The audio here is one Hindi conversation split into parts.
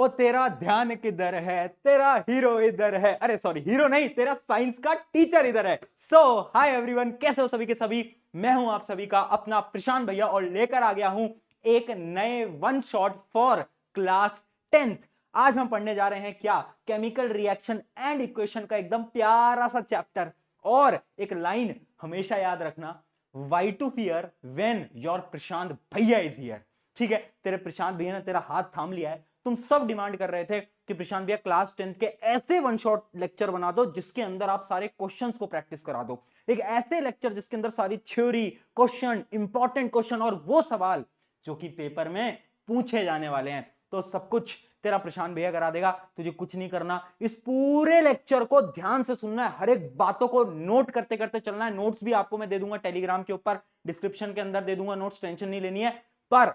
ओ तेरा ध्यान किधर है, तेरा हीरो इधर है, अरे सॉरी हीरो नहीं, तेरा साइंस का टीचर इधर है। सो हाय एवरीवन, कैसे हो सभी के सभी। मैं हूं आप सभी का अपना प्रशांत भैया और लेकर आ गया हूं एक नए one shot for class 10th। आज हम पढ़ने जा रहे हैं क्या, केमिकल रिएक्शन एंड इक्वेशन का एकदम प्यारा सा चैप्टर। और एक लाइन हमेशा याद रखना, why to fear when your Prashant भैया इज हियर। ठीक है, तेरे प्रशांत भैया ने तेरा हाथ थाम लिया है। तुम सब डिमांड कर रहे थे कि प्रशांत भैया क्लास 10th के ऐसे वन शॉट लेक्चर बना दो जिसके अंदर आप सारे क्वेश्चंस को प्रैक्टिस करा दो। एक ऐसे लेक्चर जिसके अंदर सारी थ्योरी, क्वेश्चन, इंपॉर्टेंट क्वेश्चन और वो सवाल जो कि पेपर में पूछे जाने वाले हैं। तो सब कुछ तेरा प्रशांत भैया करा देगा, तुझे कुछ नहीं करना। इस पूरे लेक्चर को ध्यान से सुनना है, हर एक बातों को नोट करते करते चलना है। नोट्स भी आपको मैं दे दूंगा टेलीग्राम के ऊपर, डिस्क्रिप्शन के अंदर दे दूंगा नोट्स, टेंशन नहीं लेनी है। पर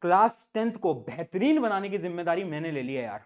क्लास 10th को बेहतरीन बनाने की जिम्मेदारी मैंने ले ली है यार।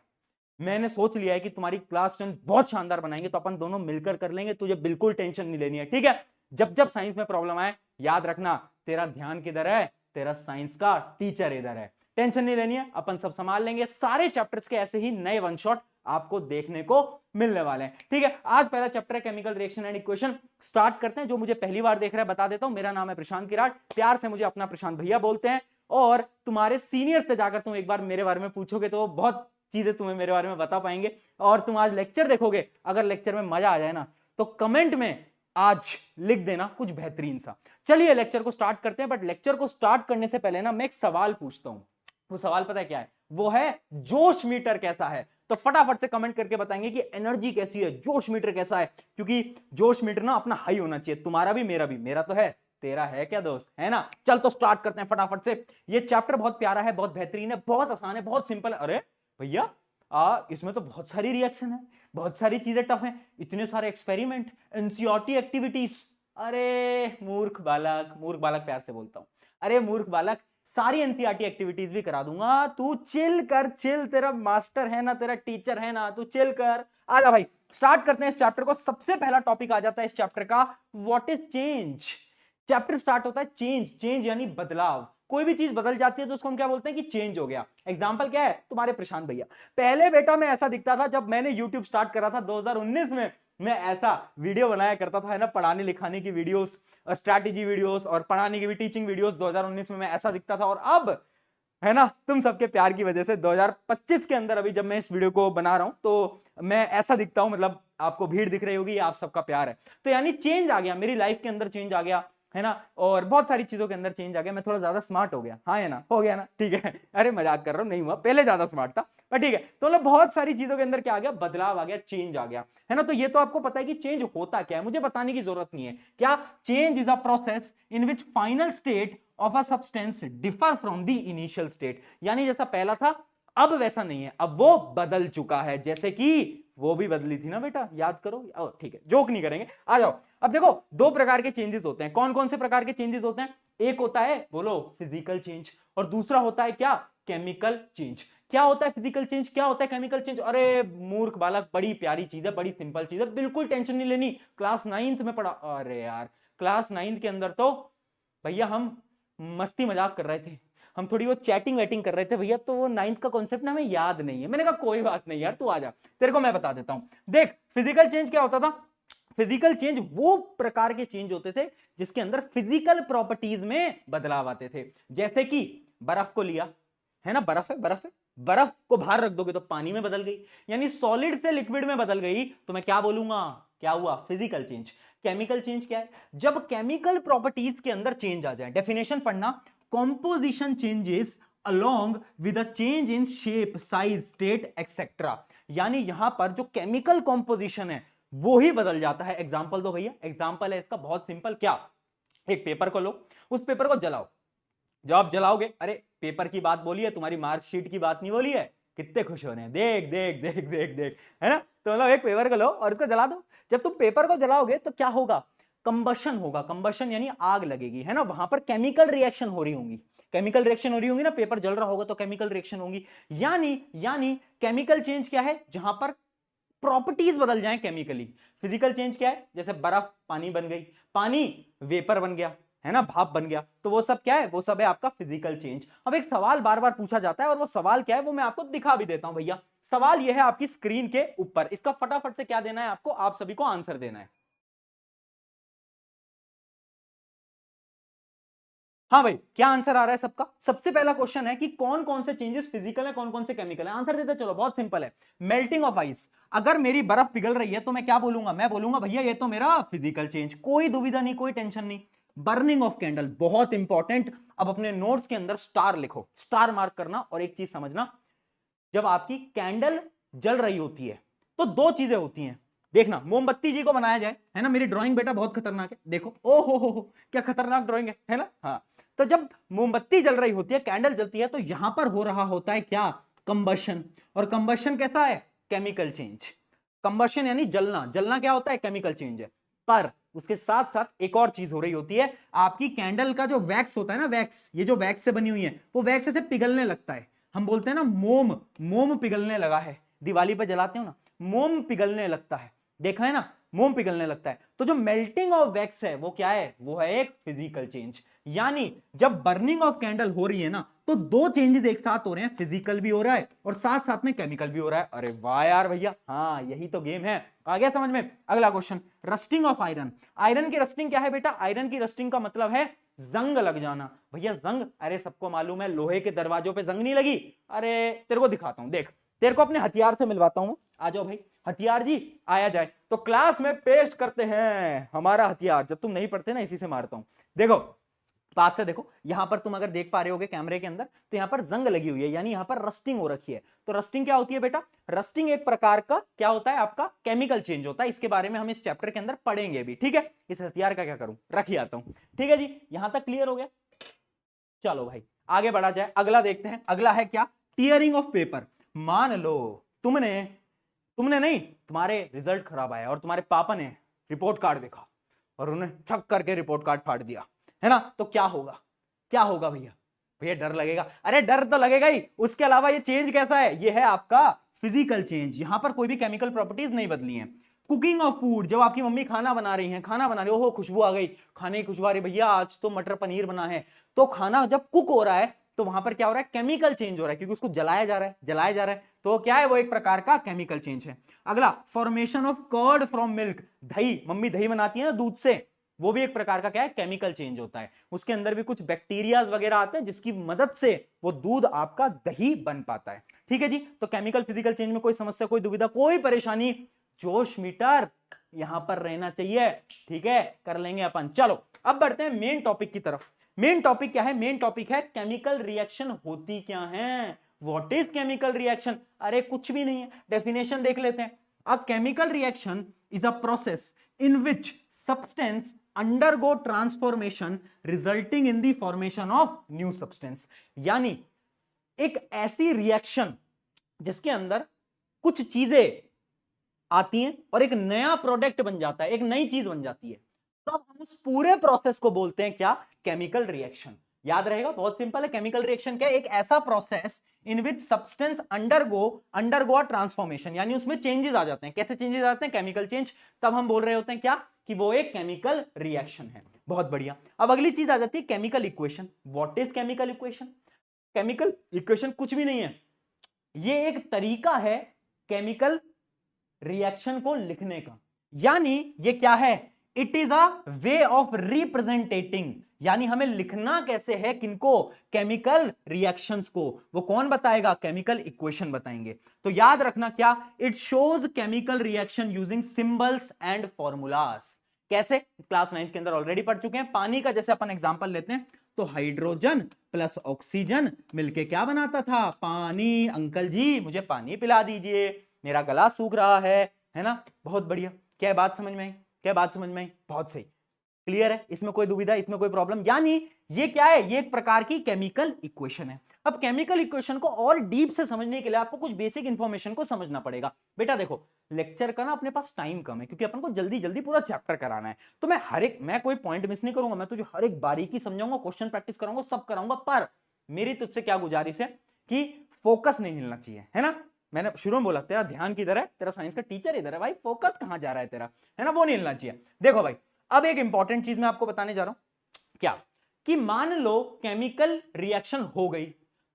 मैंने सोच लिया है कि तुम्हारी क्लास 10th बहुत शानदार बनाएंगे, तो अपन दोनों मिलकर कर लेंगे, तुझे बिल्कुल टेंशन नहीं लेनी है। ठीक है, जब जब साइंस में प्रॉब्लम आए याद रखना, तेरा ध्यान किधर है, तेरा साइंस का टीचर इधर है। टेंशन नहीं लेनी है, अपन सब संभाल लेंगे। सारे चैप्टर्स के ऐसे ही नए वन शॉट आपको देखने को मिलने वाले हैं। ठीक है, आज पहला चैप्टर है chemical reaction and equation. Start करते हैं। जो मुझे पहली बार देख रहा है बता देता हूं, मेरा नाम है प्रशांत किराट, प्यार से मुझे अपना प्रशांत भैया बोलते हैं। और तुम्हारे सीनियर से जाकर तुम एक बार मेरे बारे में पूछोगे तो बहुत चीजें तुम्हें मेरे बारे में बता पाएंगे। और तुम आज लेक्चर देखोगे, अगर लेक्चर में मजा आ जाए ना तो कमेंट में आज लिख देना कुछ बेहतरीन सा। चलिए लेक्चर को स्टार्ट करते हैं। बट लेक्चर को स्टार्ट करने से पहले ना मैं एक सवाल पूछता हूं। वो सवाल पता है क्या है? वो है जोश मीटर कैसा है। तो फटाफट से कमेंट करके बताएंगे कि एनर्जी कैसी है, जोश मीटर कैसा है। क्योंकि जोश मीटर ना अपना हाई होना चाहिए, तुम्हारा भी मेरा भी। मेरा तो है, तेरा है क्या दोस्त, है ना। चल तो स्टार्ट करते हैं फटाफट से। ये चैप्टर बहुत प्यारा है, बहुत बेहतरीन है, बहुत आसान है, बहुत सिंपल है। अरे भैया इसमें तो बहुत सारी रिएक्शन है, बहुत सारी चीजें टफ हैं, इतने सारे एक्सपेरिमेंट, एनसीईआरटी एक्टिविटीज। अरे मूर्ख बालक, मूर्ख बालक प्यार से बोलता हूं, अरे मूर्ख बालक, सारी एनसीईआरटी एक्टिविटीज भी करा दूंगा। तू चिल कर, चिल, तेरा मास्टर है ना, तेरा टीचर है ना, तू चिल कर। आजा भाई, स्टार्ट करते हैं इस चैप्टर को। सबसे पहला टॉपिक आ जाता है इस चैप्टर का, what is change. Chapter start होता है चेंज। चेंज यानी बदलाव। कोई भी चीज बदल जाती है तो उसको हम क्या बोलते हैं कि चेंज हो गया। एग्जांपल क्या है? तुम्हारे प्रशांत भैया। पहले बेटा मैं ऐसा दिखता था, जब मैंने यूट्यूब स्टार्ट करा था 2019 में, मैं ऐसा वीडियो बनाया करता था, है ना, पढ़ाने लिखाने की वीडियोस, स्ट्रैटेजी वीडियोस और पढ़ाने की भी टीचिंग वीडियोस। 2019 में मैं ऐसा दिखता था। और अब, है ना, तुम सबके प्यार की वजह से 2025 के अंदर अभी जब मैं इस वीडियो को बना रहा हूं तो मैं ऐसा दिखता हूं। मतलब आपको भीड़ दिख रही होगी, आप सबका प्यार है। तो यानी चेंज आ गया मेरी लाइफ के अंदर, चेंज आ गया, है ना। और बहुत सारी चीजों के अंदर चेंज आ गया। मैं थोड़ा ज्यादा स्मार्ट हो गया, हाँ है ना, हो गया ना, ठीक है। अरे मजाक कर रहा हूं, नहीं हुआ, पहले ज्यादा स्मार्ट था, पर ठीक है। तो मतलब बहुत सारी चीजों के अंदर क्या आ गया, बदलाव आ गया, चेंज आ गया, है ना। तो ये तो आपको पता है कि चेंज होता क्या है, मुझे बताने की जरूरत नहीं है। क्या? Change is a process in which final state of a substance differ from the initial state. यानी जैसा पहला था अब वैसा नहीं है, अब वो बदल चुका है। जैसे कि वो भी बदली थी ना बेटा, याद करो। ठीक है, जोक नहीं करेंगे, आ जाओ। अब देखो, दो प्रकार के चेंजेस होते हैं। कौन कौन से प्रकार के चेंजेस होते हैं? एक होता है, बोलो, फिजिकल चेंज, और दूसरा होता है क्या, केमिकल चेंज। क्या होता है फिजिकल चेंज, क्या होता है केमिकल चेंज? अरे मूर्ख बालक, बड़ी प्यारी चीज है, बड़ी सिंपल चीज है, बिल्कुल टेंशन नहीं लेनी। क्लास 9th में पढ़ा। अरे यार, क्लास 9th के अंदर तो भैया हम मस्ती मजाक कर रहे थे, हम थोड़ी वो चैटिंग वैटिंग कर रहे थे भैया। तो वो 9th का कॉन्सेप्ट ना हमें याद नहीं है। मैंने कहा कोई बात नहीं यार, तू आ जा, तेरे को मैं बता देता हूं। देख, फिजिकल चेंज क्या होता था? फिजिकल चेंज वो प्रकार के चेंज होते थे जिसके अंदर फिजिकल प्रॉपर्टीज में बदलाव आते थे। जैसे कि बर्फ को लिया, है ना, बर्फ है, बर्फ है, बर्फ को बाहर रख दोगे तो पानी में बदल गई, यानी सॉलिड से लिक्विड में बदल गई। तो मैं क्या बोलूंगा, क्या हुआ? Physical change. केमिकल चेंज क्या है? जब केमिकल प्रॉपर्टीज के अंदर चेंज आ जाए। डेफिनेशन पढ़ना, composition changes along with a change in shape, size, state, etc. यानी यहां पर जो केमिकल कॉम्पोजिशन है वो ही बदल जाता है। एग्जांपल दो भैया। एग्जांपल है इसका बहुत सिंपल। क्या? एक पेपर को लो, उस पेपर को जलाओ। जब आप जलाओगे, अरे पेपर की बात बोली है, तुम्हारी मार्कशीट की बात नहीं बोली है। कितने खुश हो रहे हैं, देख देख देख देख देख, है ना। तो मतलब एक पेपर को लो और उसको जला दो। जब तुम पेपर को जलाओगे तो क्या होगा? कंबशन होगा। कंबशन यानी आग लगेगी, है ना। वहां पर केमिकल रिएक्शन हो रही होंगी, केमिकल रिएक्शन हो रही होंगी ना। पेपर जल रहा होगा तो केमिकल रिएक्शन होगी। यानी केमिकल चेंज क्या है? जहां पर प्रॉपर्टीज बदल जाएं केमिकली। फिजिकल चेंज क्या है? जैसे बर्फ पानी बन गई, पानी वेपर बन गया, है ना, भाप बन गया, तो वो सब क्या है, वो सब है आपका फिजिकल चेंज। अब एक सवाल बार बार पूछा जाता है और वो सवाल क्या है वो मैं आपको दिखा भी देता हूं भैया। सवाल ये है आपकी स्क्रीन के ऊपर, इसका फटाफट से क्या देना है आपको, आप सभी को आंसर देना है। हाँ भाई, क्या आंसर आ रहा है सबका? सबसे पहला क्वेश्चन है कि कौन कौन से चेंजेस फिजिकल है, कौन कौन से केमिकल है। आंसर देते चलो, बहुत सिंपल है। मेल्टिंग ऑफ आइस, अगर मेरी बर्फ पिघल रही है तो मैं क्या बोलूंगा, मैं बोलूंगा भैया ये तो मेरा फिजिकल चेंज, कोई दुविधा नहीं, कोई टेंशन नहीं। बर्निंग ऑफ कैंडल, बहुत इंपॉर्टेंट, अब अपने नोट्स के अंदर स्टार लिखो, स्टार मार्क करना। और एक चीज समझना, जब आपकी कैंडल जल रही होती है तो दो चीजें होती हैं, देखना, मोमबत्ती जी को बनाया जाए, है ना, मेरी ड्राइंग बेटा बहुत खतरनाक है, देखो, ओ हो, क्या खतरनाक ड्राइंग है ना। हाँ, तो जब मोमबत्ती जल रही होती है, कैंडल जलती है, तो यहां पर हो रहा होता है क्या, कंबशन। और कंबशन कैसा है, केमिकल चेंज। कंबशन यानी जलना, जलना क्या होता है, केमिकल चेंज है। पर उसके साथ साथ एक और चीज हो रही होती है, आपकी कैंडल का जो वैक्स होता है ना, वैक्स, ये जो वैक्स से बनी हुई है, वो वैक्स से पिघलने लगता है। हम बोलते हैं ना मोम, मोम पिघलने लगा है, दिवाली पे जलाते हो ना, मोम पिघलने लगता है, देखा है ना, मोम पिघलने लगता है। तो जो मेल्टिंग ऑफ वैक्स है वो क्या है, वो है एक फिजिकल चेंज। यानी जब बर्निंग ऑफ कैंडल हो रही है ना, तो दो चेंजेस एक साथ हो रहे हैं, फिजिकल भी हो रहा है और साथ साथ में केमिकल भी हो रहा है। अरे वाह यार भैया, हाँ यही तो गेम है, आ गया समझ में। अगला question, rusting of iron. Iron की रस्टिंग क्या है बेटा, आयरन की रस्टिंग का मतलब है जंग लग जाना। भैया जंग, अरे सबको मालूम है लोहे के दरवाजों पे जंग नहीं लगी। अरे तेरे को दिखाता हूं, देख, तेरे को अपने हथियार से मिलवाता हूं, आ जाओ भाई, हथियार जी आया जाए। तो क्लास में पेश करते हैं हमारा हथियार, जब तुम नहीं पढ़ते ना इसी से मारता हूं। देखो पास से देखो, यहां पर तुम अगर देख पा रहे होगे कैमरे के अंदर, तो यहां पर जंग लगी हुई है, यानी यहां पर रस्टिंग हो रखी है। तो रस्टिंग क्या होती है बेटा, रस्टिंग एक प्रकार का क्या होता है, आपका केमिकल चेंज होता है। इसके बारे में हम इस चैप्टर के अंदर पढ़ेंगे भी, ठीक है। इस हथियार का क्या करूं, रखी आता हूं, ठीक है जी, यहां तक क्लियर हो गया। चलो भाई आगे बढ़ा जाए, अगला देखते हैं। अगला है क्या, टीयरिंग ऑफ पेपर। मान लो तुमने तुमने नहीं, तुम्हारे रिजल्ट खराब आया और तुम्हारे पापा ने रिपोर्ट कार्ड देखा और उन्हें ठक करके रिपोर्ट कार्ड फाड़ दिया, है ना, तो क्या होगा, क्या होगा भैया, भैया डर लगेगा। अरे डर तो लगेगा ही, उसके अलावा ये चेंज कैसा है, ये है आपका फिजिकल चेंज। यहां पर कोई भी केमिकल प्रॉपर्टीज नहीं बदली हैं। कुकिंग ऑफ फूड, जब आपकी मम्मी खाना बना रही हैं, खाना बना रही, ओहो खुशबू आ गई, खाने की खुशबू आ रही, भैया आज तो मटर पनीर बना है। तो खाना जब कुक हो रहा है तो वहां पर क्या हो रहा है, केमिकल चेंज हो रहा है, क्योंकि उसको जलाया जा रहा है, जलाया जा रहा है, तो क्या है, वो एक प्रकार का केमिकल चेंज है। अगला, formation of curd from milk. दही, मम्मी दही बनाती है ना दूध से, वो भी एक प्रकार का क्या है, केमिकल चेंज होता है। उसके अंदर भी कुछ बैक्टीरियाज वगैरह आते हैं जिसकी मदद से वो दूध आपका दही बन पाता है, ठीक है जी। तो केमिकल फिजिकल चेंज में कोई समस्या, कोई दुविधा, कोई परेशानी, जोश मीटर यहां पर रहना चाहिए, ठीक है, कर लेंगे अपन। चलो अब बढ़ते हैं मेन टॉपिक की तरफ। मेन टॉपिक क्या है, मेन टॉपिक है केमिकल रिएक्शन होती क्या है, व्हाट इज केमिकल रिएक्शन। अरे कुछ भी नहीं है, डेफिनेशन देख लेते हैं। अ chemical reaction is a process in which substance undergo transformation resulting in the formation of new substance. यानी एक ऐसी रिएक्शन जिसके अंदर कुछ चीजें आती हैं और एक नया प्रोडक्ट बन जाता है, एक नई चीज बन जाती है, तब हम उस पूरे प्रोसेस को बोलते हैं क्या, केमिकल रिएक्शन। याद रहेगा, बहुत सिंपल है। केमिकल रिएक्शन क्या है, एक ऐसा process in which substance undergo transformation, यानी उसमें चेंजेस आ जाते हैं। कैसे चेंजेस आते हैं, केमिकल चेंज, तब हम बोल रहे होते हैं क्या, कि वो एक केमिकल रिएक्शन है। बहुत बढ़िया। अब अगली चीज आ जाती है chemical equation. What is chemical equation, chemical equation कुछ भी नहीं है, ये एक तरीका है केमिकल रिएक्शन को लिखने का। यानी ये क्या है, it is a way of representing, यानी हमें लिखना कैसे है, किनको, केमिकल रिएक्शंस को, वो कौन बताएगा, केमिकल इक्वेशन बताएंगे। तो याद रखना क्या, it shows chemical reaction using symbols and formulas. कैसे, क्लास 9 के अंदर ऑलरेडी पढ़ चुके हैं। पानी का जैसे अपन एग्जांपल लेते हैं, तो हाइड्रोजन प्लस ऑक्सीजन मिलके क्या बनाता था, पानी। अंकल जी मुझे पानी पिला दीजिए, मेरा गला सूख रहा है ना। बहुत बढ़िया, क्या बात समझ में आई, क्या बात समझ में आई, बहुत सही, क्लियर है, इसमें कोई दुविधा, इसमें कोई प्रॉब्लम। यानी ये क्या है, ये एक प्रकार की केमिकल इक्वेशन है। अब केमिकल इक्वेशन को और डीप से समझने के लिए आपको कुछ बेसिक इंफॉर्मेशन को समझना पड़ेगा। बेटा देखो, लेक्चर का ना अपने पास टाइम कम है, क्योंकि अपन को जल्दी जल्दी पूरा चैप्टर कराना है, तो मैं कोई पॉइंट मिस नहीं करूंगा, मैं तुझे हर एक बारीकी समझाऊंगा, क्वेश्चन प्रैक्टिस कराऊंगा, सब कराऊंगा। पर मेरी तुझसे क्या गुजारिश है कि फोकस नहीं हिलना चाहिए, है ना। मैंने शुरू में बोला तेरा ध्यान किधर है, तेरा साइंस का टीचर इधर है भाई, फोकस कहां जा रहा है तेरा, है ना, वो नहीं हिलना चाहिए। देखो भाई, अब एक इंपॉर्टेंट चीज मैं आपको बताने जा रहा हूं, क्या कि मान लो केमिकल रिएक्शन हो गई,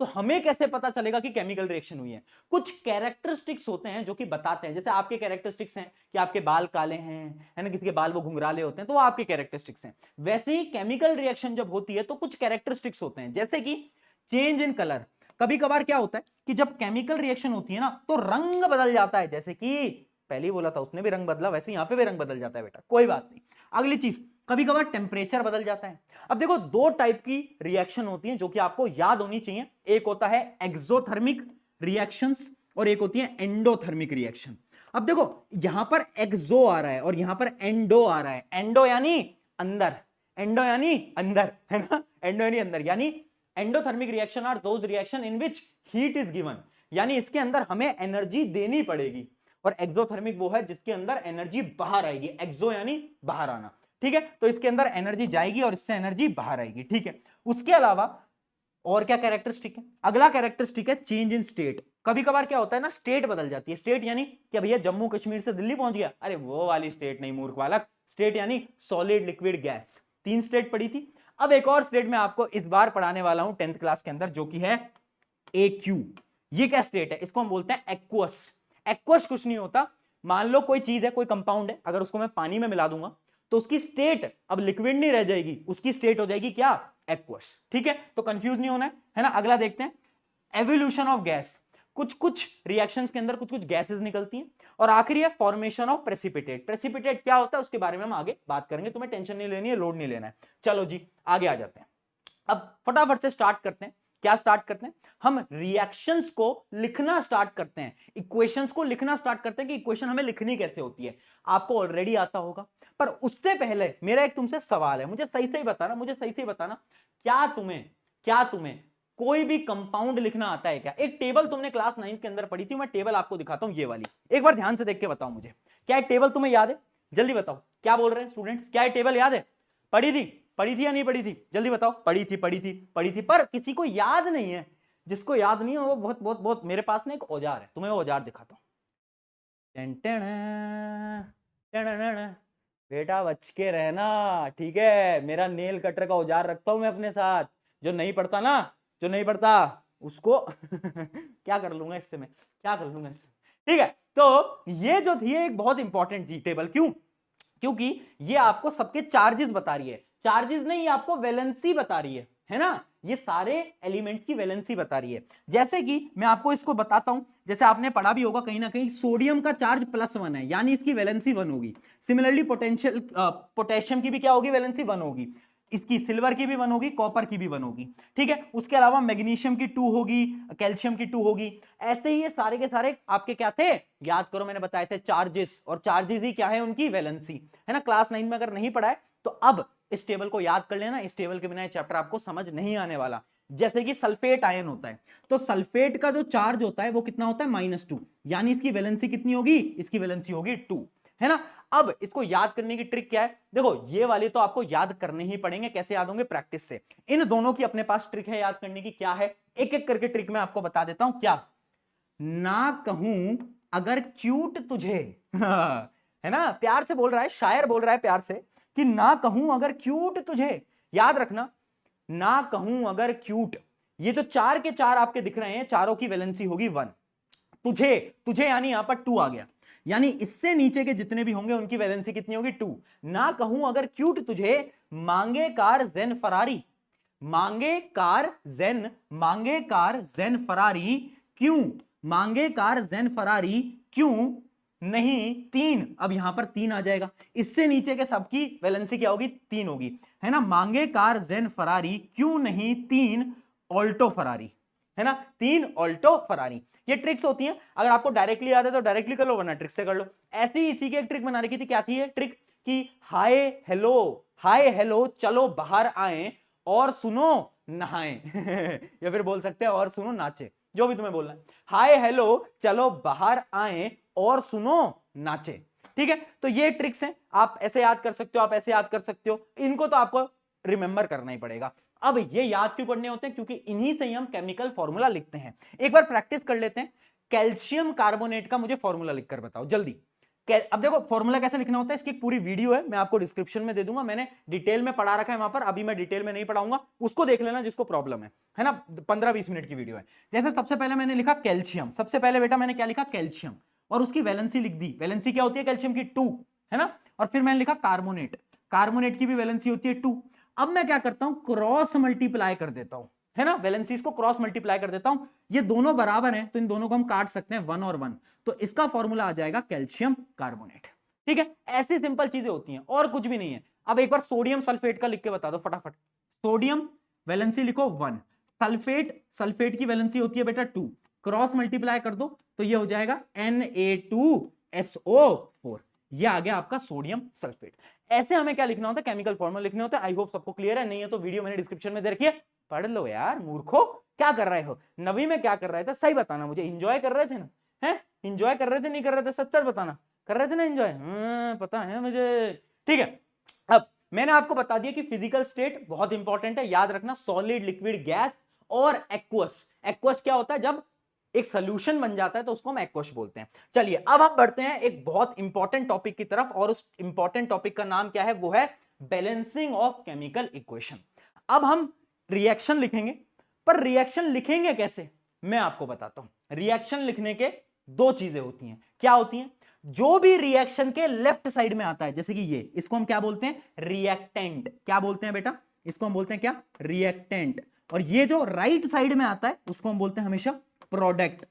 तो हमें कैसे पता चलेगा कि केमिकल रिएक्शन हुई है? कुछ कैरेक्टरिस्टिक्स होते हैं जो कि बताते हैं, जैसे आपके कैरेक्टरिस्टिक्स हैं कि आपके बाल काले हैं, है ना, किसी के बाल वो घुंघराले होते हैं, तो वो आपके कैरेक्टरिस्टिक्स हैं। वैसे ही केमिकल रिएक्शन जब होती है तो कुछ कैरेक्टरिस्टिक्स होते हैं, जैसे कि चेंज इन कलर। कभी कभार क्या होता है कि जब केमिकल रिएक्शन होती है ना तो रंग बदल जाता है, जैसे कि पहले ही बोला था उसने भी रंग बदला, वैसे यहां पे भी रंग बदल जाता है बेटा, कोई बात नहीं। अगली चीज, कभी कभार टेम्परेचर बदल जाता है। अब देखो दो टाइप की रिएक्शन होती है जो कि आपको याद होनी चाहिए, एक होता है एक्सोथर्मिक रिएक्शंस और एक होती है एंडोथर्मिक रिएक्शन। अब देखो यहां पर एक्सो आ रहा है और यहां पर एंडो आ रहा है। एंडो यानी अंदर, एंडो यानी अंदर, है ना, एंडो यानी अंदर, यानी endothermic reaction are those reaction in which heat is given, यानी इसके अंदर हमें एनर्जी देनी पड़ेगी। और एक्सोथर्मिक वो है जिसके अंदर एनर्जी बाहर आएगी, एक्सो यानी बाहर आना, ठीक है। तो इसके अंदर एनर्जी जाएगी और इससे एनर्जी बाहर आएगी, ठीक है। उसके अलावा और क्या कैरेक्टरिस्टिक है? अगला कैरेक्टरिस्टिक है चेंज इन स्टेट। कभी कभार क्या होता है ना, स्टेट बदल जाती है। स्टेट यानी क्या भैया, जम्मू कश्मीर से दिल्ली पहुंच गया? अरे वो वाली स्टेट नहीं मूर्ख बालक, स्टेट यानी सॉलिड लिक्विड गैस। 3 स्टेट पढ़ी थी, अब एक और स्टेट में आपको इस बार पढ़ाने वाला हूं 10th क्लास के अंदर, जो कि है AQ। ये क्या स्टेट है? इसको हम बोलते हैं एक्वस। एक्वस कुछ नहीं होता, मान लो कोई चीज है, कोई कंपाउंड है, अगर उसको मैं पानी में मिला दूंगा तो उसकी स्टेट अब लिक्विड नहीं रह जाएगी, उसकी स्टेट हो जाएगी क्या? एक्वस, ठीक है। तो कंफ्यूज नहीं होना है ना। अगला देखते हैं एवोल्यूशन ऑफ गैस। कुछ कुछ रिएक्शंस के अंदर कुछ कुछ गैसेस निकलती हैं। और आखिरी है फॉर्मेशन ऑफ प्रेसिपिटेट। प्रेसिपिटेट क्या होता है उसके बारे में हम आगे बात करेंगे, तुम्हें टेंशन नहीं लेनी है, लोड नहीं लेना है। चलो जी आगे आ जाते हैं। अब फटाफट से स्टार्ट करते हैं। क्या स्टार्ट करते हैं? हम रिएक्शंस को लिखना स्टार्ट करते हैं, इक्वेशंस को लिखना स्टार्ट करते हैं कि इक्वेशन हमें लिखनी कैसे होती है। आपको ऑलरेडी आता होगा, पर उससे पहले मेरा एक तुमसे सवाल है, मुझे सही से ही बताना, मुझे सही से ही बताना, क्या तुम्हें कोई भी कंपाउंड लिखना आता है क्या? एक टेबल तुमने क्लास 9 के अंदर पढ़ी थी, मैं टेबल आपको दिखाता हूं, ये वाली, एक बार ध्यान से देख के बताओ मुझे, क्या टेबल तुम्हें याद है? जल्दी बताओ, क्या बोल रहे हैं स्टूडेंट्स, क्या टेबल याद है? पढ़ी थी या नहीं पढ़ी थी? जल्दी बताओ। पढ़ी थी, पर किसी को याद नहीं है। जिसको याद नहीं है वो बहुत बहुत बहुत, मेरे पास ना एक औजार है, तुम्हें वो औजार दिखाता हूं। बेटा बच के रहना, ठीक है। मेरा नेल कटर का औजार रखता हूं मैं अपने साथ, जो नहीं पढ़ता उसको क्या कर लूंगा इससे, मैं क्या कर लूंगा इससे, ठीक है। तो ये जो थी एक बहुत इंपॉर्टेंट थी टेबल, क्यों? क्योंकि ये आपको सबके चार्जेस बता रही है, चार्जेस नहीं, आपको वैलेंसी बता रही है ना, ये सारे एलिमेंट्स की वैलेंसी बता रही है। जैसे कि मैं आपको इसको बताता हूं, जैसे आपने पढ़ा भी होगा कहीं ना कहीं, सोडियम का चार्ज +1 है, यानी इसकी वैलेंसी 1 होगी। सिमिलरली पोटेशियम की भी क्या होगी? वैलेंसी 1 होगी। इसकी सिल्वर की भी 1 होगी, कॉपर की भी 1 होगी, ठीक है। उसके अलावा मैग्नीशियम की 2 होगी, कैल्शियम की 2 होगी। ऐसे ही ये सारे के सारे आपके क्या थे, याद करो, मैंने बताए थे चार्जेस, और चार्जेस ही क्या है? उनकी वैलेंसी, है ना। क्लास 9 में अगर नहीं पढ़ा है तो अब इस टेबल को याद कर लेना, इस टेबल के बिना ये चैप्टर आपको समझ नहीं आने वाला। जैसे कि सल्फेट आयन होता है, तो सल्फेट का जो चार्ज होता है वो कितना होता है? -2, यानी इसकी वैलेंसी कितनी होगी? इसकी वैलेंसी होगी 2, है ना। अब इसको याद करने की ट्रिक क्या है? देखो ये वाली तो आपको याद करने ही पड़ेंगे, कैसे याद होंगे? प्रैक्टिस से। इन दोनों की अपने पास ट्रिक है याद करने की, क्या है? एक एक करके ट्रिक मैं आपको बता देता हूं। क्या? ना कहूं अगर क्यूट तुझे है ना, प्यार से बोल रहा है, शायर बोल रहा है प्यार से कि ना कहूं अगर क्यूट तुझे। याद रखना, ना कहूं अगर क्यूट, ये जो 4 के 4 आपके दिख रहे हैं, चारों की वैलेंसी होगी 1। तुझे यानी यहां पर 2 आ गया, यानी इससे नीचे के जितने भी होंगे उनकी वैलेंसी कितनी होगी? 2। ना कहूं अगर क्यूट तुझे, मांगे कार जेन फरारी, मांगे कार जेन फरारी, क्यों? मांगे कार जेन फरारी क्यों नहीं 3। अब यहां पर 3 आ जाएगा, इससे नीचे के सबकी वैलेंसी क्या होगी? 3 होगी, है ना। मांगे कार जेन फरारी क्यों नहीं 3 ऑल्टो फरारी, है ना, 3 ऑल्टो फरारी। ये ट्रिक्स होती हैं, अगर आपको डायरेक्टली याद है तो डायरेक्टली कर लो, वरना ट्रिक से कर लो। ऐसे ही इसी की एक ट्रिक बना रखी थी, क्या थी ये ट्रिक? कि हाय हेलो चलो बाहर आए और सुनो नहाए या फिर बोल सकते हैं और सुनो नाचे, जो भी तुम्हें बोलना है। हाय हेलो चलो बाहर आए और सुनो नाचे, ठीक है। तो ये ट्रिक्स हैं, आप ऐसे याद कर सकते हो, आप ऐसे याद कर सकते हो, इनको तो आपको रिमेंबर करना ही पड़ेगा। अब ये याद क्यों करने होते हैं? क्योंकि इन्हीं से ही हम केमिकल फॉर्मूला लिखते हैं। एक बार प्रैक्टिस कर लेते हैं। कैल्शियम कार्बोनेट का मुझे फॉर्मूला लिखकर बताओ जल्दी। अब देखो फॉर्मूला कैसे लिखना होता है, इसकी पूरी वीडियो है, मैं आपको डिस्क्रिप्शन में दे दूंगा, मैंने डिटेल में पढ़ा रखा है वहां पर, अभी मैं डिटेल में नहीं पढ़ाऊंगा, उसको देख लेना जिसको प्रॉब्लम है ना। 15-20 मिनट की वीडियो है। जैसे सबसे पहले मैंने लिखा कैल्शियम, सबसे पहले बेटा मैंने क्या लिखा, कैल्शियम, और उसकी वैलेंसी लिख दी। वैलेंसी क्या होती है कैल्शियम की, 2, है ना। और फिर मैंने लिखा कार्बोनेट, कार्बोनेट की भी वैलेंसी होती है 2। अब मैं क्या करता हूं, क्रॉस मल्टीप्लाई कर देता हूं, है ना, वैलेंसीज को क्रॉस मल्टीप्लाई कर देता हूं। ये दोनों बराबर हैं तो इन दोनों को हम काट सकते हैं 1 और 1, तो इसका फॉर्मूला आ जाएगा कैल्शियम कार्बोनेट। ठीक है, ऐसी सिंपल चीजें होती हैं और कुछ भी नहीं है। अब एक बार सोडियम सल्फेट का लिख के बता दो फटाफट। सोडियम वैलेंसी लिखो 1, सल्फेट, सल्फेट की वैलेंसी होती है बेटा 2, क्रॉस मल्टीप्लाई कर दो तो ये हो जाएगा Na2SO4, ये आ गया आपका सोडियम सल्फेट। ऐसे हमें क्या लिखना होता है, केमिकल फॉर्मूला लिखने होते हैं। आई होप सबको क्लियर है, नहीं है तो वीडियो मैंने डिस्क्रिप्शन में दे रखी है, पढ़ लो यार मूर्खो। क्या कर रहे हो, नवी में क्या कर रहे थे, सही बताना मुझे। एंजॉय कर रहे थे ना, है एंजॉय कर रहे थे, नहीं कर रहे थे, सच सच बताना। कर रहे थे ना एंजॉय, पता है मुझे। ठीक है, अब मैंने आपको बता दिया कि फिजिकल स्टेट बहुत इंपॉर्टेंट है, याद रखना, सॉलिड, लिक्विड, गैस और एक्वस। एक्वस क्या होता है, जब एक सोल्यूशन बन जाता है तो उसको हम एक्वस बोलते हैं। चलिए अब हम बढ़ते हैं एक बहुत इंपॉर्टेंट टॉपिक की तरफ, और उस इंपॉर्टेंट टॉपिक का नाम क्या है, वो है बैलेंसिंग ऑफ केमिकल इक्वेशन। अब हम रिएक्शन लिखेंगे, पर रिएक्शन लिखेंगे कैसे मैं आपको बताता हूं। रिएक्शन लिखने के दो चीजें होती हैं, क्या होती हैं, जो भी रिएक्शन के लेफ्ट साइड में आता है, जैसे कि ये, इसको हम क्या बोलते हैं, रिएक्टेंट। क्या बोलते हैं बेटा, इसको हम बोलते हैं क्या, रिएक्टेंट। और ये जो राइट साइड में आता है उसको हम बोलते हैं हमेशा प्रोडक्ट।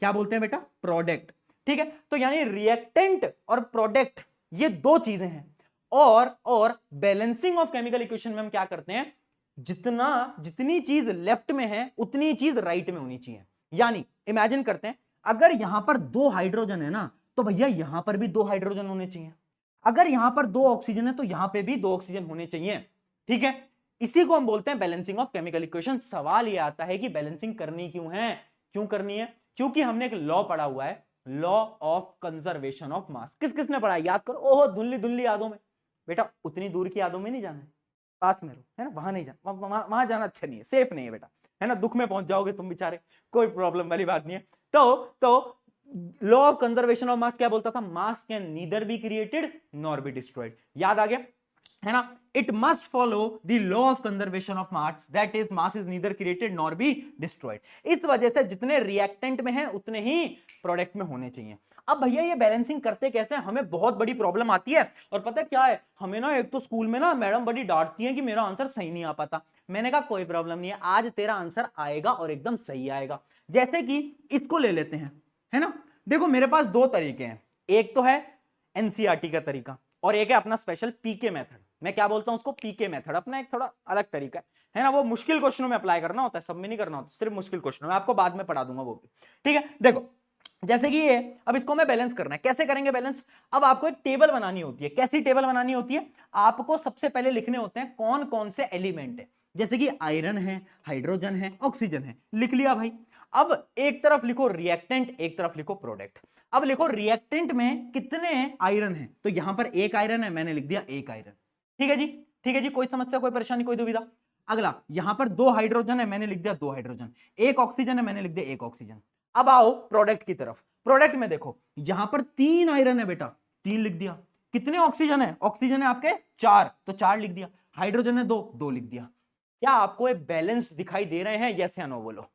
क्या बोलते हैं बेटा, प्रोडक्ट। ठीक है, तो यानी रिएक्टेंट और प्रोडक्ट ये दो चीजें हैं। और बैलेंसिंग ऑफ केमिकल इक्वेशन में हम क्या करते हैं, जितनी चीज लेफ्ट में है उतनी चीज राइट में होनी चाहिए। यानी इमेजिन करते हैं, अगर यहां पर 2 हाइड्रोजन है ना, तो भैया यहां पर भी 2 हाइड्रोजन होने चाहिए। अगर यहां पर 2 ऑक्सीजन है तो यहां पे भी 2 ऑक्सीजन होने चाहिए। ठीक है, इसी को हम बोलते हैं बैलेंसिंग ऑफ केमिकल इक्वेशन। सवाल यह आता है कि बैलेंसिंग करनी क्यों है, क्यों करनी है, क्योंकि हमने एक लॉ पढ़ा हुआ है, law of conservation of mass. किसने पढ़ा है, याद करो। ओहो, धुंधली धुंधली यादों में, बेटा उतनी दूर की यादों में नहीं जाना है, पास में रहो, है ना, वहां नहीं जाना, वहां जाना अच्छा नहीं है, सेफ नहीं है बेटा, है ना, दुख में पहुंच जाओगे तुम बेचारे, कोई प्रॉब्लम वाली बात नहीं है। तो law of conservation of mass क्या बोलता था, मास can neither be created nor be destroyed. याद आ गया, है ना, it must follow the law of conservation of mass, that is mass is neither created nor be destroyed. इस वजह से जितने रिएक्टेंट में है उतने ही प्रोडक्ट में होने चाहिए। अब भैया ये बैलेंसिंग करते कैसे, हमें बहुत बड़ी प्रॉब्लम आती है। और पता है क्या है, हमें ना एक तो स्कूल में ना मैडम बड़ी डांटती है कि मेरा आंसर सही नहीं आ पाता। मैंने कहा कोई प्रॉब्लम नहीं है, आज तेरा आंसर आएगा और एकदम सही आएगा। जैसे कि इसको ले लेते हैं, है ना, देखो मेरे पास 2 तरीके हैं, एक तो है एनसीईआरटी का तरीका और एक है अपना स्पेशल पीके मेथड। मैं क्या बोलता हूं उसको, पीके मेथड, अपना एक थोड़ा अलग तरीका है ना, वो मुश्किल क्वेश्चनों में अप्लाई करना होता है, सब में नहीं करना होता, सिर्फ मुश्किल क्वेश्चनों में। आपको बाद में पढ़ा दूंगा वो भी। ठीक है, देखो जैसे कि ये, अब इसको मैं बैलेंस करना है, कैसे करेंगे बैलेंस। अब आपको एक टेबल बनानी होती है। कैसी टेबल बनानी होती है, आपको सबसे पहले लिखने होते हैं कौन कौन से एलिमेंट है, जैसे कि आयरन है, हाइड्रोजन है, ऑक्सीजन है, लिख लिया भाई। अब एक तरफ लिखो रिएक्टेंट, एक तरफ लिखो प्रोडक्ट। अब लिखो रिएक्टेंट में कितने आयरन है, तो यहां पर 1 आयरन है, मैंने लिख दिया 1 आयरन। ठीक है जी, ठीक है जी, कोई समस्या, कोई परेशानी, कोई दुविधा। अगला, यहां पर 2 हाइड्रोजन है, मैंने लिख दिया 2 हाइड्रोजन। 1 ऑक्सीजन है, मैंने लिख दिया 1 ऑक्सीजन। अब आओ प्रोडक्ट की तरफ। प्रोडक्ट में देखो यहां पर 3 आयरन है बेटा, 3 लिख दिया। कितने ऑक्सीजन है, ऑक्सीजन है आपके 4, तो 4 लिख दिया। हाइड्रोजन है 2, 2 लिख दिया। क्या आपको एक बैलेंस दिखाई दे रहे हैं, यस या नो बोलो।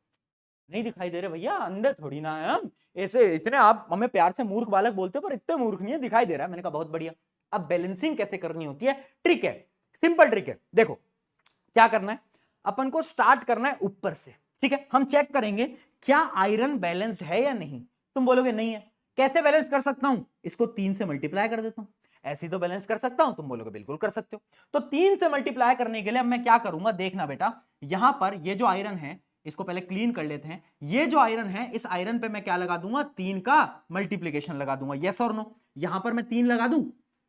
नहीं दिखाई दे रहे भैया, अंदर थोड़ी ना है हम ऐसे, इतने आप हमें प्यार से मूर्ख बालक बोलते हो पर इतने मूर्ख नहीं है, दिखाई दे रहा है। मैंने कहा बहुत बढ़िया। अब बैलेंसिंग कैसे करनी होती है, ट्रिक है, सिंपल ट्रिक है। देखो क्या करना है, अपन को स्टार्ट करना है ऊपर से। ठीक है, हम चेक करेंगे क्या आयरन बैलेंस्ड है या नहीं। तुम बोलोगे नहीं है, कैसे बैलेंस कर सकता हूं, इसको 3 से मल्टीप्लाई कर देता हूं, ऐसी तो बैलेंस कर सकता हूं। तुम बोलोगे बिल्कुल कर सकते हो। तो 3 से मल्टीप्लाई करने के लिए अब मैं क्या करूंगा, देखना बेटा, यहां पर ये जो आयरन है इसको पहले क्लीन कर लेते हैं। ये जो आयरन है, इस आयरन पे मैं क्या लगा दूंगा, 3 का मल्टीप्लीकेशन लगा दूंगा, यस और नो। यहां पर मैं 3 लगा दूं,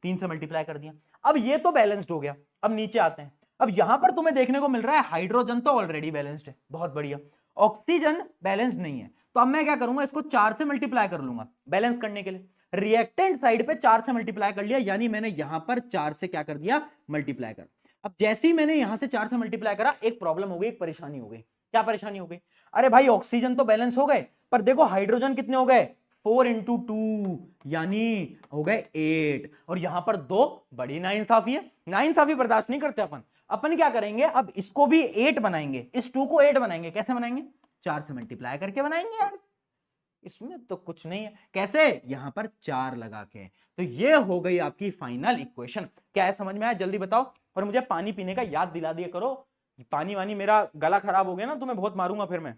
3 से मल्टीप्लाई कर दिया। अब ये तो बैलेंस्ड हो गया। अब नीचे आते हैं, अब यहां पर तुम्हें देखने को मिल रहा है हाइड्रोजन तो ऑलरेडी बैलेंस्ड है, बहुत बढ़िया। ऑक्सीजन बैलेंस्ड नहीं है, तो अब मैं क्या करूंगा, इसको 4 से मल्टीप्लाई कर लूंगा बैलेंस करने के लिए। रिएक्टेंट साइड पे 4 से मल्टीप्लाई कर लिया, यानी मैंने यहां पर 4 से क्या कर दिया, मल्टीप्लाई कर। अब जैसे ही मैंने यहां से 4 से मल्टीप्लाई करा, एक प्रॉब्लम हो गई, एक परेशानी हो गई। क्या परेशानी हो गई, अरे भाई ऑक्सीजन तो बैलेंस हो गए, पर देखो हाइड्रोजन कितने हो गए, 4 इंटू 2 यानी हो गए 8, और यहां पर 2 बड़ी नाइंसाफी है, नाइंसाफी बर्दाश्त नहीं करते अपन क्या करेंगे, अब इसको भी 8 बनाएंगे, इस 2 को 8 बनाएंगे, कैसे बनाएंगे, 4 से मल्टीप्लाई करके बनाएंगे यार, इसमें तो कुछ नहीं है, कैसे, यहां पर 4 लगा के। तो ये हो गई आपकी फाइनल इक्वेशन। क्या है, समझ में आया, जल्दी बताओ, और मुझे पानी पीने का याद दिला दिया करो, पानी वानी, मेरा गला खराब हो गया ना तो मैं बहुत मारूंगा, फिर मैं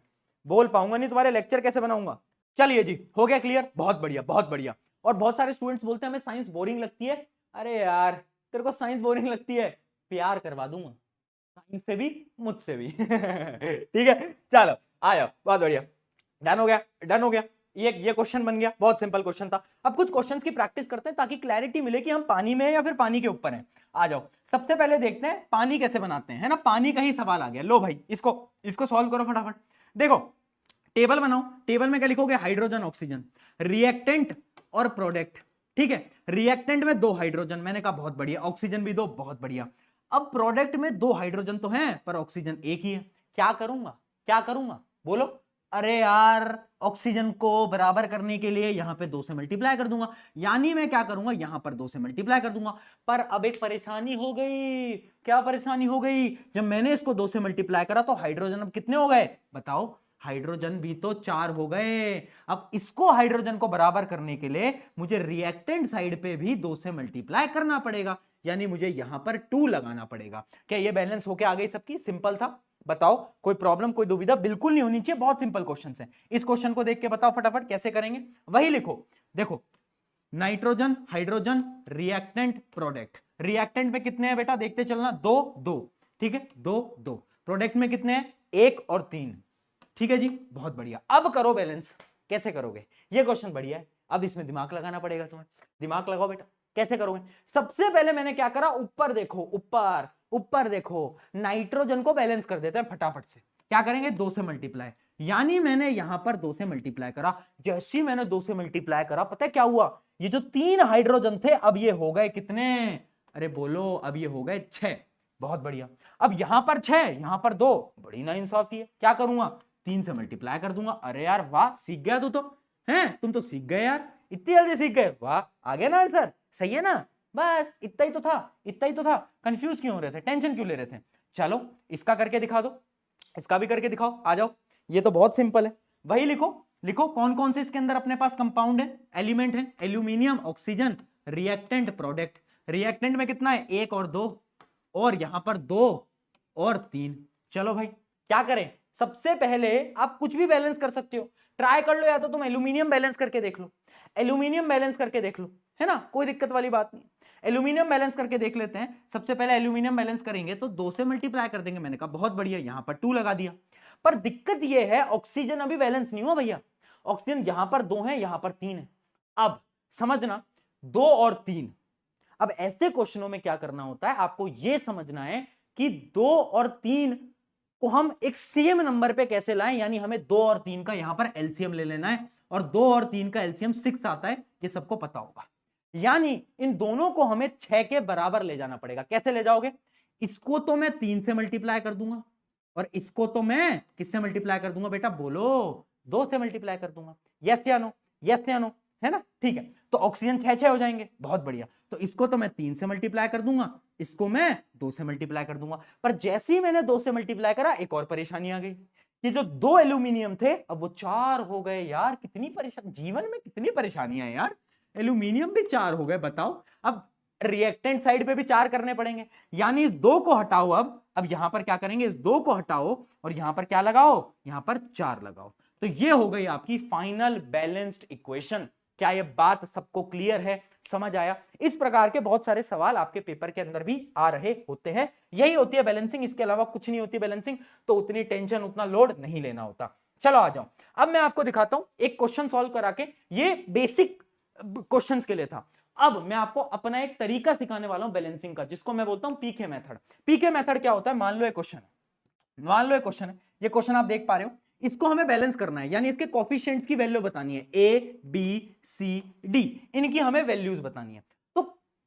बोल पाऊंगा नहीं, तुम्हारे लेक्चर कैसे बनाऊंगा। चलिए जी, हो गया क्लियर, बहुत बढ़िया बहुत बढ़िया। और बहुत सारे स्टूडेंट्स बोलते हैं हमें साइंस बोरिंग लगती है, अरे यार तेरे को साइंस बोरिंग लगती है, प्यार करवा दूंगा साइंस से भी, मुझसे भी ठीक है, चलो आ जाओ, बहुत बढ़िया, डन हो गया, डन हो गया। ये क्वेश्चन बन गया, बहुत सिंपल क्वेश्चन था। अब कुछ क्वेश्चंस की प्रैक्टिस करते हैं ताकि क्लैरिटी मिले कि हम पानी में हैं या फिर पानी के ऊपर हैं। आ जाओ, सबसे पहले देखते हैं पानी कैसे बनाते हैं, है ना, पानी का ही सवाल आ गया। लो भाई, इसको सॉल्व करो फटाफट। देखो टेबल बनाओ, टेबल में क्या लिखोगे, हाइड्रोजन ऑक्सीजन, रिएक्टेंट और प्रोडक्ट, ठीक है। रिएक्टेंट में 2 हाइड्रोजन, मैंने कहा बहुत बढ़िया, ऑक्सीजन भी 2, बहुत बढ़िया। अब प्रोडक्ट में 2 हाइड्रोजन तो हैं पर ऑक्सीजन एक ही है, क्या करूंगा बोलो, अरे यार ऑक्सीजन को बराबर करने के लिए यहां पे 2 से मल्टीप्लाई कर दूंगा, यानी मैं क्या करूंगा, यहां पर 2 से मल्टीप्लाई कर दूंगा। पर अब एक परेशानी हो गई, क्या परेशानी हो गई, जब मैंने इसको 2 से मल्टीप्लाई करा तो हाइड्रोजन अब कितने हो गए बताओ, हाइड्रोजन भी तो 4 हो गए। अब इसको हाइड्रोजन को बराबर करने के लिए मुझे रिएक्टेंट साइड पे भी 2 से मल्टीप्लाई करना पड़ेगा, यानी मुझे यहां पर 2 लगाना पड़ेगा। क्या ये बैलेंस होके आ गई सबकी, सिंपल था, बताओ, कोई प्रॉब्लम कोई दुविधा बिल्कुल नहीं होनी चाहिए, बहुत सिंपल क्वेश्चन है। इस क्वेश्चन को देख के बताओ फटाफट कैसे करेंगे, वही लिखो। देखो nitrogen, hydrogen, reactant, product, reactant में कितने हैं बेटा, देखते चलना, 2 2, ठीक है, 2 2, प्रोडक्ट में कितने हैं, 1 और 3, ठीक है जी, बहुत बढ़िया। अब करो बैलेंस, कैसे करोगे, ये क्वेश्चन बढ़िया है, अब इसमें दिमाग लगाना पड़ेगा तुम्हें, दिमाग लगाओ बेटा, कैसे करोगे। सबसे पहले मैंने क्या करा, ऊपर देखो, ऊपर देखो, नाइट्रोजन को बैलेंस कर देते हैं फटाफट से, क्या करेंगे, 2 से मल्टीप्लाई, यानी मैंने यहां पर 2 से मल्टीप्लाई करा, जैसे ही मैंने 2 से मल्टीप्लाई करा, पता है क्या हुआ, ये जो 3 हाइड्रोजन थे अब ये हो गए कितने, अरे बोलो, अब ये हो गए 6, बहुत बढ़िया। अब यहां पर 6, यहां पर 2, बड़ी नाइंसाफी है, क्या करूंगा, 3 से मल्टीप्लाई कर दूंगा। अरे यार वाह, सीख गया तू तो, हैं तुम तो सीख गए यार, इतनी जल्दी सीख गए, वाह, आ गया ना आंसर, सही है ना, बस इतना ही तो था, कंफ्यूज क्यों हो रहे थे, टेंशन क्यों ले रहे थे। चलो इसका करके दिखा दो, इसका भी करके दिखाओ, आ जाओ, ये तो बहुत सिंपल है, वही लिखो कौन कौन से इसके अंदर अपने पास कंपाउंड है, एलिमेंट है, aluminium, oxygen, reactant, product. Reactant में कितना है, 1 और 2, और यहां पर 2 और 3। चलो भाई क्या करें, सबसे पहले आप कुछ भी बैलेंस कर सकते हो, ट्राई कर लो, या तो तुम एल्यूमिनियम बैलेंस करके देख लो, एल्यूमिनियम बैलेंस करके देख लो, है ना, कोई दिक्कत वाली बात नहीं। एल्यूमिनियम बैलेंस करके देख लेते हैं। सबसे पहले एल्यूमिनियम बैलेंस करेंगे तो 2 से मल्टीप्लाई कर देंगे, मैंने कहा बहुत बढ़िया, यहां पर 2 लगा दिया। पर दिक्कत यह है ऑक्सीजन अभी बैलेंस नहीं हुआ भैया, ऑक्सीजन यहां पर 2 है, यहां पर 3 है। अब समझना, 2 और 3, अब ऐसे क्वेश्चनों में क्या करना होता है, आपको यह समझना है कि 2 और 3 को हम एक सेम नंबर पे कैसे लाएं, यानी हमें 2 और 3 का यहां पर एलसीएम ले लेना है, और 2 और 3 का एलसीएम 6 आता है, ये सबको पता होगा। यानी इन दोनों को हमें 6 के बराबर ले जाना पड़ेगा। कैसे ले जाओगे, इसको तो मैं 3 से मल्टीप्लाई कर दूंगा, और इसको तो मैं किससे मल्टीप्लाई कर दूंगा बेटा, बोलो, 2 से मल्टीप्लाई कर दूंगा। यस या नो, यस या नो, है ना, ठीक है, तो ऑक्सीजन 6 हो जाएंगे, बहुत बढ़िया। तो इसको तो मैं 3 से मल्टीप्लाई कर दूंगा, इसको मैं 2 से मल्टीप्लाई कर दूंगा। पर जैसे ही मैंने 2 से मल्टीप्लाई करा, एक और परेशानी आ गई, ये जो 2 एल्यूमिनियम थे अब वो 4 हो गए। यार कितनी परेशानी, जीवन में कितनी परेशानियां हैं यार, एल्यूमिनियम भी 4 हो गए, बताओ। अब रिएक्टेंट साइड पे भी 4 करने पड़ेंगे, यानी इस 2 को हटाओ, अब यहां पर क्या करेंगे, इस 2 को हटाओ और यहां पर क्या लगाओ, यहां पर 4 लगाओ। तो ये हो गई आपकी फाइनल बैलेंस्ड इक्वेशन। क्या ये बात सबको क्लियर है, समझ आया। इस प्रकार के बहुत सारे सवाल आपके पेपर के अंदर भी आ रहे होते हैं, यही होती है बैलेंसिंग, इसके अलावा कुछ नहीं होती बैलेंसिंग। तो उतनी टेंशन, उतना लोड नहीं लेना होता। चलो आ जाओ, अब मैं आपको दिखाता हूं एक क्वेश्चन सॉल्व करा के, ये बेसिक क्वेश्चंस के लिए था। अब मैं आपको अपना एक तरीका सिखाने वाला हूं बैलेंसिंग का, जिसको मैं बोलता हूं पीके मेथड। पीके मेथड क्या होता है, मान लो एक क्वेश्चन है, ये क्वेश्चन आप देख पा रहे हो, इसको हमें बैलेंस करना है, यानी इसके कोफिशिएंट्स की वैल्यू बतानी है, ए बी सी डी, इनकी हमें वैल्यूज बतानी है। तो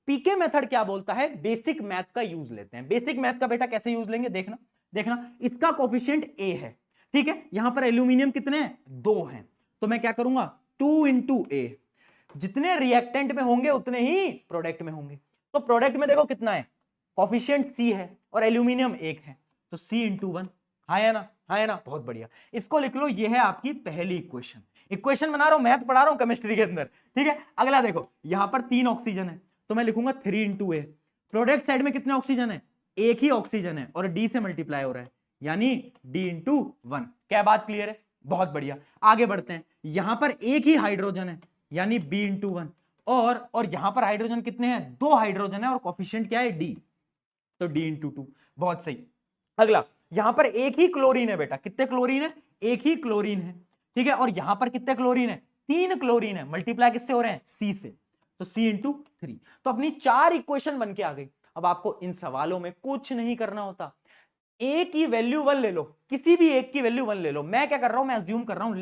पीके मेथड क्या बोलता है, बेसिक मैथ का यूज लेते हैं। बेसिक मैथ का बेटा कैसे यूज लेंगे, देखना इसका कोफिशिएंट ए है, ठीक है, यहां पर एल्यूमिनियम कितने हैं, 2 हैं, तो मैं क्या करूंगा, 2 इंटू ए। जितने रिएक्टेंट में होंगे उतने ही प्रोडक्ट में होंगे। तो प्रोडक्ट में देखो कितना है, कोफिशिएंट सी है और एल्यूमिनियम 1 है, तो सी इंटू 1। हाँ है ना, हाँ है ना, बहुत बढ़िया। इसको लिख लो, ये है आपकी पहली इक्वेशन। इक्वेशन बना रहा हूं, मैथ पढ़ा रहा हूं केमिस्ट्री के अंदर, ठीक है। अगला देखो, यहां पर 3 ऑक्सीजन है, तो मैं लिखूंगा 3 इंटू ए। प्रोडक्ट साइड में कितने ऑक्सीजन है, एक ही ऑक्सीजन है और डी से मल्टीप्लाई हो रहा है, यानी डी इंटू 1। क्या बात क्लियर है, बहुत बढ़िया। आगे बढ़ते हैं, यहां पर एक ही हाइड्रोजन है, यानी बी इंटू 1, और यहां पर हाइड्रोजन कितने हैं, 2 हाइड्रोजन है और कोफिशिएंट क्या है, डी, तो डी इंटू 2। बहुत सही। अगला, यहां पर एक ही क्लोरीन है बेटा, कितने क्लोरीन है, एक ही क्लोरीन है, ठीक है। और यहां पर कितने क्लोरीन है, 3 क्लोरीन है, मल्टीप्लाई किससे हो रहे हैं, सी से, तो सी इंटू 3। तो अपनी 4 इक्वेशन बन के आ गई। अब आपको इन सवालों में कुछ नहीं करना होता, ए की वैल्यू 1 ले लो, किसी भी एक की वैल्यू 1 ले लो। मैं क्या कर रहा हूं, मैं अज्यूम कर रहा हूं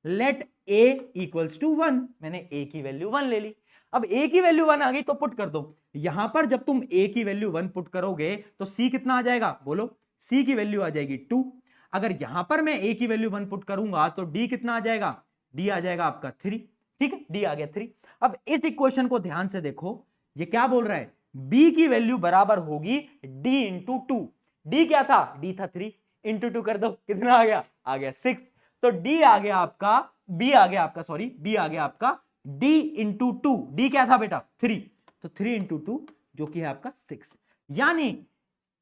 लेट ए इक्वल्स टू 1। मैंने ए की वैल्यू 1 ले ली। अब ए की वैल्यू 1 आ गई तो पुट कर दो। यहां पर जब तुम ए की वैल्यू 1 पुट करोगे तो सी कितना आ जाएगा, बोलो, सी की वैल्यू आ जाएगी 2। अगर यहां पर मैं ए की वैल्यू 1 पुट करूंगा तो डी कितना आ जाएगा, डी आ जाएगा आपका 3, ठीक है, डी आ गया 3। अब इस इक्वेशन को ध्यान से देखो, ये क्या बोल रहा है, बी की वैल्यू बराबर होगी डी इंटू 2। डी क्या था, डी था 3, इंटू 2 कर दो, कितना आ गया 6। तो डी आ गया आपका, बी आ गया आपका, सॉरी, बी आ गया आपका डी इंटू 2। डी क्या था बेटा, 3, तो 3 इंटू 2 जो कि है आपका 6। यानी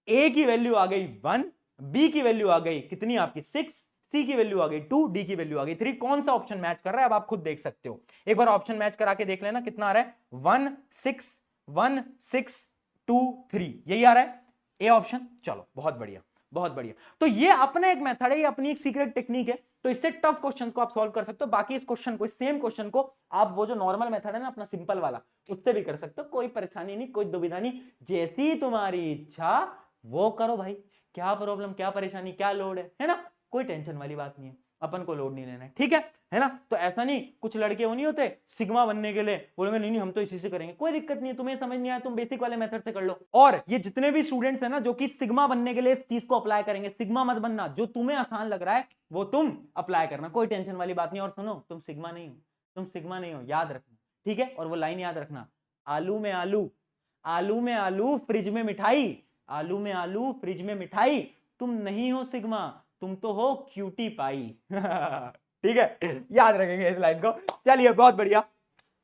ए की वैल्यू आ गई 1, बी की वैल्यू आ गई कितनी आपकी 6, सी की वैल्यू आ गई 2, डी की वैल्यू आ गई 3। कौन सा ऑप्शन मैच कर रहा है, अब आप खुद देख सकते हो। एक बार ऑप्शन मैच करा के देख लेना कितना आ रहा है, 1 6 1 6 2 3, यही आ रहा है ए ऑप्शन। चलो बहुत बढ़िया, बहुत बढ़िया। तो ये अपना एक मेथड है, ये अपनी एक सीक्रेट टेक्निक है, तो इससे टफ क्वेश्चंस को आप सॉल्व कर सकते हो। बाकी इस क्वेश्चन को, सेम क्वेश्चन को आप वो जो नॉर्मल मेथड है ना अपना सिंपल वाला, उससे भी कर सकते हो। कोई परेशानी नहीं, कोई दुविधा नहीं, जैसी तुम्हारी इच्छा वो करो भाई। क्या प्रॉब्लम, क्या परेशानी, क्या लोड है ना, कोई टेंशन वाली बात नहीं है, अपन को लोड नहीं लेना है, ठीक है ना। तो ऐसा नहीं, कुछ लड़के वो नहीं होते सिग्मा बनने के लिए बोलेंगे नहीं नहीं हम तो इसी से करेंगे, कोई दिक्कत नहीं है, तुम्हें समझ नहीं आया तुम बेसिक वाले मेथड से कर लो। और ये जितने भी स्टूडेंट्स हैं ना जो कि सिग्मा बनने के लिए इस चीज को अप्लाई करेंगे, सिग्मा मत बनना, जो तुम्हें आसान लग रहा है वो तुम अप्लाई करना, कोई टेंशन वाली बात नहीं। और सुनो, तुम सिग्मा नहीं हो, तुम सिग्मा नहीं हो, याद रखना, ठीक है। और वो लाइन याद रखना, आलू में आलू, आलू में आलू, फ्रिज में मिठाई, आलू में आलू, फ्रिज में मिठाई, तुम नहीं हो सिग्मा, तुम तो हो क्यूटी पाई। ठीक है, याद रखेंगे इस लाइन को। चलिए बहुत बढ़िया।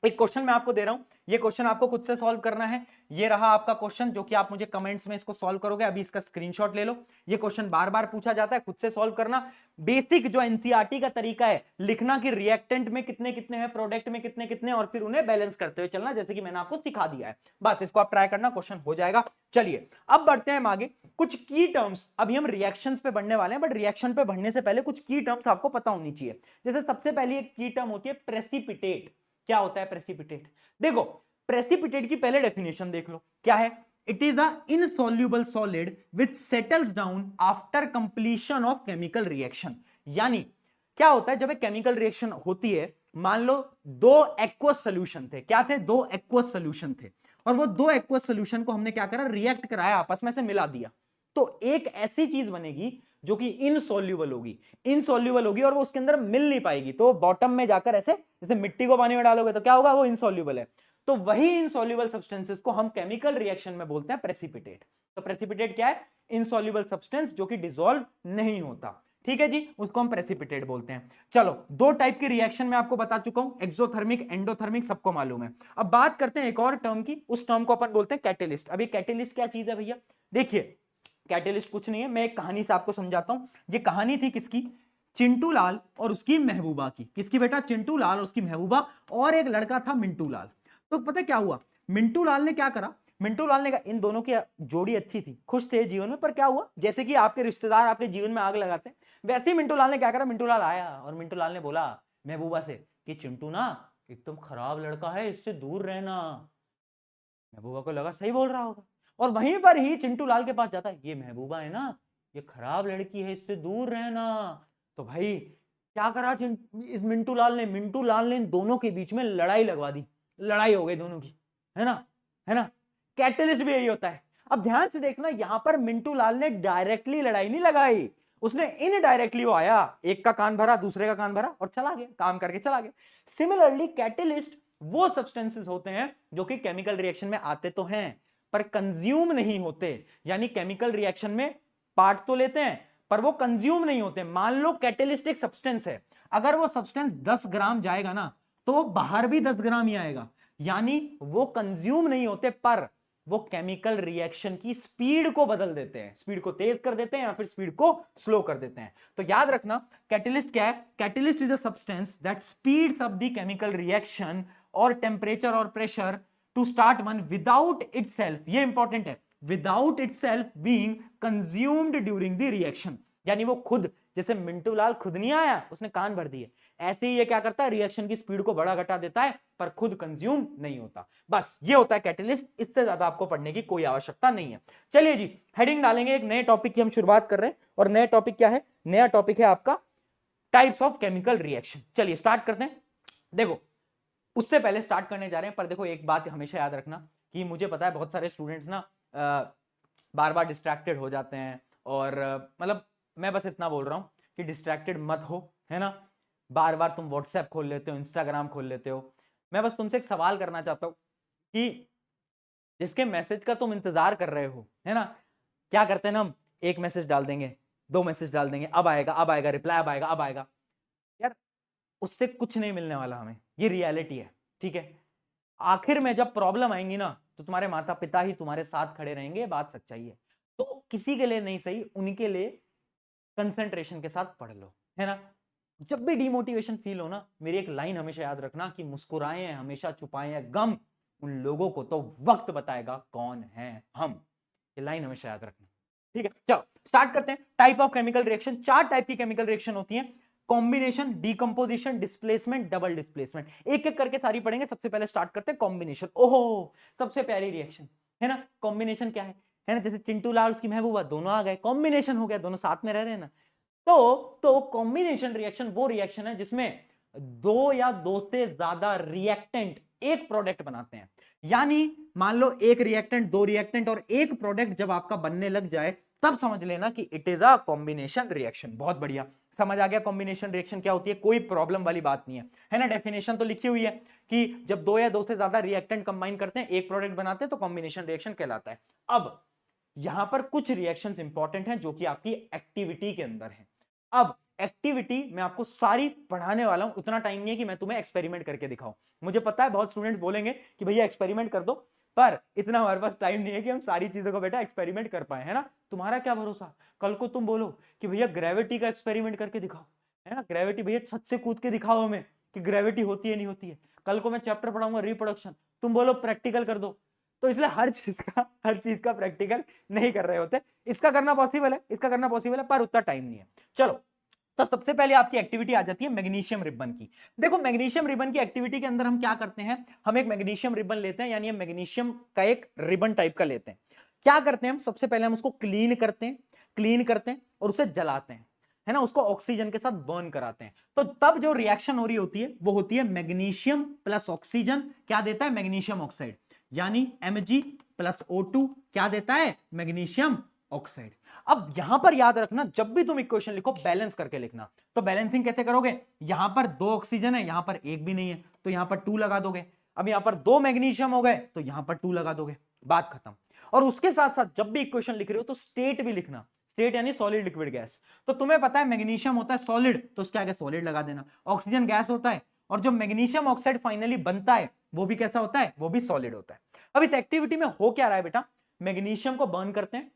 एक क्वेश्चन मैं आपको दे रहा हूं, ये क्वेश्चन आपको खुद से सॉल्व करना है। ये रहा आपका क्वेश्चन जो कि आप मुझे कमेंट्स में इसको सॉल्व करोगे। अभी इसका स्क्रीनशॉट ले लो। ये क्वेश्चन बार बार पूछा जाता है, खुद से सॉल्व करना। बेसिक जो एनसीईआरटी का तरीका है लिखना कि रिएक्टेंट में कितने कितने हैं, प्रोडक्ट में कितने कितने, और फिर उन्हें बैलेंस करते हुए चलना, जैसे कि मैंने आपको सिखा दिया है। बस इसको आप ट्राई करना, क्वेश्चन हो जाएगा। चलिए अब बढ़ते हैं आगे। कुछ की टर्म्स, अभी हम रिएक्शंस पे बढ़ने वाले हैं, बट रिएक्शन पे बढ़ने से पहले कुछ की टर्म्स आपको पता होनी चाहिए। जैसे सबसे पहली एक की टर्म होती है प्रेसिपिटेट। क्या होता है प्रेसिपिटेट? देखो, प्रेसिपिटेट की पहले डेफिनेशन देख लो, क्या है? It is a insoluble solid which settles down after completion of chemical reaction. यानी क्या होता है, जब एक केमिकल रिएक्शन होती है, मान लो 2 एक्वस सोल्यूशन थे। क्या थे? 2 एक्वस सोल्यूशन थे, और वो 2 एक्वस सोल्यूशन को हमने क्या करा, रिएक्ट कराया, आपस में से मिला दिया, तो एक ऐसी चीज बनेगी जो कि इनसॉल्युबल होगी, इनसॉल्युबल होगी, और वो उसके अंदर मिल नहीं पाएगी। तो बॉटम में जाकर ऐसे, जैसे मिट्टी को पानी में डालोगे तो क्या होगा, वो इनसॉल्युबल है। तो वही इनसॉल्युबल सब्सटेंसेस को हम केमिकल रिएक्शन में बोलते हैं प्रेसिपिटेट। तो प्रेसिपिटेट क्या है? इनसॉल्युबल सब्सटेंस जो कि डिसॉल्व नहीं होता, ठीक है जी, उसको हम प्रेसिपिटेट बोलते हैं। चलो, 2 टाइप की रिएक्शन में आपको बता चुका हूं, एक्सोथर्मिक, एंडोथर्मिक, सबको मालूम है। अब बात करते हैं एक और टर्म की, उस टर्म को अपन बोलते हैं कैटेलिस्ट। अभी कैटेलिस्ट क्या चीज है भैया? देखिए, कैटेलिस्ट कुछ नहीं है, मैं एक कहानी से आपको समझाता हूं। ये कहानी थी किसकी? चिंटू लाल और उसकी महबूबा की। किसकी बेटा? चिंटू लाल और उसकी महबूबा, और एक लड़का था मिंटू लाल। तो पता क्या हुआ, मिंटू लाल ने क्या करा, मिंटू लाल ने कहा, इन दोनों की जोड़ी अच्छी थी, खुश थे जीवन में, पर क्या हुआ, जैसे कि आपके रिश्तेदार आपके जीवन में आग लगाते हैं, वैसे ही मिंटू लाल ने क्या करा, मिंटू लाल आया और मिंटू लाल ने बोला महबूबा से कि चिंटू ना एकदम खराब लड़का है, इससे दूर रहना। महबूबा को लगा सही बोल रहा होगा, और वहीं पर ही चिंटू लाल के पास जाता है, ये महबूबा है ना, ये खराब लड़की है, इससे दूर रहना। तो भाई क्या करा इस मिंटू लाल ने इन दोनों के बीच में लड़ाई लगवा दी, लड़ाई हो गई दोनों की, है ना। कैटलिस्ट भी यही होता है। अब ध्यान से देखना, यहां पर मिंटू लाल ने डायरेक्टली लड़ाई नहीं लगाई, उसने इनडायरेक्टली वो आया, एक का कान भरा, दूसरे का कान भरा और चला गया, काम करके चला गया। सिमिलरली कैटलिस्ट वो सब्सटेंसेस होते हैं जो कि केमिकल रिएक्शन में आते तो हैं पर कंज्यूम नहीं होते, यानी केमिकल रिएक्शन में पार्ट तो लेते हैं पर वो कंज्यूम नहीं होते। मान लो कैटलिस्ट एक सब्सटेंस है, अगर वो सब्सटेंस 10 ग्राम जाएगा ना तो वो बाहर भी 10 ग्राम ही आएगा, यानी वो कंज्यूम नहीं होते पर वो केमिकल रिएक्शन की स्पीड को बदल देते हैं, स्पीड को तेज कर देते हैं या फिर स्पीड को स्लो कर देते हैं। तो याद रखना कैटलिस्ट क्या है, catalyst is a substance that speeds up the chemical reaction और टेम्परेचर और pressure to start one without itself, ये इंपॉर्टेंट है, without itself being consumed during the reaction. यानी वो खुद, जैसे मिंटू लाल खुद नहीं आया उसने कान भर दिए, ऐसे ही ये क्या करता है, रिएक्शन की स्पीड को बड़ा घटा देता है पर खुद कंज्यूम नहीं होता। बस ये होता है कैटलिस्ट, इससे ज्यादा आपको पढ़ने की कोई आवश्यकता नहीं है। चलिए जी, हेडिंग डालेंगे, एक नए टॉपिक की हम शुरुआत कर रहे हैं और नया टॉपिक क्या है, नया टॉपिक है आपका टाइप्स ऑफ केमिकल रिएक्शन। चलिए स्टार्ट करते हैं। देखो उससे पहले स्टार्ट करने जा रहे हैं पर देखो एक बात हमेशा याद रखना कि मुझे पता है बहुत सारे स्टूडेंट्स ना बार बार डिस्ट्रैक्टेड हो जाते हैं और मतलब मैं बस इतना बोल रहा हूं कि डिस्ट्रैक्टेड मत हो, है ना। बार बार तुम व्हाट्सएप खोल लेते हो, इंस्टाग्राम खोल लेते हो। मैं बस तुमसे एक सवाल करना चाहता हूं कि जिसके मैसेज का तुम इंतजार कर रहे हो, है ना, क्या करते हैं ना, हम एक मैसेज डाल देंगे, दो मैसेज डाल देंगे, अब आएगा रिप्लाई, अब आएगा। यार उससे कुछ नहीं मिलने वाला हमें, ये रियलिटी है, ठीक है। आखिर में जब प्रॉब्लम आएंगी ना तो तुम्हारे माता पिता ही तुम्हारे साथ खड़े रहेंगे, बात सच्चाई है। तो किसी के लिए नहीं सही, उनके लिए कंसंट्रेशन के साथ पढ़ लो, है ना। जब भी डिमोटिवेशन फील हो ना, मेरी एक लाइन हमेशा याद रखना कि मुस्कुराए हैं हमेशा, छुपाए हैं गम, उन लोगों को तो वक्त बताएगा कौन है हम। ये लाइन हमेशा याद रखना, ठीक है। चलो स्टार्ट करते हैं। Type of chemical reaction, 4 type की केमिकल रिएक्शन होती है, combination, decomposition, displacement, double displacement. एक एक करके सारी पढ़ेंगे। सबसे पहले स्टार्ट करते हैं कॉम्बिनेशन। ओहो सबसे प्यारी रिएक्शन, है ना। कॉम्बिनेशन क्या है ना, जैसे चिंटू लाल उसकी महबूबा दोनों आ गए, कॉम्बिनेशन हो गया, दोनों साथ में रह रहे हैं ना। तो कॉम्बिनेशन रिएक्शन वो रिएक्शन है जिसमें दो या दो से ज्यादा रिएक्टेंट एक प्रोडक्ट बनाते हैं। यानी मान लो एक रिएक्टेंट, दो रिएक्टेंट और एक प्रोडक्ट जब आपका बनने लग जाए तब समझ लेना कि it is a combination reaction. बहुत बढ़िया, समझ आ गया कॉम्बिनेशन रिएक्शन क्या होती है, कोई प्रॉब्लम वाली बात नहीं है ना। डेफिनेशन तो लिखी हुई है कि जब दो या दो से ज्यादा रिएक्टेंट कंबाइन करते हैं एक प्रोडक्ट बनाते हैं तो कॉम्बिनेशन रिएक्शन कहलाता है। अब यहां पर कुछ रिएक्शंस इंपॉर्टेंट हैं जो कि आपकी एक्टिविटी के अंदर है। अब एक्टिविटी मैं आपको सारी पढ़ाने वाला हूं, उतना टाइम नहीं है कि मैं तुम्हें एक्सपेरिमेंट करके दिखाऊं। मुझे पता है बहुत स्टूडेंट बोलेंगे कि भैया एक्सपेरिमेंट कर दो, पर इतना हमारे पास टाइम नहीं है कि हम सारी चीजों को बेटा एक्सपेरिमेंट कर पाए, है ना। तुम्हारा क्या भरोसा, कल को तुम बोलो कि भैया ग्रेविटी का एक्सपेरिमेंट करके दिखाओ, है ना। ग्रेविटी भैया छत से कूद के दिखाओ हमें कि ग्रेविटी होती है नहीं होती है। कल को मैं चैप्टर पढ़ाऊंगा रिप्रोडक्शन, तुम बोलो प्रैक्टिकल कर दो। तो इसलिए हर चीज का प्रैक्टिकल नहीं कर रहे होते। इसका करना पॉसिबल है, इसका करना पॉसिबल है, पर उतना टाइम नहीं है। चलो तो सबसे पहले आपकी एक्टिविटी आ जाती है मैग्नीशियम रिबन की। देखो मैग्नीशियम रिबन की एक्टिविटी के अंदर हम क्या करते हैं, हम एक मैग्नीशियम रिबन लेते हैं, यानी हम मैग्नीशियम का एक रिबन टाइप का लेते हैं। क्या करते हैं हम, सबसे पहले हम उसको क्लीन करते हैं और उसे जलाते हैं, है ना, उसको ऑक्सीजन के साथ बर्न कराते हैं। तो तब जो रिएक्शन हो रही होती है वो होती है मैग्नीशियम प्लस ऑक्सीजन क्या देता है, मैग्नीशियम ऑक्साइड, यानी Mg प्लस O2 क्या देता है, मैग्नीशियम ऑक्साइड। अब यहां पर याद रखना जब भी तुम इक्वेशन लिखो बैलेंस करके लिखना। तो बैलेंसिंग कैसे करोगे, यहां पर दो ऑक्सीजन है, यहां पर एक भी नहीं है तो यहां पर 2 लगा दोगे। अब यहां पर दो मैग्नीशियम हो गए तो यहां पर 2 लगा दोगे, बात खत्म। और उसके साथ साथ जब भी इक्वेशन लिख रहे हो तो स्टेट भी लिखना, स्टेट यानी सॉलिड लिक्विड गैस। तो तुम्हें पता है मैग्नीशियम होता है सॉलिड, तो उसके आगे सॉलिड लगा देना। ऑक्सीजन गैस होता है और जो मैग्नीशियम ऑक्साइड फाइनली बनता है वो भी कैसा होता है, वो भी सॉलिड होता है। अब इस एक्टिविटी में हो क्या रहा है बेटा, मैग्नीशियम को बर्न करते हैं।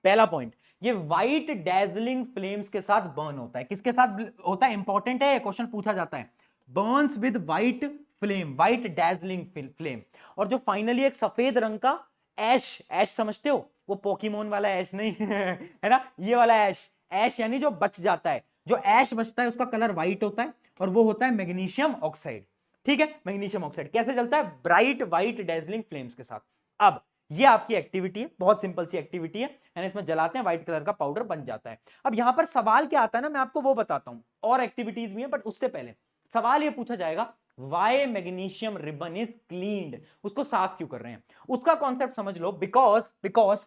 पहला पॉइंट, ये व्हाइट डैजलिंग फ्लेम्स के साथ बर्न होता है। किसके साथ होता है, इंपॉर्टेंट है, क्वेश्चन पूछा जाता है। Burns with white flame, white dazzling flame. और जो फाइनली एक सफेद रंग का ऐश, ऐश समझते हो, वो पोकेमोन वाला ऐश नहीं है ना, ये वाला ऐश, ऐश यानी जो बच जाता है, जो ऐश बचता है उसका कलर व्हाइट होता है और वो होता है मैग्नीशियम ऑक्साइड। ठीक है, मैग्नीशियम ऑक्साइड कैसे जलता है, ब्राइट व्हाइट डैजलिंग फ्लेम्स के साथ। अब ये आपकी एक्टिविटी है, बहुत सिंपल सी एक्टिविटी है, यानी इसमें जलाते हैं, व्हाइट कलर का पाउडर बन जाता है। अब यहां पर सवाल क्या आता है ना, मैं आपको वो बताता हूं, और एक्टिविटीज भी है, बट उससे पहले सवाल ये पूछा जाएगा why magnesium ribbon is cleaned, उसको साफ क्यों कर रहे हैं, उसका कॉन्सेप्ट समझ लो। बिकॉज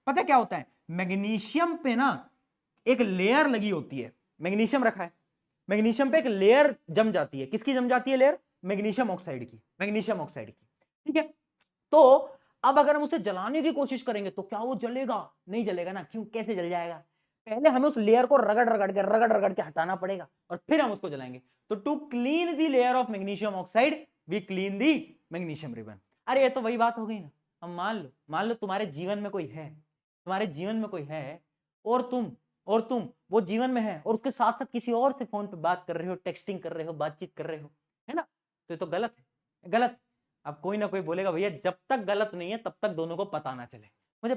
पता क्या होता है, मैग्नीशियम पे ना एक लेयर लगी होती है, मैग्नीशियम रखा है, मैग्नीशियम पे एक लेयर जम जाती है, किसकी जम जाती है लेयर? मैग्नीशियम ऑक्साइड की, मैग्नीशियम ऑक्साइड की, ठीक है। तो अब अगर हम उसे जलाने की कोशिश करेंगे तो क्या वो जलेगा? नहीं जलेगा ना। क्यों? कैसे जल जाएगा? पहले हमें उस लेयर को रगड़ के हटाना पड़ेगा और फिर हम उसको जलाएंगे। तो to clean the layer of magnesium oxide we clean the magnesium ribbon. अरे ये तो वही बात हो गई ना। अब मान लो तुम्हारे जीवन में कोई है, तुम्हारे जीवन में कोई है और तुम वो जीवन में है और उसके साथ साथ किसी और से फोन पे बात कर रहे हो, टेक्सटिंग कर रहे हो, बातचीत कर रहे हो, है ना? तो ये तो गलत है, गलत है। अब कोई ना कोई बोलेगा भैया जब तक गलत नहीं है तब तक दोनों को पता ना चले। मुझे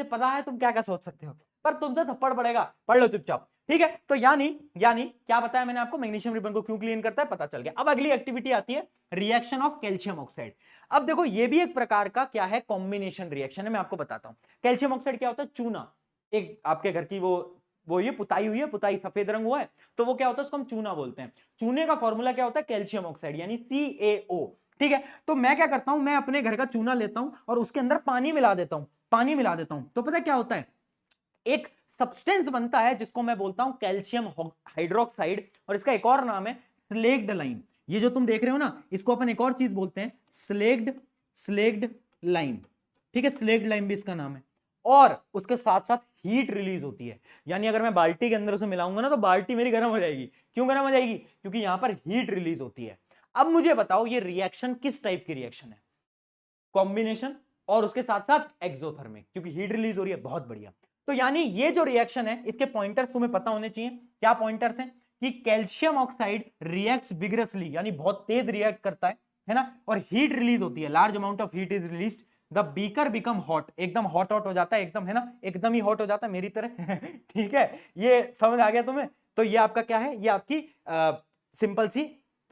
पता है तुम क्या क्या सोच सकते हो, पर तुमसे थप्पड़ पड़ेगा, पढ़ लो चुपचाप, ठीक है। तो यानी क्या बताया मैंने आपको? मैग्नीशियम रिबन को क्यों क्लीन करता है पता चल गया। अब अगली एक्टिविटी आती है रिएक्शन ऑफ कैल्शियम ऑक्साइड। अब देखो ये भी एक प्रकार का क्या है, कॉम्बिनेशन रिएक्शन है। मैं आपको बताता हूं कैल्शियम ऑक्साइड क्या होता है। चूना, एक आपके घर की वो ये पुताई हुई है, पुताई सफेद रंग हुआ है तो वो क्या होता है, उसको हम चूना बोलते हैं। चूने का फॉर्मूला क्या होता है? कैल्शियम ऑक्साइड यानी CaO, ठीक है। तो मैं क्या करता हूं, मैं अपने घर का चूना लेता हूं और उसके अंदर पानी मिला देता हूं, तो पता क्या होता है, एक सब्सटेंस बनता है जिसको मैं बोलता हूं कैल्शियम हाइड्रोक्साइड, और इसका एक और नाम है स्लेग्ड लाइम। ये जो तुम देख रहे हो ना, इसको अपन एक और चीज बोलते हैं स्लेग्ड लाइम, ठीक है, स्लेग्ड लाइम भी इसका नाम है। और उसके साथ साथ हीट रिलीज होती है, यानी अगर मैं बाल्टी के अंदर उसे मिलाऊंगा ना तो बाल्टी मेरी गर्म हो जाएगी। क्यों गर्म हो जाएगी? क्योंकि यहां पर हीट रिलीज होती है। अब मुझे बताओ ये रिएक्शन किस टाइप की रिएक्शन है? कॉम्बिनेशन और उसके साथ साथ एक्सोथर्मिक, क्योंकि हीट रिलीज हो रही है। बहुत बढ़िया। तो यानी ये जो रिएक्शन है इसके पॉइंटर्स तुम्हें पता होने चाहिए। क्या पॉइंटर्स हैं? कि कैल्शियम ऑक्साइड रिएक्ट्स विग्रसली, यानी बहुत तेज रिएक्ट करता है ना, और हीट रिलीज होती है, large amount of heat is released, the beaker become hot, एकदम हॉट हो जाता है, एकदम, है ना, एकदम ही हॉट हो जाता है मेरी तरह ठीक है, ये समझ आ गया तुम्हें? तो ये आपका क्या है, ये आपकी सिंपल सी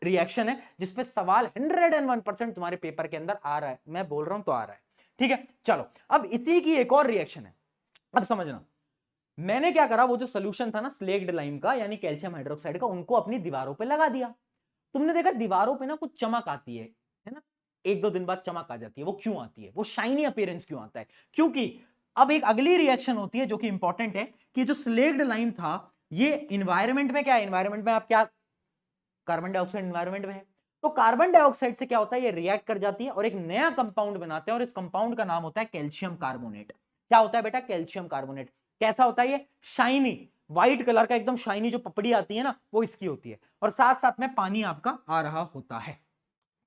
रिएक्शन है जिसपे सवाल 101% तुम्हारे पेपर के अंदर आ रहा है। मैं बोल रहा हूं तो आ रहा है, ठीक है। चलो अब इसी की एक और रिएक्शन है। अब समझना, मैंने क्या करा, वो जो सोल्यूशन था ना स्लेग्ड लाइम का यानी कैल्शियम हाइड्रोक्साइड का, उनको अपनी दीवारों पे लगा दिया। तुमने देखा दीवारों पे ना कुछ चमक आती है ना, एक दो दिन बाद चमक आ जाती है। वो क्यों आती है? वो शाइनी अपीयरेंस क्यों आता है? क्योंकि अब एक अगली रिएक्शन होती है जो कि इंपॉर्टेंट है, कि जो स्लेग्ड लाइम था ये इन्वायरमेंट में क्या है, इन्वायरमेंट में आप क्या, कार्बन डाइऑक्साइड इन्वायरमेंट में है, तो कार्बन डाइऑक्साइड से क्या होता है, ये रिएक्ट कर जाती है और एक नया कंपाउंड बनाते हैं, और इस कंपाउंड का नाम होता है कैल्शियम कार्बोनेट। क्या होता है बेटा? Calcium carbonate. कैसा होता है ये? शाइनी, व्हाइट कलर का, एकदम शाइनी, जो पपड़ी आती है ना वो इसकी होती है, और साथ साथ में पानी आपका आ रहा होता है,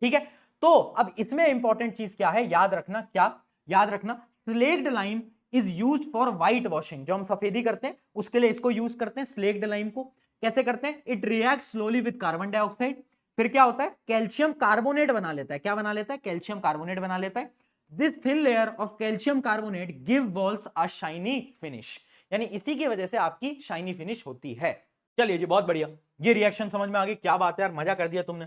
ठीक है। तो अब इसमें इंपॉर्टेंट चीज क्या है, याद रखना, क्या याद रखना, slaked lime is used for white washing, जो हम सफेदी करते हैं उसके लिए इसको यूज करते हैं, स्लेग्ड लाइम को। कैसे करते हैं? It react slowly with carbon dioxide, फिर क्या होता है, कैल्शियम कार्बोनेट बना लेता है। क्या बना लेता है? कैल्शियम कार्बोनेट बना लेता है। This thin layer of calcium carbonate give walls a shiny finish, यानी इसी की वजह से आपकी शाइनी फिनिश होती है। चलिए जी, बहुत बढ़िया, ये रिएक्शन समझ में आ गई। क्या बात है यार, मजा कर दिया तुमने,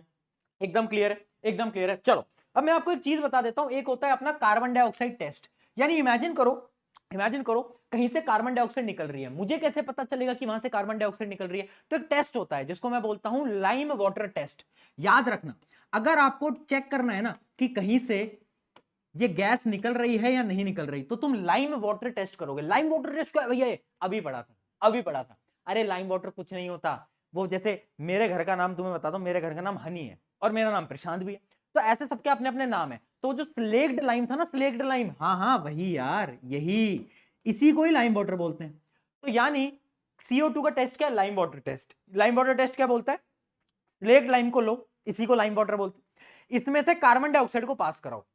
एकदम क्लियर है, एकदम क्लियर है। चलो अब मैं आपको एक चीज बता देता हूं, एक होता है अपना कार्बन डाइऑक्साइड टेस्ट। यानी इमेजिन करो कहीं से कार्बन डाइऑक्साइड निकल रही है, मुझे कैसे पता चलेगा कि वहां से कार्बन डाइऑक्साइड निकल रही है? तो एक टेस्ट होता है जिसको मैं बोलता हूं लाइम वाटर टेस्ट। याद रखना, अगर आपको चेक करना है ना कि कहीं से ये गैस निकल रही है या नहीं निकल रही, तो तुम लाइम वाटर टेस्ट करोगे। लाइम वाटर टेस्ट क्या है भैया? अभी पढ़ा था। अरे लाइम वाटर कुछ नहीं होता, वो जैसे मेरे घर का नाम तुम्हें बता दो, मेरे घर का नाम हनी है और मेरा नाम प्रशांत भी है, तो ऐसे सबके अपने अपने नाम है। तो जो स्लेग्ड लाइम था ना, स्लेग्ड लाइम, हाँ हाँ वही यार, यही, इसी को ही लाइम वाटर बोलते हैं। तो यानी CO2 का टेस्ट क्या है? Lime water test. Lime water test क्या बोलता है? स्लेग्ड लाइम को लो, इसी को लाइम वाटर बोलते हैं, इसमें से कार्बन डाइऑक्साइड को पास कराओ।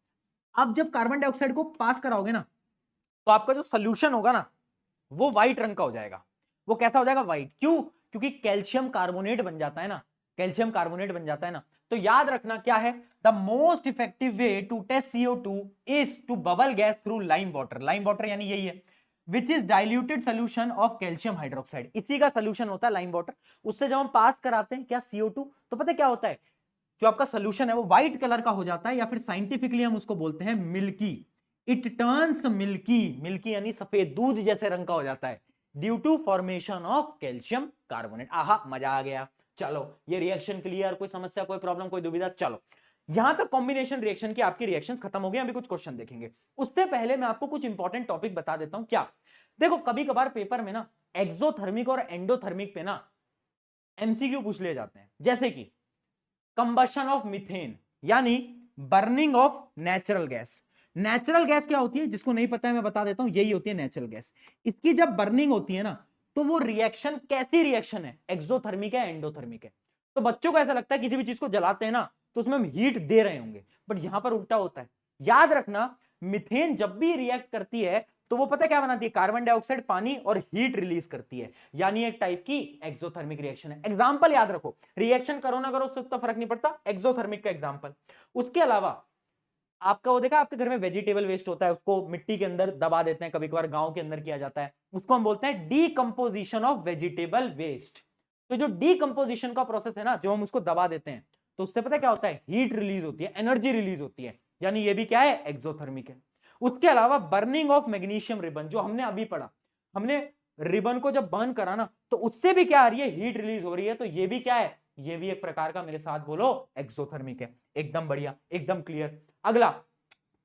अब जब कार्बन डाइऑक्साइड को पास कराओगे ना, तो आपका जो सोल्यूशन होगा ना वो व्हाइट रंग का हो जाएगा। वो कैसा हो जाएगा? व्हाइट। क्यों? क्योंकि कैल्शियम कार्बोनेट बन जाता है ना, कैल्शियम कार्बोनेट बन जाता है ना। तो याद रखना क्या है, the most effective way to test CO2 is to bubble gas through lime water. Lime water यानी यही है, which is diluted solution of calcium hydroxide, इसी का सोल्यूशन होता है लाइम वाटर। उससे जब हम पास कराते हैं क्या, CO2, तो पता है क्या होता है, जो आपका सोल्यूशन है वो व्हाइट कलर का हो जाता है, या फिर साइंटिफिकली हम उसको बोलते हैं milky. It turns milky, milky यानी सफेद दूध जैसे रंग का हो जाता है, due to formation of calcium carbonate. आहा, मजा आ गया। चलो ये रिएक्शन क्लियर, कोई समस्या, कोई प्रॉब्लम, कोई दुविधा? चलो यहां तक कॉम्बिनेशन रिएक्शन की आपकी रिएक्शंस खत्म हो गए, अभी कुछ क्वेश्चन देखेंगे। उससे पहले मैं आपको कुछ इंपॉर्टेंट टॉपिक बता देता हूं। क्या? देखो कभी कभार पेपर में ना एक्सोथर्मिक और एंडोथर्मिक पे ना एमसीक्यू पूछ लिए जाते हैं, जैसे कि कंबशन ऑफ मीथेन यानी burning of natural gas. Natural gas क्या होती है, जिसको नहीं पता है मैं बता देता हूं, यही होती है नेचुरल गैस। इसकी जब बर्निंग होती है ना, तो वो रिएक्शन कैसी रिएक्शन है, एक्सोथर्मिक है एंडोथर्मिक है। तो बच्चों को ऐसा लगता है किसी भी चीज को जलाते हैं ना तो उसमें हम हीट दे रहे होंगे, बट यहां पर उल्टा होता है। याद रखना, मिथेन जब भी रिएक्ट करती है तो वो पता क्या बनाती है, कार्बन डाइऑक्साइड, पानी और हीट रिलीज करती है, यानी एक टाइप की एक्सोथर्मिक रिएक्शन है। एग्जांपल याद रखो, रिएक्शन करो ना करो उससे तो फर्क नहीं पड़ता, एक्सोथर्मिक का एग्जांपल। उसके अलावा आपका वो देखा, आपके घर में वेजिटेबल वेस्ट होता है, उसको मिट्टी के अंदर दबा देते हैं, कभी कभार गांव के अंदर किया जाता है, उसको हम बोलते हैं डीकंपोजिशन ऑफ वेजिटेबल वेस्ट। तो जो डीकंपोजिशन का प्रोसेस है ना, जो हम उसको दबा देते हैं, तो उससे पता क्या होता है, हीट रिलीज होती है, एनर्जी रिलीज होती है, यानी ये भी क्या है, एक्सोथर्मिक है। उसके अलावा बर्निंग ऑफ मैग्नीशियम रिबन, जो हमने अभी पढ़ा, हमने रिबन को जब बर्न करा ना तो उससे भी क्या आ रही है, हीट रिलीज हो रही है, तो ये भी क्या है, ये भी एक प्रकार का, मेरे साथ बोलो, एक्सोथर्मिक है। एकदम बढ़िया, एकदम क्लियर। अगला,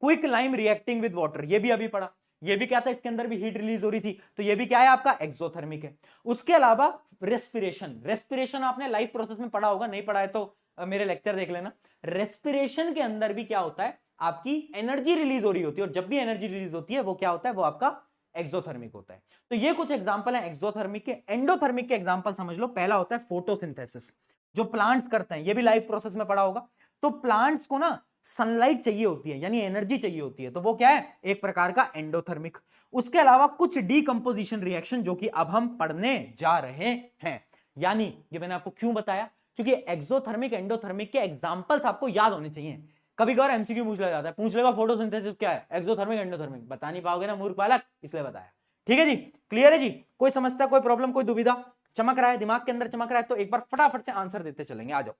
quick lime reacting with water, ये भी अभी पढ़ा, ये भी क्या था, इसके अंदर भी हीट रिलीज हो रही थी, तो ये भी क्या है आपका, एक्सोथर्मिक है। उसके अलावा रेस्पिरेशन, रेस्पिरेशन आपने लाइफ प्रोसेस में पढ़ा होगा, नहीं पढ़ा है तो मेरे लेक्चर देख लेना। रेस्पिरेशन के अंदर भी क्या होता है, आपकी एनर्जी रिलीज हो रही होती है, और जब भी एनर्जी रिलीज होती है वो क्या होता है, वो आपका एक्सोथर्मिक होता है। तो ये कुछ एग्जांपल हैं एक्सोथर्मिक के। एंडोथर्मिक के एग्जांपल समझ लो, पहला होता है फोटोसिंथेसिस, जो प्लांट्स करते हैं, ये भी लाइफ प्रोसेस में पढ़ा होगा। तो प्लांट्स को ना सनलाइट चाहिए होती है, यानी एनर्जी चाहिए होती है, तो वो क्या है, एक प्रकार का एंडोथर्मिक। उसके अलावा कुछ डीकंपोजिशन रिएक्शन जो कि अब हम पढ़ने जा रहे हैं, यानी ये मैंने आपको क्यों बताया, क्योंकि एक्सोथर्मिक एंडोथर्मिक के एग्जांपल्स आपको याद होने चाहिए। कभी कभार एमसीक्यू पूछ लिया जाता है, पूछ लेगा फोटोसिंथेसिस क्या है, एक्सोथर्मिक एंडोथर्मिक, बता नहीं पाओगे ना मूर्ख बालक, इसलिए बताया। ठीक है जी, क्लियर है जी, कोई समस्या, कोई प्रॉब्लम, कोई दुविधा, चमक रहा है दिमाग के अंदर, चमक रहा है तो एक बार फटाफट से आंसर देते चलेंगे। आ जाओ,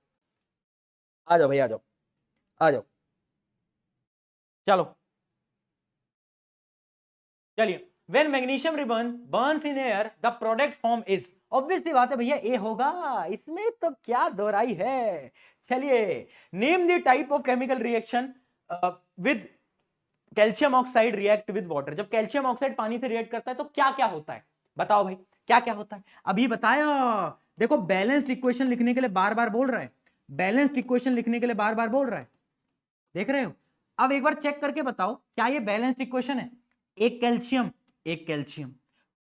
आ जाओ भाई, आ जाओ, आ जाओ, चलो चलिए। When magnesium ribbon burns in air, the product form is, obvious सी बात है भैया, ए होगा, इसमें तो क्या दोहराई है। चलिए, name the type of chemical reaction with calcium oxide react with water. जब कैल्शियम ऑक्साइड पानी से रिएक्ट करता है तो क्या क्या होता है, बताओ भाई, क्या क्या होता है, अभी बताया। देखो, बैलेंस्ड इक्वेशन लिखने के लिए बार बार बोल रहा है, बैलेंस्ड इक्वेशन लिखने के लिए बार बार बोल रहा है, देख रहे हो। अब एक बार चेक करके बताओ, क्या ये बैलेंस्ड इक्वेशन है, एक कैल्शियम, एक कैल्शियम,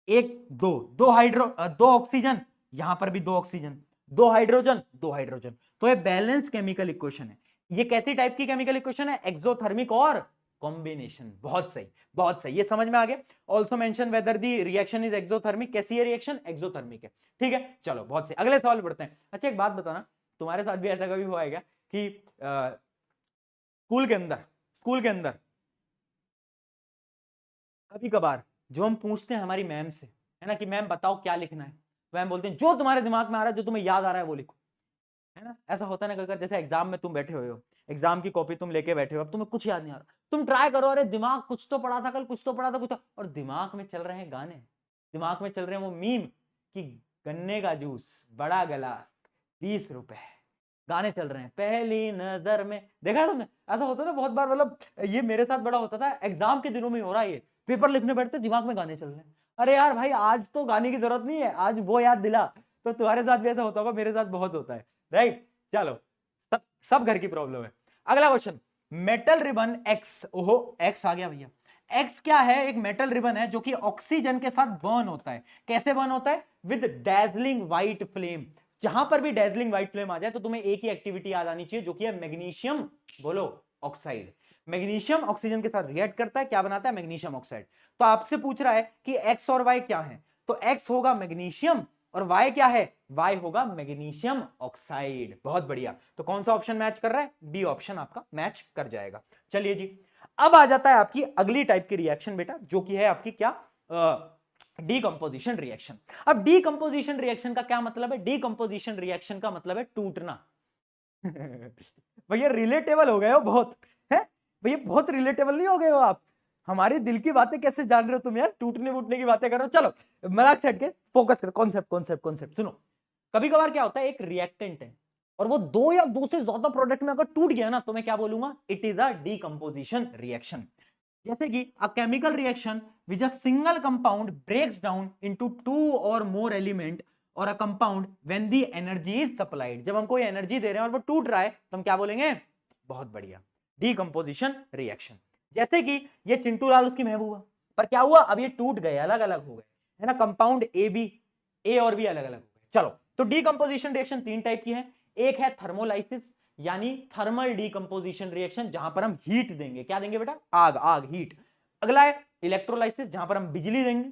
एक दो, दो ऑक्सीजन, यहां पर भी दो ऑक्सीजन, दो हाइड्रोजन, दो हाइड्रोजन, तो ये बैलेंस्ड केमिकल इक्वेशन है। ये कैसी टाइप की केमिकल इक्वेशन है, एक्सोथर्मिक और कॉम्बिनेशन। बहुत सही, बहुत सही, ये समझ में आ गया। Also mention weather the reaction is exothermic, कैसी है रिएक्शन, एक्सोथर्मिक है। ठीक है, चलो बहुत सही, अगले सवाल बढ़ते हैं। अच्छा एक बात बताना, तुम्हारे साथ भी ऐसा कभी हुआ है क्या कि स्कूल के अंदर कभी कभार जो हम पूछते हैं हमारी मैम से, है ना, कि मैम बताओ क्या लिखना है, मैम बोलते हैं जो तुम्हारे दिमाग में आ रहा है, जो तुम्हें याद आ रहा है वो लिखो, है ना। ऐसा होता है ना, अगर जैसे एग्जाम में तुम बैठे हुए हो, एग्जाम की कॉपी तुम लेके बैठे हो, अब तुम्हें कुछ याद नहीं आ रहा, तुम ट्राई करो, अरे दिमाग कुछ तो पढ़ा था कल, कुछ तो पढ़ा था, कुछ तो, और दिमाग में चल रहे हैं गाने, दिमाग में चल रहे हैं वो मीम कि गन्ने का जूस बड़ा गिलास 20 रुपए, गाने चल रहे हैं, पहली नजर में, देखा है तुमने, ऐसा होता है ना बहुत बार, मतलब ये मेरे साथ बड़ा होता था, एग्जाम के दिनों में हो रहा है, ये पेपर लिखने बैठते दिमाग में गाने चल रहे हैं, अरे यार भाई आज तो गाने की जरूरत नहीं है, आज वो याद दिला। तो तुम्हारे साथ भी ऐसा होता होगा, मेरे साथ बहुत होता है, राइट। चलो, सब घर की प्रॉब्लम है। अगला क्वेश्चन, मेटल रिबन एक्स, ओहो एक्स आ गया भैया। एक्स क्या है, एक मेटल रिबन है जो कि ऑक्सीजन के साथ बर्न होता है। कैसे बर्न होता है, विद डैजलिंग व्हाइट फ्लेम। जहां पर भी डैजलिंग व्हाइट फ्लेम आ जाए तो तुम्हें एक ही एक्टिविटी याद आनी चाहिए, जो कि है मैग्नीशियम, बोलो, ऑक्साइड। मैग्नीशियम ऑक्सीजन के साथ रिएक्ट करता है, क्या बनाता है, मैग्नीशियम ऑक्साइड। तो आपसे पूछ रहा है कि एक्स और वाई क्या है, तो एक्स होगा मैग्नीशियम और वाई क्या है, वाई होगा मैग्नीशियम ऑक्साइड। बहुत बढ़िया, तो कौन सा ऑप्शन मैच कर रहा है, बी ऑप्शन आपका मैच कर जाएगा। चलिए जी, अब आ जाता है आपकी अगली टाइप की रिएक्शन बेटा, जो कि है आपकी क्या, डीकंपोजिशन रिएक्शन। अब डीकंपोजिशन रिएक्शन का क्या मतलब है, डीकंपोजिशन रिएक्शन का मतलब है टूटना। भैया रिलेटेबल हो गए हो बहुत, है भैया, बहुत रिलेटेबल नहीं हो गए हो आप, हमारे दिल की बातें कैसे जान रहे हो तुम यार, टूटने वूटने की बातें करो। चलो मजाक छट के फोकस करो, कॉन्सेप्ट कॉन्सेप्ट कॉन्सेप्ट सुनो। कभी कभार क्या होता है, एक रिएक्टेंट है और वो दो या दो से ज्यादा प्रोडक्ट में अगर टूट गया ना, तो मैं क्या बोलूंगा, it is a decomposition reaction. जैसे कि a chemical reaction which a single compound breaks down into two और मोर एलिमेंट और a compound when the energy is supplied. जब हम कोई एनर्जी दे रहे हैं और वो टूट रहा है तो हम क्या बोलेंगे? बहुत बढ़िया, डीकंपोजिशन रिएक्शन। जैसे कि ये चिंटू लाल उसकी महबूबा, पर क्या हुआ? अब ये टूट गए, अलग अलग हो गए, है ना, कंपाउंड ए और बी अलग अलग हो गए। चलो, तो डीकंपोजिशन रिएक्शन तीन टाइप की है। एक है थर्मोलाइसिस यानी थर्मल डीकंपोजिशन रिएक्शन, जहां पर हम हीट देंगे। क्या देंगे बेटा? आग, आग, हीट। अगला है इलेक्ट्रोलाइसिस, जहां पर हम बिजली देंगे,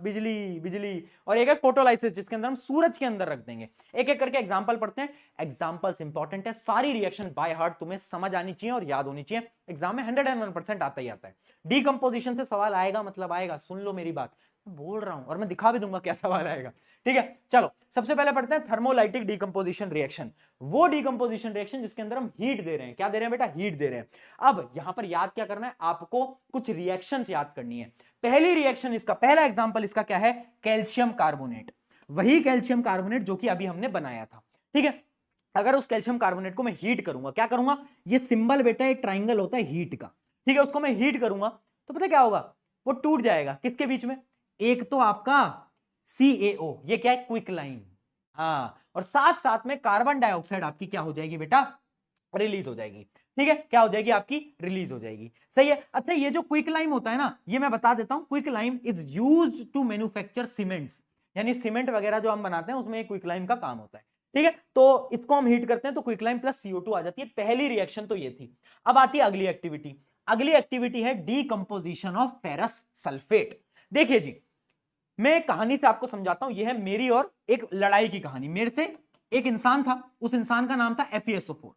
बिजली बिजली। और एक है फोटोलाइसिस, जिसके अंदर हम सूरज के अंदर रख देंगे। एक एक करके एग्जांपल पढ़ते हैं। एग्जांपल्स इंपॉर्टेंट है, सारी रिएक्शन बाय हार्ट तुम्हें समझ आनी चाहिए और याद होनी चाहिए। एग्जाम में 101% आता ही आता है। डीकंपोजिशन से सवाल आएगा, मतलब आएगा, सुन लो मेरी बात, बोल रहा हूं और मैं दिखा भी दूंगा क्या सवाल आएगा। ठीक है, चलो सबसे पहले पढ़ते हैं थर्मोलाइटिक डीकंपोजिशन रिएक्शन। वो डीकंपोजिशन रिएक्शन जिसके अंदर हम हीट दे रहे हैं। क्या दे रहे हैं बेटा? हीट दे रहे हैं। अब यहां पर याद क्या करना है आपको? कुछ रिएक्शंस याद करनी है। पहली रिएक्शन, इसका पहला एग्जांपल इसका क्या है? Calcium carbonate. वही कैल्शियम कार्बोनेट जो कि अभी हमने बनाया था। ठीक है, अगर उस कैल्शियम कार्बोनेट को मैं हीट करूंगा, क्या करूंगा? ये सिंबल बेटा एक ट्राइंगल होता है हीट का। ठीक है, उसको मैं हीट करूंगा तो पता क्या होगा? वो टूट जाएगा। किसके बीच में? एक तो आपका CaO, ये क्या है? Quick line. हाँ, और साथ साथ में कार्बन डाइऑक्साइड आपकी क्या हो जाएगी बेटा? रिलीज हो जाएगी। ठीक है, क्या हो जाएगी आपकी? रिलीज हो जाएगी। सही है। अच्छा, ये जो क्विक लाइम होता है ना, ये मैं बता देता हूं, quick lime is used to manufacture cements, यानी सीमेंट वगैरह जो हम बनाते हैं उसमें क्विक लाइम का काम होता है। ठीक है, तो इसको हम हीट करते हैं तो क्विक लाइम प्लस CO2 आ जाती है। पहली रिएक्शन तो ये थी। अब आती है अगली एक्टिविटी। अगली एक्टिविटी है डीकंपोजिशन ऑफ फेरस सल्फेट। देखिए जी, मैं एक कहानी से आपको समझाता हूं। यह है मेरी और एक लड़ाई की कहानी। मेरे से एक इंसान था, उस इंसान का नाम था FeSO4।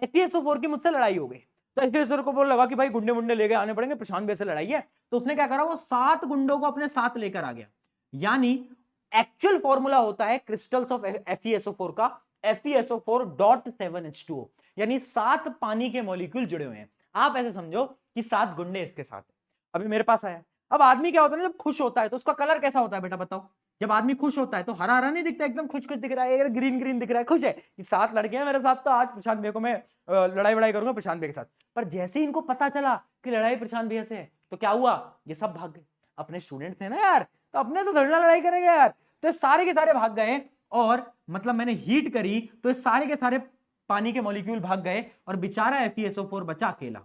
FeSO4 की मुझसे लड़ाई हो गई, तो FeSO4 को बोल लगा कि भाई गुंडे मुंडे लेके आने पड़ेंगे, प्रशांत भाई से लड़ाई है। तो उसने क्या करा? वो 7 गुंडों को अपने साथ लेकर आ गया। यानी एक्चुअल फॉर्मूला होता है क्रिस्टल्स ऑफ FeSO4 का FeSO4.7H2O, यानी 7 पानी के मॉलिक्यूल जुड़े हुए हैं। आप ऐसे समझो कि 7 गुंडे इसके साथ है। अभी मेरे पास आया। अब आदमी क्या होता है ना, जब खुश होता है तो उसका कलर कैसा होता है बेटा? बताओ। जब आदमी खुश होता है तो हरा हरा नहीं दिखता, एकदम खुश खुश दिख रहा है, ग्रीन ग्रीन दिख रहा है, खुश है कि 7 लड़के हैं मेरे साथ, तो आज प्रशांत भैया को मैं लड़ाई वड़ाई करूंगा प्रशांत भैया के साथ। पर जैसे ही इनको पता चला कि लड़ाई प्रशांत भैया से है, तो क्या हुआ? ये सब भाग गए। अपने स्टूडेंट थे ना यार, तो अपने से थोड़ी ना लड़ाई करेंगे यार। तो सारे के सारे भाग गए, और मतलब मैंने हीट करी तो सारे के सारे पानी के मॉलिक्यूल भाग गए और बेचारा FeSO4 बचा अकेला।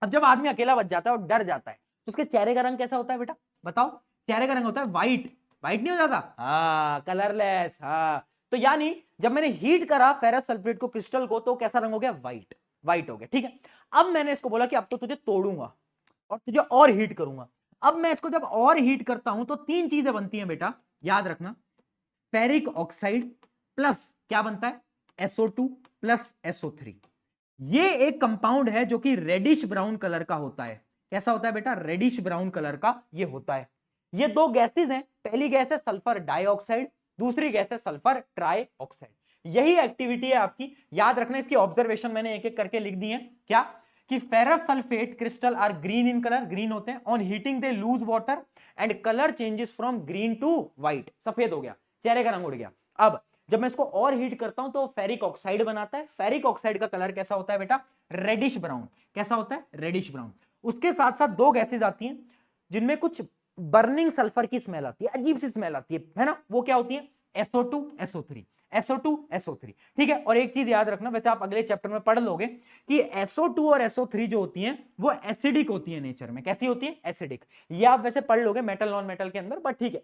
अब जब आदमी अकेला बच जाता है और डर जाता है तो उसके चेहरे का रंग कैसा होता है बेटा? बताओ। चेहरे का रंग होता है व्हाइट। व्हाइट नहीं हो जाता? हाँ, कलरलेस। हाँ, तो यानी जब मैंने हीट करा फेरस सल्फेट को, क्रिस्टल को, तो कैसा रंग हो गया? व्हाइट। व्हाइट हो गया। ठीक है, अब मैंने इसको बोला कि अब तो तुझे तोड़ूंगा और तुझे और हीट करूंगा। अब मैं इसको जब और हीट करता हूं तो 3 चीजें बनती हैं बेटा, याद रखना। फेरिक ऑक्साइड प्लस क्या बनता है? SO2 plus SO3। ये एक कंपाउंड है जो कि रेडिश ब्राउन कलर का होता है। कैसा होता है बेटा? रेडिश ब्राउन कलर का ये होता है। ये 2 गैसेस हैं। पहली गैस है सल्फर डाइऑक्साइड, दूसरी गैस है सल्फर ट्राइऑक्साइड। यही एक्टिविटी है आपकी, याद रखना। इसकी ऑब्जर्वेशन मैंने एक एक करके लिख दी है। क्या? कि ferrous sulphate crystal are green in colour, green होते हैं। On heating they lose water and colour changes from green to white, सफेद हो गया, चेहरे का रंग उड़ गया। अब जब मैं इसको और हीट करता हूं तो फेरिक ऑक्साइड बनाता है। फेरिक ऑक्साइड का कलर कैसा होता है बेटा? Reddish brown. कैसा होता है? Reddish brown. उसके साथ साथ 2 गैसेज आती हैं जिनमें कुछ बर्निंग सल्फर की स्मेल आती है, अजीब सी स्मेल आती है ना? वो क्या होती है? SO2 SO3, SO2 SO3। ठीक है, और एक चीज याद रखना, वैसे आप अगले चैप्टर में पढ़ लोगे कि SO2 और SO3 जो होती हैं वो एसिडिक होती है नेचर में। कैसी होती है? एसिडिक। ये आप वैसे पढ़ लोगे मेटल नॉन मेटल के अंदर, बट ठीक है,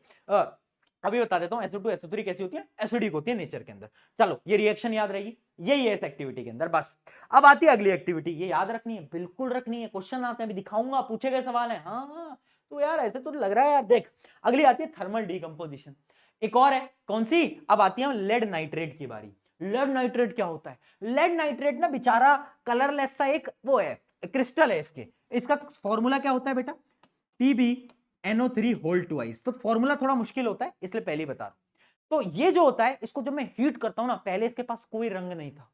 अभी बता देता हूं SO2 SO3 कैसी होती है? एसिडिक होती है नेचर के अंदर। चलो, ये रिएक्शन याद रहेगी, यही है इस एक्टिविटी के अंदर। बस अब आती है अगली एक्टिविटी। ये याद रखनी है, बिल्कुल रखनी है। क्वेश्चन आते हैं, अभी दिखाऊंगा, पूछे गए सवाल है। हाँ, तो यार ऐसे तो लग रहा है यार। देख, अगली आती है थर्मल डीकंपोजिशन। एक और है, कौन सी? अब आती है लेड नाइट्रेट की बारी। लेड नाइट्रेट क्या होता है? लेड नाइट्रेट ना बेचारा कलरलेस सा एक वो है, क्रिस्टल है। इसका फॉर्मूला क्या होता है बेटा? PbNO3 whole twice. तो फॉर्मूला थोड़ा मुश्किल होता है, इसलिए पहले ही बता रहा हूं। तो ये जो होता है, इसको जब मैं हीट करता हूं ना, पहले इसके पास कोई रंग नहीं था,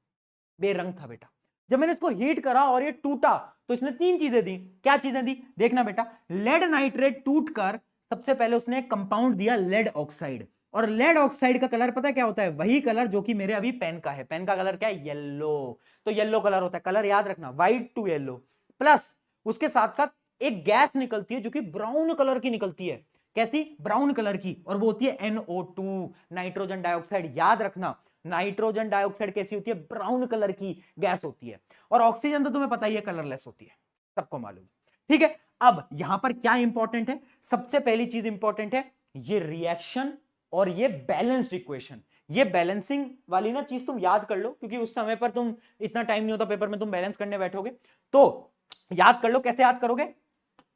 बेरंग था बेटा। जब मैंने इसको हीट करा और ये टूटा तो इसने 3 चीजें दी। क्या चीजें दी? देखना बेटा। लेड नाइट्रेट टूटकर सबसे पहले उसने एक कंपाउंड दिया, लेड ऑक्साइड। और लेड ऑक्साइड का कलर पता है क्या होता है? वही कलर जो कि मेरे अभी पेन का है। पेन का कलर क्या है? येलो। तो येलो कलर होता है। कलर याद रखना, व्हाइट टू येलो। प्लस उसके साथ साथ एक गैस निकलती है जो कि ब्राउन कलर की निकलती है। कैसी? ब्राउन कलर की, और वो होती है NO2, नाइट्रोजन डाइऑक्साइड। याद रखना, नाइट्रोजन डाइऑक्साइड कैसी होती है? ब्राउन कलर की गैस होती है। और ऑक्सीजन तो तुम्हें पता ही है कलरलेस होती है, सबको मालूम। ठीक है, अब यहां पर क्या इंपॉर्टेंट है? सबसे पहली चीज इंपॉर्टेंट है ये रिएक्शन और ये बैलेंस्ड इक्वेशन। ये बैलेंसिंग वाली ना चीज तुम याद कर लो, क्योंकि उस समय पर तुम इतना टाइम नहीं होता पेपर में तुम बैलेंस करने बैठोगे, तो याद कर लो। कैसे याद करोगे?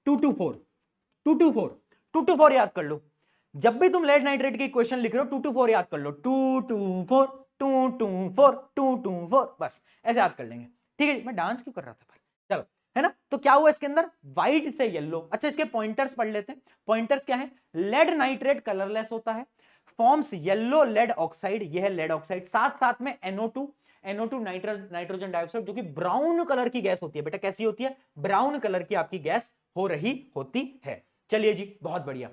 2 to 4 याद कर लो। जब भी तुम लेड नाइट्रेट की इक्वेशन लिख रहे हो 2 to 4 याद कर लो। 2 to 4 2 to 4 2 to 4, बस ऐसे याद कर लेंगे। ठीक है, मैं डांस क्यों कर रहा था पर, चलो, है ना। तो क्या हुआ इसके अंदर? व्हाइट से येलो। अच्छा, इसके पॉइंटर्स पढ़ लेते हैं। पॉइंटर्स क्या है? लेड नाइट्रेट कलरलेस होता है, फॉर्म्स येलो लेड ऑक्साइड, यह है लेड ऑक्साइड। साथ साथ में NO2 नाइट्रोजन डाइऑक्साइड, जो कि ब्राउन कलर की गैस होती है। बेटा कैसी होती है? ब्राउन कलर की आपकी गैस हो रही होती है। चलिए जी, बहुत बढ़िया।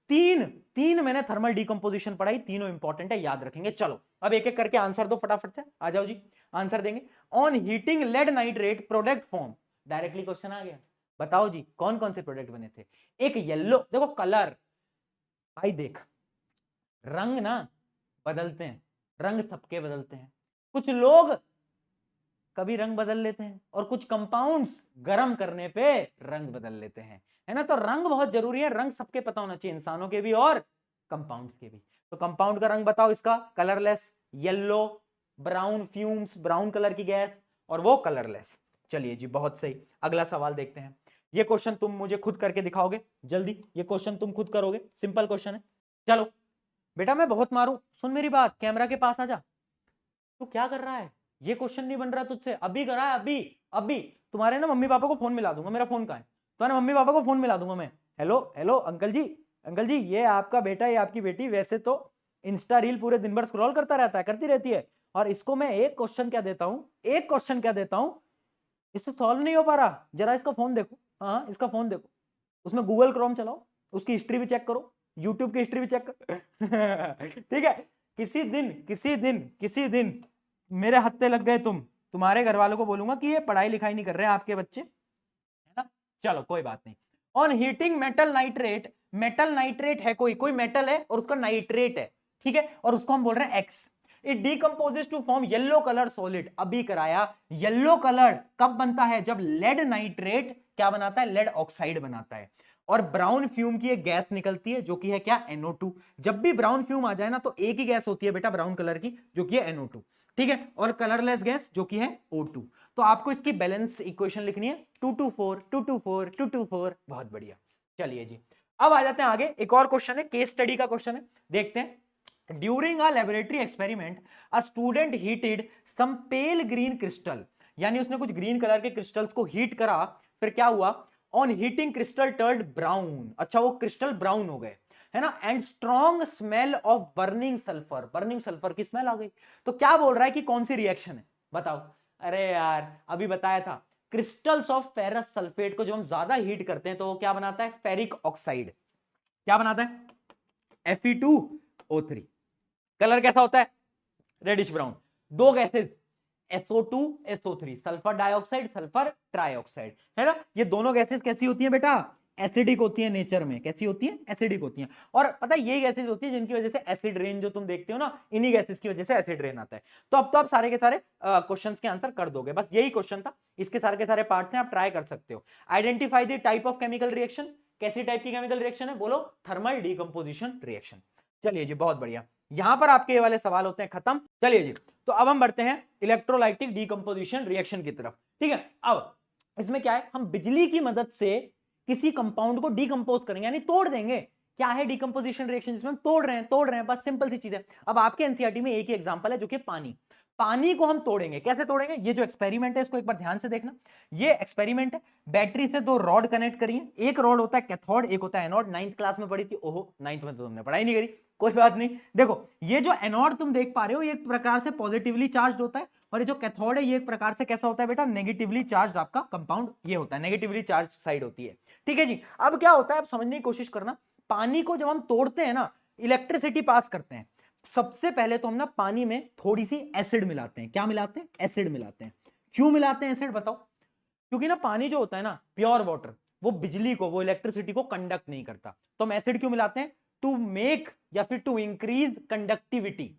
तीन मैंने थर्मल डिकम्पोजिशन पढ़ाई, तीनों इंपॉर्टेंट है, याद रखेंगे। चलो अब एक एक करके आंसर दो फटाफट से, आ जाओ जी, आंसर देंगे। On heating lead nitrate product form, directly question आ गया। बताओ जी कौन कौन से प्रोडक्ट बने थे? एक येलो, देखो कलर, भाई देख, रंग ना बदलते हैं, रंग सबके बदलते हैं। कुछ लोग कभी रंग बदल लेते हैं, और कुछ कंपाउंड्स गर्म करने पे रंग बदल लेते हैं, है ना। तो रंग बहुत जरूरी है, रंग सबके पता होना चाहिए, इंसानों के भी और कंपाउंड्स के भी। तो कंपाउंड का रंग बताओ इसका, colourless, yellow, brown fumes, brown colour की गैस, और वो कलरलेस। चलिए जी, बहुत सही। अगला सवाल देखते हैं। ये क्वेश्चन तुम मुझे खुद करके दिखाओगे जल्दी, ये क्वेश्चन तुम खुद करोगे, सिंपल क्वेश्चन है। चलो बेटा, मैं बहुत मारूं, सुन मेरी बात, कैमरा के पास आ जा। तू क्या कर रहा है? ये क्वेश्चन नहीं बन रहा तुझसे, अभी करा है, अभी अभी। तुम्हारे ना मम्मी पापा को फोन मिला दूंगा, मेरा फोन कहाँ है? तुम्हारे मम्मी पापा को फोन मिला दूंगा मैं। हेलो हेलो अंकल जी, अंकल जी, ये आपका बेटा, ये आपकी बेटी वैसे तो इंस्टा रील पूरे दिन भर स्क्रॉल करता रहता है, करती रहती है, और इसको मैं एक क्वेश्चन क्या देता हूँ, एक क्वेश्चन क्या देता हूँ, इससे सॉल्व नहीं हो पा रहा। जरा इसका फोन देखो, हाँ इसका फोन देखो, उसमें गूगल क्रोम चलाओ, उसकी हिस्ट्री भी चेक करो, यूट्यूब की हिस्ट्री भी चेक करो। ठीक है, किसी दिन मेरे हत्थे लग गए, तुम्हारे घर वालों को बोलूंगा कि ये पढ़ाई लिखाई नहीं कर रहे हैं आपके बच्चे, है ना। चलो कोई बात नहीं। On heating metal nitrate, metal nitrate है, कोई मेटल है और उसका नाइट्रेट है, ठीक है, और उसको हम बोल रहे हैं X. It decomposes to form yellow colour solid, अभी कराया। येलो कलर कब बनता है? जब लेड नाइट्रेट क्या बनाता है? लेड ऑक्साइड बनाता है, और ब्राउन फ्यूम की एक गैस निकलती है जो कि है क्या? NO2। जब भी ब्राउन फ्यूम आ जाए ना, तो एक ही गैस होती है बेटा ब्राउन कलर की, जो कि है NO2, ठीक है, और कलरलेस गैस जो कि है O2। तो आपको इसकी बैलेंस इक्वेशन लिखनी है 2 to 4 2 to 4 2 to 4। बहुत बढ़िया। चलिए जी, अब आ जाते हैं आगे। एक और क्वेश्चन है, केस स्टडी का क्वेश्चन है, देखते हैं। During a laboratory experiment a student heated some pale green crystal, यानी उसने कुछ ग्रीन कलर के क्रिस्टल्स को हीट करा, फिर क्या हुआ? On heating crystal turned brown, अच्छा वो क्रिस्टल ब्राउन हो गए, है ना। And strong smell of burning sulphur, burning sulphur की स्मेल आ गई। तो क्या बोल रहा है कि कौन सी रिएक्शन है? बताओ। अरे यार अभी बताया था, क्रिस्टल्स ऑफ फेरस सल्फेट को जब हम ज्यादा हीट करते हैं तो वो क्या बनाता है? Ferric oxide. क्या बनाता है? Fe2O3। कलर कैसा होता है? Reddish brown. दो gases SO2 SO3, sulphur dioxide sulphur trioxide, है ना। ये दोनों गैसेस कैसी होती हैं बेटा? एसिडिक होती है नेचर में। कैसी होती है? एसिडिक होती हैं। और पता है यही गैसेस होती है जिनकी वजह से एसिड रेन जो तुम देखते हो ना, इन्हीं गैसेस की वजह से एसिड रेन आता है। तो अब तो आप सारे के सारे क्वेश्चंस के आंसर कर दोगे, बस यही क्वेश्चन था, इसके सारे के सारे पार्ट्स हैं, आप ट्राई कर सकते हो। Identify the type of chemical reaction, कैसी टाइप की केमिकल रिएक्शन है? बोलो, थर्मल डिकम्पोजिशन रिएक्शन। चलिए जी, बहुत बढ़िया। यहां पर आपके ये वाले सवाल होते हैं खत्म। चलिए जी, तो अब हम बढ़ते हैं इलेक्ट्रोलाइटिक डिकम्पोजिशन रिएक्शन की तरफ, ठीक है। अब इसमें क्या है? हम बिजली की मदद से किसी कंपाउंड को डिकम्पोज करेंगे, यानी तोड़ देंगे। क्या है डिकम्पोजिशन रिएक्शन? जिसमें हम तोड़ रहे हैं, बस सिंपल सी चीज है। अब आपके एनसीईआरटी में एक ही एग्जांपल है, जो कि पानी। पानी को हम तोड़ेंगे, कैसे तोड़ेंगे? ये जो एक्सपेरिमेंट है इसको एक बार ध्यान से देखना। ये एक्सपेरिमेंट है, बैटरी से दो रॉड कनेक्ट करिए, एक रॉड होता है कैथोड, एक होता है एनोड। 9th क्लास में पढ़ी थी। ओहो, 9th में तो तुमने पढ़ाई नहीं करी, कोई बात नहीं। देखो, ये जो एनोड तुम देख पा रहे हो, ये एक प्रकार से पॉजिटिवली चार्ज होता है, और ये जो कैथोड है ये एक प्रकार से कैसा होता है बेटा? नेगेटिवली चार्ज आपका कंपाउंड ये होता है, नेगेटिवली चार्ज साइड होती है, ठीक है जी। अब क्या होता है, आप समझने की कोशिश करना। पानी को जब हम तोड़ते हैं ना, इलेक्ट्रिसिटी पास करते हैं, सबसे पहले तो हम ना पानी में थोड़ी सी एसिड मिलाते हैं। क्या मिलाते हैं? एसिड मिलाते हैं। क्यों मिलाते हैं एसिड? बताओ। क्योंकि ना पानी जो होता है ना, प्योर वाटर, वो बिजली को, वो इलेक्ट्रिसिटी को कंडक्ट नहीं करता। तो हम एसिड क्यों मिलाते हैं? टू मेक या फिर to increase conductivity,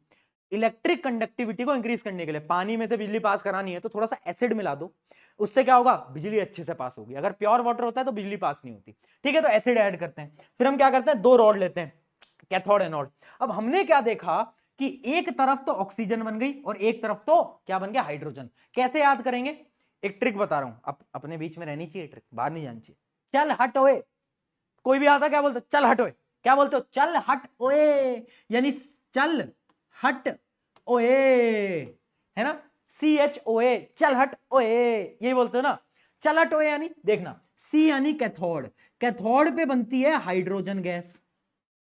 electric conductivity को इंक्रीज करने के लिए। पानी में से बिजली पास करानी है तो थोड़ा सा एसिड मिला दो, उससे क्या होगा? बिजली अच्छे से पास होगी। अगर प्योर वाटर होता है तो बिजली पास नहीं होती। ठीक है, तो एसिड ऐड करते हैं। फिर हम क्या करते हैं? 2 रॉड लेते हैं, कैथोड एनोड। अब हमने क्या देखा कि एक तरफ तो ऑक्सीजन बन गई और एक तरफ तो क्या बन गया? हाइड्रोजन। कैसे याद करेंगे? एक ट्रिक बता रहा हूं, अपने बीच में रहनी चाहिए ट्रिक, बाहर नहीं जानी चाहिए। चल हट ओए, कोई भी आता क्या बोलते? चल हट ओए। क्या बोलते हो? चल हट ओए, यानी चल हट ओए, है ना? CHOA, चल हट ओए, यही बोलते हो ना। चल हट ओए यानी देखना, C यानी कैथोड, कैथोड पे बनती है हाइड्रोजन गैस,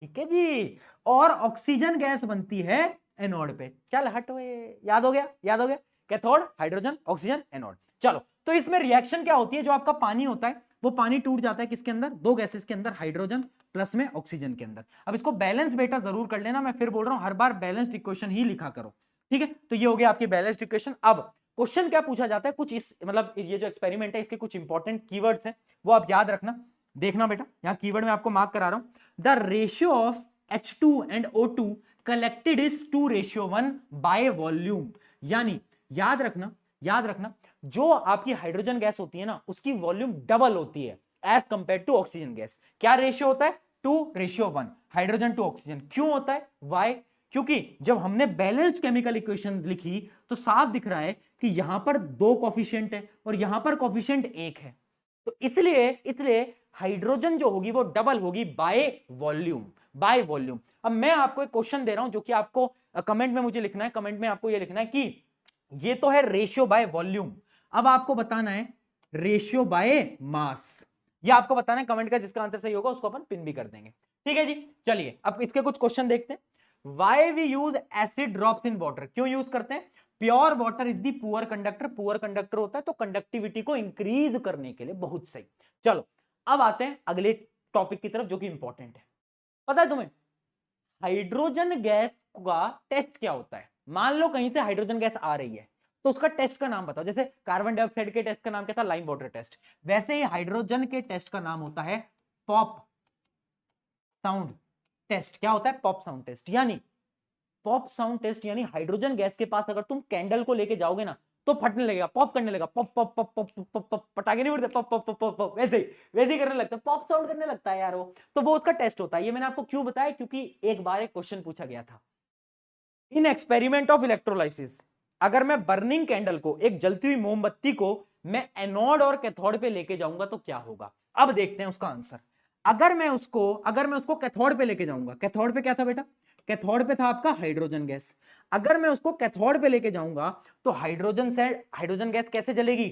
ठीक है जी, और ऑक्सीजन गैस बनती है एनोड पे। चल हट ओए, याद हो गया? याद हो गया? Cathode, hydrogen, oxygen, anode. चलो, तो इसमें रिएक्शन क्या होती है? जो आपका पानी होता है वो पानी टूट जाता है किसके अंदर? 2 गैसेस के अंदर, हाइड्रोजन प्लस में ऑक्सीजन के अंदर। अब इसको बैलेंस बेटा जरूर कर लेना, मैं फिर बोल रहा हूं हर बार बैलेंस्ड इक्वेशन ही लिखा करो, ठीक है? तो ये हो गया आपकी बैलेंस्ड इक्वेशन। अब क्वेश्चन क्या पूछा जाता है? कुछ इस मतलब ये जो एक्सपेरिमेंट है इसके कुछ इंपॉर्टेंट कीवर्ड्स हैं, वो आप याद रखना। देखना बेटा, यहां कीवर्ड में आपको मार्क करा रहा हूं। The ratio of H2 and O2 collected is 2:1 by volume. यानी याद रखना, याद रखना, जो आपकी हाइड्रोजन गैस होती है ना उसकी वॉल्यूम डबल होती है as compare to oxygen gas. क्या रेशियो होता है? 2:1, हाइड्रोजन टू ऑक्सीजन। क्यों होता है? वाई? क्योंकि जब हमने बैलेंस्ड केमिकल इक्वेशन लिखी तो साफ दिख रहा है कि यहां पर 2 कोफिशिएंट है और यहां पर कोफिशिएंट 1 है, तो इसलिए हाइड्रोजन जो होगी वो डबल होगी बाय वॉल्यूम, बाय वॉल्यूम। अब मैं आपको एक क्वेश्चन दे रहा हूं जो कि आपको कमेंट में मुझे लिखना है, कमेंट में आपको ये लिखना है कि ये तो है रेशियो बाय वॉल्यूम, अब आपको बताना है रेशियो बाय मास। ये आपको बताना है कमेंट का, जिसका आंसर सही होगा उसको अपन पिन भी कर देंगे, ठीक है जी। चलिए अब इसके कुछ क्वेश्चन देखते हैं। Why we use acid drops in water? क्यों यूज करते हैं? Pure water is the poor conductor, poor conductor होता है तो कंडक्टिविटी को इंक्रीज करने के लिए। बहुत सही। चलो अब आते हैं अगले टॉपिक की तरफ जो कि इंपॉर्टेंट है। पता है तुम्हें हाइड्रोजन गैस का टेस्ट क्या होता है? मान लो कहीं से हाइड्रोजन गैस आ रही है तो उसका टेस्ट का नाम बताओ। जैसे कार्बन डाइऑक्साइड के टेस्ट का नाम क्या था? Lime water test. वैसे ही हाइड्रोजन के टेस्ट का नाम होता है पॉप साउंड टेस्ट। क्या होता है? Pop sound test. यानी पॉप साउंड टेस्ट यानी हाइड्रोजन गैस के पास अगर तुम कैंडल को लेके जाओगे ना तो फटने लगेगा, पॉप करने लगेगा, pop pop pop pop pop pop, पटाखे नहीं उड़ते, पॉप पॉप पॉप पॉप, वैसे ही करने लगता है, पॉप साउंड करने लगता है यार वो। तो वो उसका टेस्ट होता है। ये मैंने आपको क्यों बताया? क्योंकि एक बार एक क्वेश्चन पूछा गया था इन एक्सपेरिमेंट ऑफ इलेक्ट्रोलाइसिस। अगर मैं बर्निंग कैंडल को, एक जलती हुई मोमबत्ती को मैं एनोड और कैथोड पे लेके जाऊंगा तो क्या होगा? अब देखते हैं उसका आंसर। अगर मैं उसको कैथोड पे लेके जाऊंगा, कैथोड पे क्या था बेटा? कैथोड पे था आपका हाइड्रोजन गैस। अगर मैं उसको कैथोड पे लेके जाऊंगा तो हाइड्रोजन गैस कैसे जलेगी?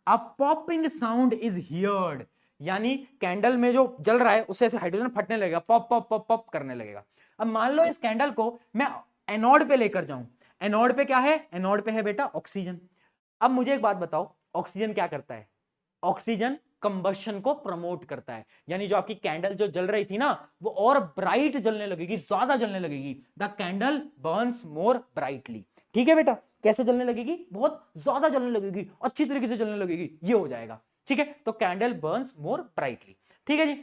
अ पॉपिंग साउंड इज हियर्ड, यानी कैंडल में जो जल रहा है उससे हाइड्रोजन फटने लगेगा, पॉप पॉप पॉप पॉप करने लगेगा। अब मान लो इस कैंडल को मैं एनोड पे लेकर जाऊं, एनोड पे क्या है? एनोड पे है बेटा ऑक्सीजन। अब मुझे एक बात बताओ, ऑक्सीजन क्या करता है? ऑक्सीजन कंबशन को प्रमोट करता है, यानी जो आपकी कैंडल जो जल रही थी ना वो और ब्राइट जलने लगेगी, ज्यादा जलने लगेगी। The candle Burns more brightly. ठीक है बेटा, कैसे जलने लगेगी? बहुत ज्यादा जलने लगेगी, अच्छी तरीके से जलने लगेगी, ये हो जाएगा। ठीक है, तो कैंडल बर्न्स मोर ब्राइटली। ठीक है जी,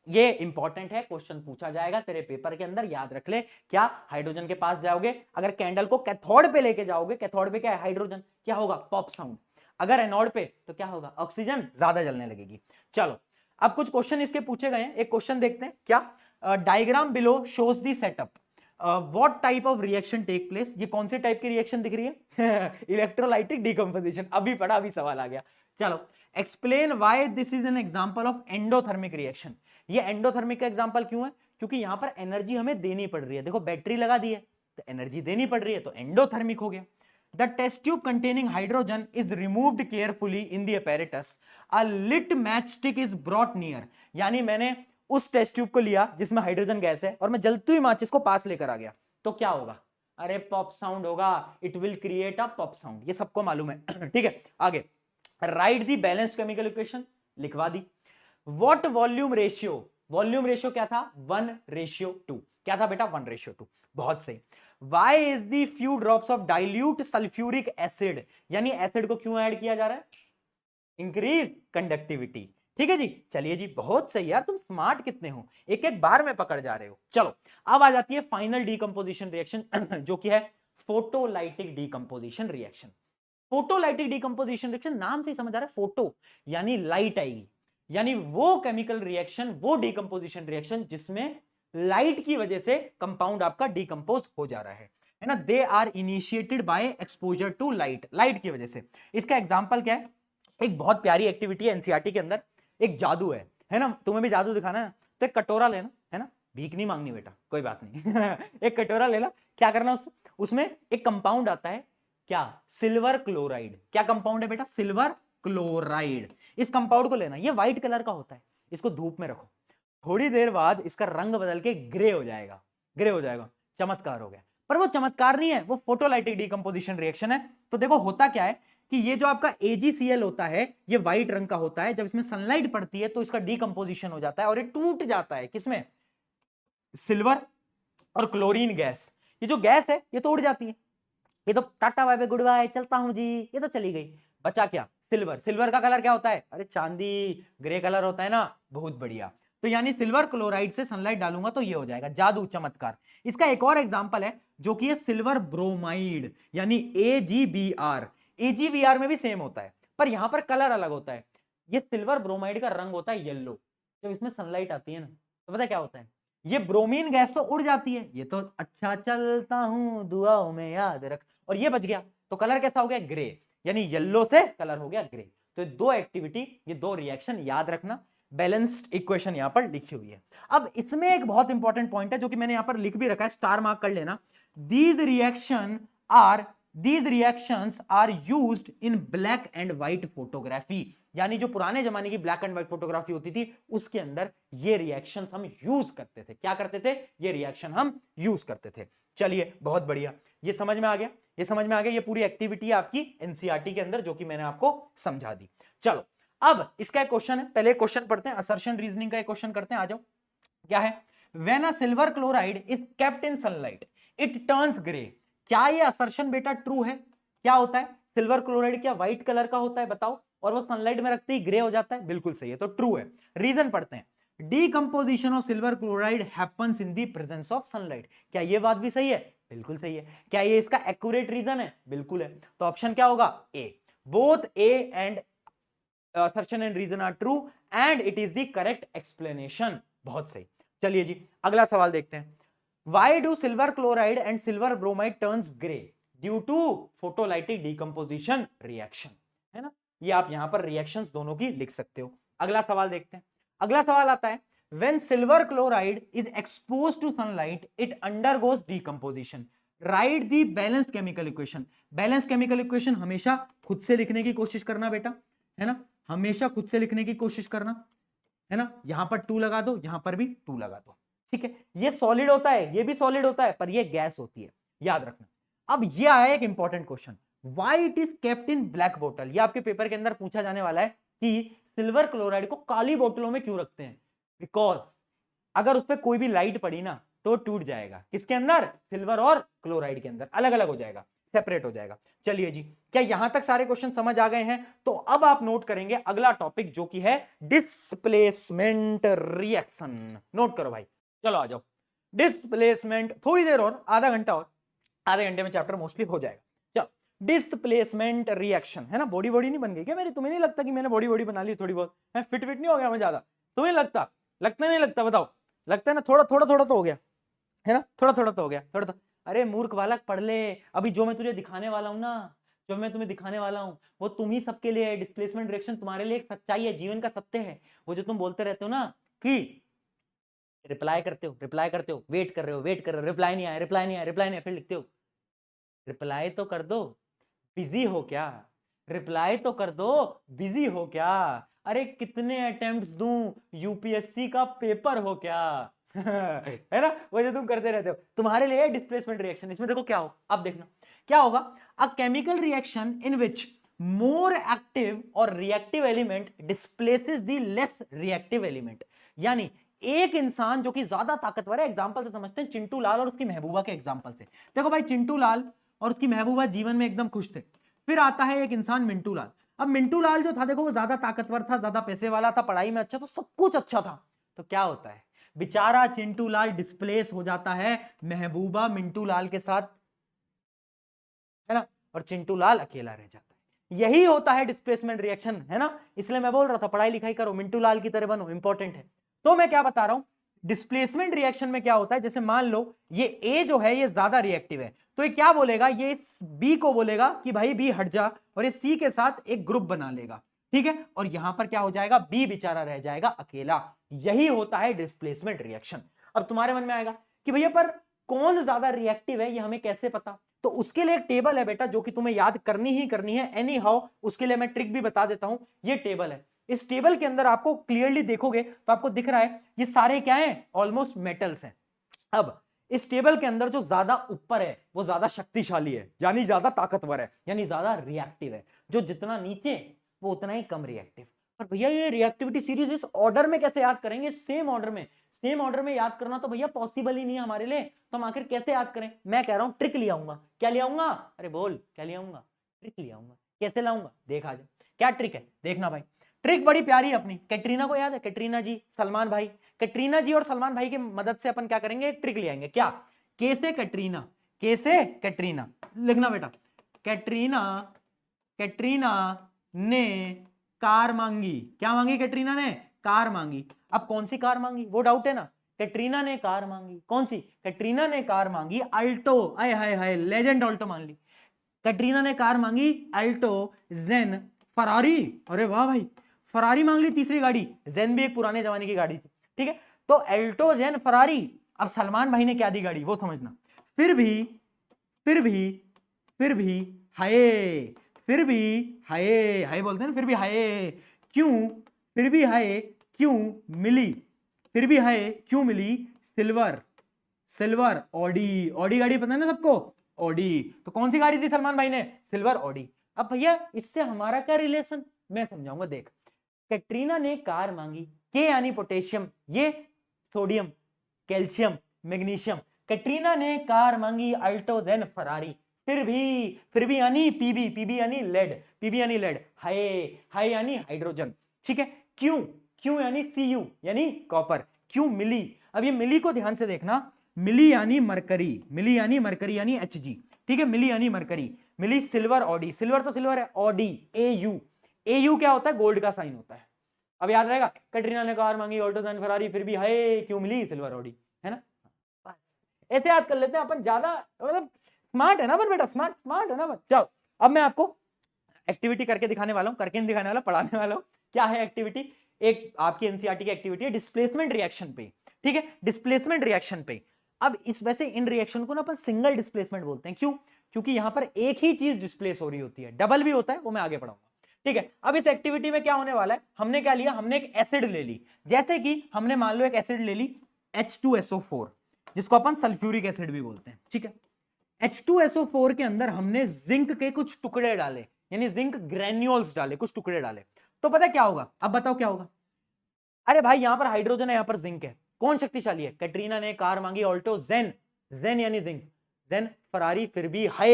ये इंपॉर्टेंट है, क्वेश्चन पूछा जाएगा तेरे पेपर के अंदर, याद रख ले। क्या हाइड्रोजन के पास जाओगे, अगर कैंडल को कैथोड पे लेके जाओगे, कैथोड पे क्या है? हाइड्रोजन, क्या होगा? Pop sound. अगर एनोड पे तो क्या होगा? ऑक्सीजन ज्यादा जलने लगेगी। चलो अब कुछ क्वेश्चन इसके पूछे गए हैं, एक क्वेश्चन देखते हैं। क्या diagram below shows the setup, what type of reaction take place? ये कौन से टाइप की रिएक्शन दिख रही है? Electrolytic decomposition. अभी पढ़ा, अभी सवाल आ गया। चलो explain why this is an example of endothermic reaction. ये एंडोथर्मिक का एग्जांपल क्यों है? क्योंकि यहां पर एनर्जी हमें देनी पड़ रही है। देखो बैटरी लगा दी है तो एनर्जी देनी पड़ रही है, तो एंडोथर्मिक हो गया। The test tube containing hydrogen is removed carefully in the apparatus. A lit matchstick is brought near. यानी मैंने उस टेस्ट ट्यूब को लिया जिसमें हाइड्रोजन गैस है और मैं जलती हुई माचिस को पास लेकर आ गया, तो क्या होगा? अरे पॉप साउंड होगा, it will create a pop sound, ये सबको मालूम है। ठीक है, आगे write the balanced chemical equation, लिखवा दी। What volume ratio? Volume ratio क्या था? 1:2। क्या था बेटा? 1:2। बहुत सही। Why is the few drops of dilute sulfuric acid, यानी एसिड को क्यों ऐड किया जा रहा है? Increase conductivity. ठीक है जी, चलिए जी, बहुत सही यार, तुम स्मार्ट कितने हो, एक एक बार में पकड़ जा रहे हो। चलो अब आ जाती है फाइनल डीकंपोजिशन रिएक्शन जो कि है photolytic decomposition reaction. Photolytic decomposition reaction नाम से ही समझ आ रहा है, फोटो यानी लाइट आएगी, यानी वो केमिकल रिएक्शन, वो डीकंपोजिशन रिएक्शन जिसमें लाइट की वजह से कंपाउंड आपका डीकंपोज हो जा रहा है ना। They are initiated by exposure to light, light की वजह से। इसका एग्जांपल क्या है, एक बहुत प्यारी एक्टिविटी है एनसीईआरटी के अंदर, एक जादू है ना, तुम्हें भी जादू दिखाना है तो एक कटोरा लेना है ना, भीख नहीं मांगनी बेटा, कोई बात नहीं एक कटोरा लेना, क्या करना उसमें एक कंपाउंड आता है, क्या, सिल्वर क्लोराइड। क्या कंपाउंड है बेटा, सिल्वर क्लोराइड। इस कंपाउंड को लेना, ये व्हाइट कलर का होता है, इसको धूप में रखो, थोड़ी देर बाद इसका रंग बदल के ग्रे हो जाएगा, ग्रे हो जाएगा, चमत्कार हो गया। पर वो चमत्कार नहीं है, वो फोटोलाइटिक डीकंपोजिशन रिएक्शन है। तो देखो होता क्या है कि ये जो आपका AgCl होता है ये व्हाइट रंग का होता है, जब इसमें सनलाइट पड़ती है तो इसका डीकंपोजिशन हो जाता है और ये टूट जाता है, किसमें, सिल्वर और क्लोरीन गैस। ये जो गैस है ये तो उड़ जाती है, ये तो tata bye bye goodbye, चलता हूं जी, ये तो चली गई, बचा क्या, सिल्वर। सिल्वर का कलर क्या होता है, अरे चांदी, ग्रे कलर होता है ना, बहुत बढ़िया। तो यानी सिल्वर क्लोराइड से सनलाइट डालूंगा तो ये हो जाएगा, जादू, चमत्कार। इसका एक और एग्जांपल है जो कि है सिल्वर ब्रोमाइड यानी AgBr। AgBr में भी सेम होता है पर यहां पर कलर अलग होता है। ये सिल्वर ब्रोमाइड का रंग होता है येलो, जब इसमें सनलाइट आती है ना तो पता क्या होता है, ये ब्रोमीन गैस तो उड़ जाती है, ये तो अच्छा चलता हूं दुआओं में याद रख, और ये बच गया, तो कलर कैसा हो गया, ग्रे, यानी येलो से कलर हो गया ग्रे। तो दो एक्टिविटी, ये दो रिएक्शन याद रखना, बैलेंस्ड इक्वेशन यहां पर लिखी हुई है। अब इसमें एक बहुत इंपॉर्टेंट पॉइंट है जो कि मैंने यहां पर लिख भी रखा है, स्टार मार्क कर लेना, these reactions are used in black and white photography. यानी जो पुराने जमाने की ब्लैक एंड व्हाइट फोटोग्राफी होती थी उसके अंदर ये रिएक्शन हम यूज करते थे। क्या करते थे, ये रिएक्शन हम यूज करते थे। चलिए बहुत बढ़िया, ये समझ में आ गया, ये समझ में आ गया, ये पूरी एक्टिविटी है आपकी एनसीईआरटी के अंदर जो कि मैंने आपको समझा दी। चलो अब इसका एक क्वेश्चन है, पहले क्वेश्चन पढ़ते हैं, असर्शन रीजनिंग का एक क्वेश्चन करते हैं, आ जाओ। क्या है, when a silver chloride is kept in sunlight it turns grey. क्या ये असर्शन बेटा ट्रू है, क्या होता है, सिल्वर क्लोराइड क्या व्हाइट कलर का होता है बताओ, और वो सनलाइट में रखते ही ग्रे हो जाता है, बिल्कुल सही है, तो ट्रू है। रीजन पढ़ते हैं, decomposition of silver chloride happens in the presence of sunlight. क्या ये बात भी सही है, बिल्कुल सही है। क्या ये इसका एक्यूरेट रीजन है, बिल्कुल है। तो ऑप्शन क्या होगा, A, both A and assertion and reason are true and it is the correct explanation। बहुत सही। चलिए जी अगला सवाल देखते हैं, why do silver chloride and silver bromide turns gray due to photolytic decomposition reaction, है ना। ये आप यहां पर रिएक्शंस दोनों की लिख सकते हो। अगला सवाल देखते हैं, अगला सवाल आता है, when silver chloride is exposed to sunlight it undergoes decomposition, write the balanced chemical equation। balanced chemical equation हमेशा खुद से लिखने की कोशिश करना बेटा, है ना, हमेशा खुद से लिखने की कोशिश करना, है ना। यहां पर 2 लगा दो, यहां पर भी 2 लगा दो, ठीक है। ये सॉलिड होता है, ये भी सॉलिड होता है, पर ये गैस होती है, याद रखना। अब ये आया एक important question, why it is kept in black बोतल। ये आपके पेपर के अंदर पूछा जाने वाला है कि सिल्वर क्लोराइड को काली बोतलों में क्यों रखते हैं, बिकॉज अगर उस पर कोई भी लाइट पड़ी ना तो टूट जाएगा, किसके अंदर, सिल्वर और क्लोराइड के अंदर, अलग अलग हो जाएगा, सेपरेट हो जाएगा। चलिए जी, क्या यहां तक सारे क्वेश्चन समझ आ गए हैं, तो अब आप नोट करेंगे अगला टॉपिक जो कि है डिस्प्लेसमेंट रिएक्शन। नोट करो भाई, चलो आ जाओ, डिस्प्लेसमेंट, थोड़ी देर और, आधा घंटा और, आधे घंटे में चैप्टर मोस्टली हो जाएगा। चलो डिस्प्लेसमेंट रिएक्शन, है ना। बॉडी नहीं बन गई क्या मेरी, तुम्हें नहीं लगता कि मैंने बॉडी बना ली थोड़ी बहुत, है फिट नहीं हो गया मैं ज्यादा, तुम्हें लगता नहीं लगता, बताओ, लगता है ना, थोड़ा थोड़ा तो हो गया, है ना, थोड़ा तो हो गया, थोड़ा तो। अरे मूर्ख बालक पढ़ ले, अभी जो मैं तुझे दिखाने वाला हूं ना, जो मैं तुम्हें दिखाने वाला हूं वो तुम ही सबके लिए है। डिस्प्लेसमेंट रिएक्शन तुम्हारे लिए एक सच्चाई है, जीवन का सत्य है। वो जो तुम बोलते रहते हो ना कि रिप्लाई करते हो, वेट कर रहे हो, रिप्लाई नहीं आया, फिर लिखते हो रिप्लाई तो कर दो, बिजी हो क्या, रिप्लाई तो कर दो, बिजी हो क्या, अरे कितने अटेम्प्ट्स दूं, यूपीएससी का पेपर हो क्या है ना, वो जो तुम करते रहते हो, तुम्हारे लिए डिस्प्लेसमेंट रिएक्शन। इसमें देखो क्या हो, अब देखना क्या होगा, a chemical reaction in which more active और reactive element displaces the less reactive element. यानी एक इंसान जो कि ज्यादा ताकतवर है, एग्जांपल से समझते हैं चिंटू लाल और उसकी महबूबा के एग्जांपल से। देखो भाई चिंटू लाल और उसकी महबूबा जीवन में एकदम खुश थे, फिर आता है एक इंसान मिंटू लाल। अब मिंटू लाल जो था देखो वो ज्यादा ताकतवर था, ज्यादा पैसे वाला था, पढ़ाई में अच्छा, तो सब कुछ अच्छा था। तो क्या होता है, बेचारा चिंटू लाल डिस्प्लेस हो जाता है महबूबा मिंटू लाल के साथ, है ना, और चिंटू लाल अकेला रह जाता है। यही होता है डिस्प्लेसमेंट रिएक्शन, है ना। इसलिए मैं बोल रहा था पढ़ाई लिखाई करो, मिंटू लाल की तरह बनो, इंपॉर्टेंट है। तो मैं क्या बता रहा हूं, डिस्प्लेसमेंट रिएक्शन में क्या होता है, जैसे मान लो ये ए जो है ये ज्यादा रिएक्टिव है, तो ये क्या बोलेगा, ये बी को बोलेगा कि भाई बी हट जा, और ये सी के साथ एक ग्रुप बना लेगा, ठीक है, और यहां पर क्या हो जाएगा, बी बेचारा रह जाएगा अकेला। यही होता है डिस्प्लेसमेंट रिएक्शन। अब तुम्हारे मन में आएगा कि भैया पर कौन ज्यादा रिएक्टिव है, ये हमें कैसे पता। तो उसके लिए एक टेबल है बेटा जो कि तुम्हें याद करनी ही करनी है एनी हाउ, उसके लिए मैं ट्रिक भी बता देता हूं। ये टेबल है, इस टेबल के अंदर आपको क्लियरली देखोगे तो आपको दिख रहा है ये सारे क्या हैं, ऑलमोस्ट मेटल्स हैं। अब इस टेबल के अंदर जो ज्यादा ऊपर है वो ज्यादा शक्तिशाली है, यानी ज्यादा ताकतवर है, यानी ज्यादा रिएक्टिव है। जो जितना नीचे वो उतना ही कम रिएक्टिव। पर भैया ये रिएक्टिविटी सीरीज इस ऑर्डर में कैसे याद करेंगे, सेम ऑर्डर में, सेम ऑर्डर में याद करना तो भैया पॉसिबल ही नहीं है हमारे लिए। तो हम आखिर कैसे याद करें, मैं कह रहा हूं ट्रिक ले आऊंगा। क्या ले आऊंगा, अरे बोल क्या ले आऊंगा, ट्रिक ले आऊंगा। कैसे लाऊंगा देख आ जा, क्या ट्रिक है देखना भाई। ट्रिक बड़ी प्यारी है अपनी, कैटरीना को याद है, कैटरीना जी सलमान भाई, कैटरीना जी और सलमान भाई की मदद से अपन क्या करेंगे, एक ट्रिक ले आएंगे। क्या, कैसे कैटरीना, कैसे कैटरीना, लिखना बेटा, कैटरीना, कैटरीना ने कार मांगी, क्या मांगी कैटरीना ने, कार मांगी। अब कौन सी कार मांगी वो डाउट है ना, कैटरीना ने कार मांगी, कौन सी, कैटरीना ने कार मांगी अल्टो, आय हाय हाय लेजेंड अल्टो मान ली। कैटरीना ने कार मांगी अल्टो, जेन, फरारी, अरे वाह भाई, फरारी मांग ली तीसरी गाड़ी, जेन भी एक पुराने जमाने की गाड़ी थी, ठीक है। तो अल्टो, जेन, फरारी। अब सलमान भाई ने क्या दी गाड़ी वो समझना। फिर भी, फिर भी, फिर भी हाय, फिर भी हाय, हाय बोलते हैं ना, फिर भी हाय क्यों, फिर भी हाय क्यों मिली, फिर भी हाय क्यों मिली सिल्वर, सिल्वर ऑडी, ऑडी गाड़ी पता है ना सबको, ऑडी। तो कौन सी गाड़ी थी सलमान भाई ने, सिल्वर ऑडी। अब भैया इससे हमारा क्या रिलेशन, मैं समझाऊंगा देख। कैटरीना ने कार मांगी, के यानी पोटेशियम, ये सोडियम, कैल्शियम, मैग्नीशियम। कैटरीना ने कार मांगी अल्टो, जेन, फरारी। फिर भी यानी पीबी, पीबी यानी लेड, पीबी यानी लेड, हाय, हाय यानी हाइड्रोजन, ठीक है। क्यों, क्यों यानी सीयू यानी कॉपर, क्यों मिली। अब ये मिली को ध्यान से देखना, मिली यानी मरकरी, मिली यानी मरकरी यानी Hg, ठीक है, मिली यानी मरकरी, मिली सिल्वर ऑडी, सिल्वर तो सिल्वर है, ऑडी Au, Au क्या होता है, गोल्ड का साइन होता है। अब याद रहेगा, कैटरीना ने कार मांगी ऑल्टो, जेन, फरारी, फिर भी हाय क्यों मिली सिल्वर ऑडी, है ना। बस ऐसे याद कर लेते हैं अपन, ज्यादा मतलब स्मार्ट है ना अपन बेटा, स्मार्ट स्मार्ट है ना अपन। चलो अब मैं आपको एक्टिविटी करके दिखाने वाला हूं, करके नहीं दिखाने वाला, पढ़ाने वाला हूं। क्या है एक्टिविटी, एक आपकी एनसीईआरटी की एक्टिविटी है डिस्प्लेसमेंट रिएक्शन पे, ठीक है, डिस्प्लेसमेंट रिएक्शन पे। अब इस वैसे इन रिएक्शन को ना अपन सिंगल डिस्प्लेसमेंट बोलते हैं, क्यों, क्योंकि यहां पर एक ही चीज डिस्प्लेस हो रही होती है, डबल भी होता है वो मैं आगे पढ़ाऊंगा, ठीक है। अब इस एक्टिविटी में क्या होने वाला है, हमने क्या लिया, हमने एक एसिड ले ली, जैसे कि हमने मान लो एक एसिड ले ली H2SO4, जिसको अपन सल्फ्यूरिक एसिड भी बोलते हैं, ठीक है। H2SO4 के अंदर हमने जिंक के कुछ टुकड़े डाले, यानी जिंक ग्रेन्यूल्स डाले, कुछ टुकड़े डाले। तो पता क्या होगा, अब बताओ क्या होगा। अरे भाई यहां पर हाइड्रोजन है, यहां पर जिंक है, कौन शक्तिशाली है, कैटरीना ने कार मांगी ऑल्टो, जेन, जेन यानी जिंक, जेन, फरारी, फिर भी हाय,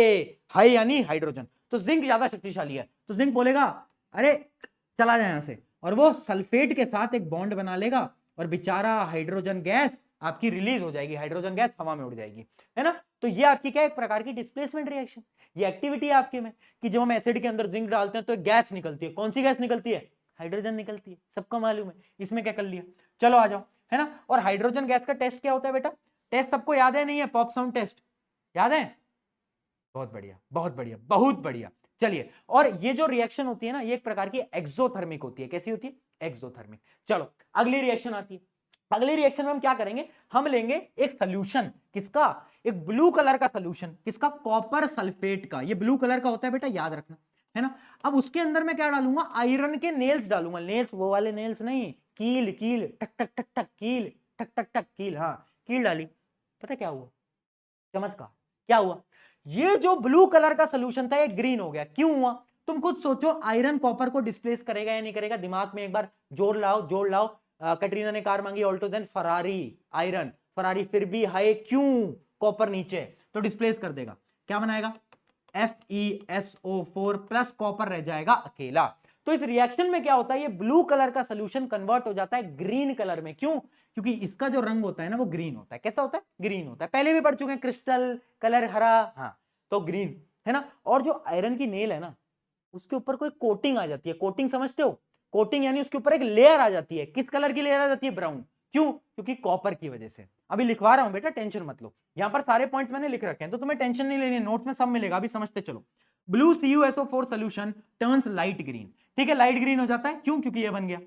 हाय यानी हाइड्रोजन, तो जिंक ज्यादा शक्तिशाली है। तो जिंक बोलेगा अरे चला जाए यहां से, और वो सल्फेट के साथ एक बॉन्ड बना लेगा, और बेचारा हाइड्रोजन गैस आपकी रिलीज हो जाएगी, हाइड्रोजन गैस हवा में उड़ जाएगी, है ना। तो ये आपकी क्या, एक प्रकार की डिस्प्लेसमेंट रिएक्शन, ये एक्टिविटी है आपके में, कि जब हम एसिड के अंदर जिंक डालते हैं तो गैस निकलती है, कौन सी गैस निकलती है, हाइड्रोजन निकलती है, सबको मालूम है। इसमें क्या कर लिया, चलो आ जाओ, है ना। और हाइड्रोजन गैस का टेस्ट क्या होता है बेटा, टेस्ट सबको याद है नहीं है, पॉप साउंड टेस्ट याद है, बहुत बढ़िया बहुत बढ़िया बहुत बढ़िया। चलिए, और ये जो रिएक्शन होती है ना, ये एक प्रकार की एक्सोथर्मिक होती है, कैसी होती है, एक्सोथर्मिक। चलो अगली रिएक्शन आती है, अगली रिएक्शन में हम क्या करेंगे, हम लेंगे एक सोल्यूशन, किसका, एक ब्लू कलर का सोल्यूशन, किसका, कॉपर सल्फेट का, ये ब्लू कलर का होता है बेटा, याद रखना, है ना। अब उसके अंदर मैं क्या डालूंगा, आयरन के नेल्स डालूंगा, नेल्स वो वाले नेल्स नहीं, कील, कील, टक टक टक टक कील, टक टक टक कील, हाँ कील डाली। पता क्या हुआ, चमत्कार, क्या हुआ, ये जो ब्लू कलर का सोल्यूशन था ये ग्रीन हो गया, क्यों हुआ, तुम खुद सोचो, आयरन कॉपर को डिस्प्लेस करेगा या नहीं करेगा, दिमाग में एक बार जोड़ लाओ, जोड़ लाओ। कैटरीना ने कार मांगी ऑल्टो, जेन, फरारी, आयरन, फरारी, फिर भी हाय क्यों, कॉपर नीचे, तो डिस्प्लेस कर देगा, क्या बनाएगा, FeSO4 प्लस कॉपर रह जाएगा अकेला। तो इस रिएक्शन में क्या होता है, ये ब्लू कलर का सोल्यूशन कन्वर्ट हो जाता है ग्रीन कलर में। क्यों? क्योंकि इसका जो रंग होता है ना वो ग्रीन होता है। कैसा होता है? ग्रीन होता है। पहले भी पढ़ चुके हैं, क्रिस्टल कलर हरा, हाँ, तो ग्रीन है ना। और जो आयरन की नेल है ना, उसके ऊपर कोई कोटिंग आ जाती है। कोटिंग समझते हो? कोटिंग यानी उसके ऊपर एक लेयर आ जाती है। किस कलर की लेयर आ जाती है? ब्राउन। क्यों? क्योंकि कॉपर की वजह से। अभी लिखवा रहा हूं बेटा, टेंशन मत लो, यहां पर सारे पॉइंट्स मैंने लिख रखे हैं, तो तुम्हें टेंशन नहीं लेनी है, नोट्स में सब मिलेगा, अभी समझते चलो। Blue CuSO4 solution turns light green. ठीक है, लाइट ग्रीन हो जाता है। क्यों? क्योंकि ये बन गया।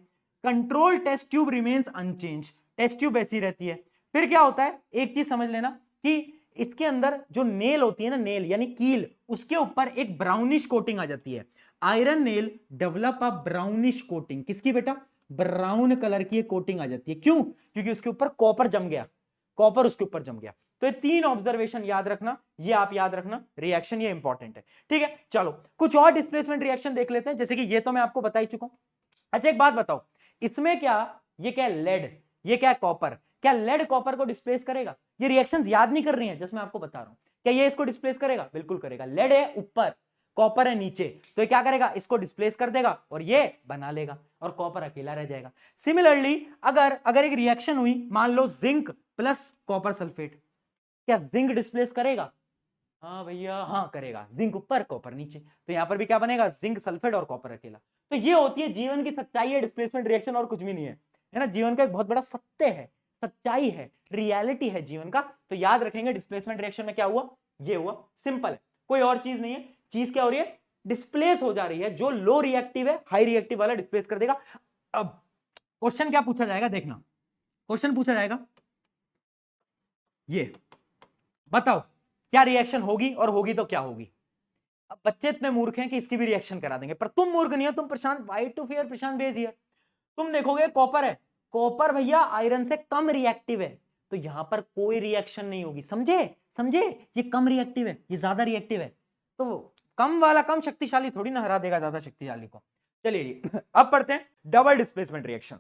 Control test tube remains unchange, test tube ऐसी रहती है। फिर क्या होता है, एक चीज समझ लेना कि इसके अंदर जो नेल होती है ना, नेल यानी कील, उसके ऊपर एक ब्राउनिश कोटिंग आ जाती है। Iron nail develop a brownish coating. किसकी बेटा? ब्राउन कलर की कोटिंग आ जाती है। क्यों? क्योंकि उसके ऊपर कॉपर जम गया, कॉपर उसके ऊपर जम गया। तो ये 3 ऑब्जर्वेशन याद रखना, ये आप याद रखना, रिएक्शन ये इंपॉर्टेंट है। ठीक है, चलो कुछ और डिस्प्लेसमेंट रिएक्शन देख लेते हैं, जैसे कि ये तो मैं आपको बता ही चुका हूं। अच्छा एक बात बताओ, इसमें क्या, ये क्या है? लेड, ये क्या है? कॉपर। क्या लेड कॉपर को डिस्प्लेस करेगा? ये रिएक्शंस याद नहीं कर रही हैं, जैसे मैं आपको बता रहा हूं। क्या ये इसको डिस्प्लेस करेगा? बिल्कुल करेगा। लेड है ऊपर, कॉपर है नीचे, तो ये क्या करेगा? इसको डिस्प्लेस कर देगा और ये बना लेगा और कॉपर अकेला रह जाएगा। सिमिलरली अगर एक रिएक्शन हुई, मान लो जिंक प्लस कॉपर सल्फेट, क्या जिंक डिस्प्लेस करेगा? हाँ भैया, हाँ करेगा। जिंक ऊपर कॉपर नीचे, तो यहां पर भी क्या बनेगा? जिंक सल्फेट और कॉपर अकेला। तो ये होती है जीवन की सच्चाई है, डिस्प्लेसमेंट रिएक्शन और कुछ भी नहीं है ना। जीवन का एक बहुत बड़ा सत्य है, सच्चाई है, रियलिटी है जीवन का। तो याद रखेंगे डिस्प्लेसमेंट रिएक्शन में क्या हुआ, ये हुआ। सिंपल है, कोई और चीज नहीं है। चीज क्या हो रही है? डिस्प्लेस हो जा रही है। जो लो रिएक्टिव है, हाई रिएक्टिव वाला डिस्प्लेस कर देगा। अब क्वेश्चन क्या पूछा जाएगा, देखना। क्वेश्चन पूछा जाएगा, ये बताओ क्या रिएक्शन होगी, और होगी तो क्या होगी। अब बच्चे इतने मूर्ख हैं कि इसकी भी रिएक्शन करा देंगे, पर तुम मूर्ख नहीं हो, तुम Prashant, why to fear Prashant बेज हियर। तुम देखोगे कॉपर है, कॉपर भैया आयरन से कम रिएक्टिव है, तो यहां पर कोई रिएक्शन नहीं होगी। समझे? समझे? ये कम रिएक्टिव है, ये ज्यादा रिएक्टिव है, तो कम वाला कम शक्तिशाली थोड़ी ना हरा देगा ज्यादा शक्तिशाली को। चलिए अब पढ़ते हैं double displacement reaction.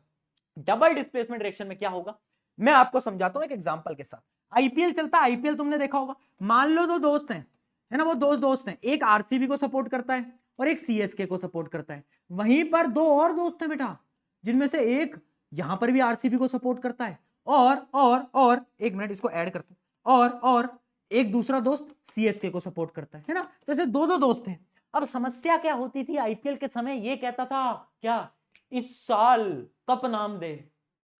Double displacement reaction में क्या होगा, मैं आपको समझाता हूं एक एग्जांपल के साथ। आईपीएल चलता है, आईपीएल तुमने देखा होगा। मान लो दो दोस्त हैं, है ना, वो दोस्त हैं, एक आरसीबी को सपोर्ट करता है और एक सीएसके को सपोर्ट करता है। वहीं पर दो और दोस्त हैं बेटा, जिनमें से एक यहां पर भी आरसीबी को सपोर्ट करता है, और एक मिनट इसको ऐड करता हूं, और एक दूसरा दोस्त सीएसके को सपोर्ट करता है ना। तो ऐसे दो दोस्त हैं। अब समस्या क्या होती थी आईपीएल के समय, ये कहता था क्या, इस साल कप नाम दे,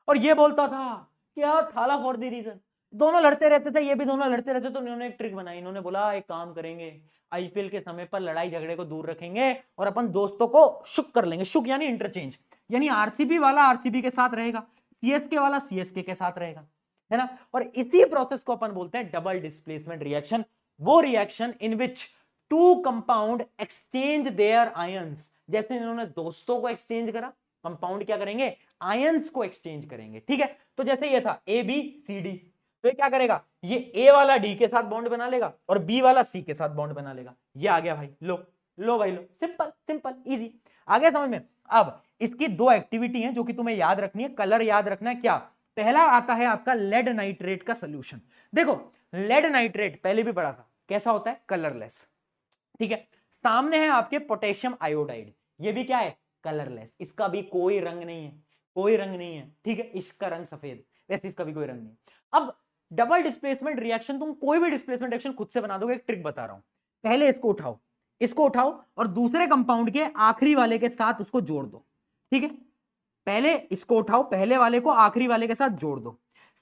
और ये बोलता था क्या, थाला फॉर द रीजन। दोनों लड़ते रहते थे, ये भी दोनों लड़ते रहते, तो इन्होंने एक ट्रिक बनाई। इन्होंने बोला एक काम करेंगे, आईपीएल के समय पर लड़ाई झगड़े को दूर रखेंगे और अपन दोस्तों को शुक कर लेंगे। शुक यानी इंटरचेंज, यानी आरसीबी वाला आरसीबी के साथ रहेगा, सीएसके वाला सीएसके के साथ रहेगा, है ना। और इसी प्रोसेस को अपन बोलते हैं डबल डिस्प्लेसमेंट रिएक्शन। वो reaction in which two compound exchange their ions. जैसे इन्होंने दोस्तों को एक्सचेंज करा, कंपाउंड क्या करेंगे, आयंस को एक्सचेंज करेंगे। ठीक है, तो जैसे ये था ए बी सी डी, तो ये क्या करेगा, ये ए वाला डी के साथ बॉन्ड बना लेगा और बी वाला सी के साथ बॉन्ड बना लेगा। ये आ गया भाई, लो भाई लो, सिंपल सिंपल इजी, आ गया समझ में। अब इसकी दो एक्टिविटी हैं जो कि तुम्हें याद रखनी है, कलर याद रखना है। क्या, पहला आता है आपका लेड नाइट्रेट का सोल्यूशन। देखो लेड नाइट्रेट पहले भी पढ़ा था, कैसा होता है, कलरलेस। ठीक है, सामने है आपके पोटेशियम आयोडाइड, ये भी क्या है, कलरलेस, इसका भी कोई रंग नहीं है, कोई रंग नहीं है। ठीक है, इसका रंग सफेद, वैसे इसका भी कोई रंग नहीं। अब डबल डिस्प्लेसमेंट रिएक्शन, तुम कोई भी डिस्प्लेसमेंट रिएक्शन खुद से बना दोगे। एक ट्रिक बता रहा हूं, पहले इसको उठाओ और दूसरे कंपाउंड के आखिरी वाले के साथ उसको जोड़ दो। ठीक है, पहले इसको उठाओ, पहले वाले को आखिरी वाले के साथ जोड़ दो,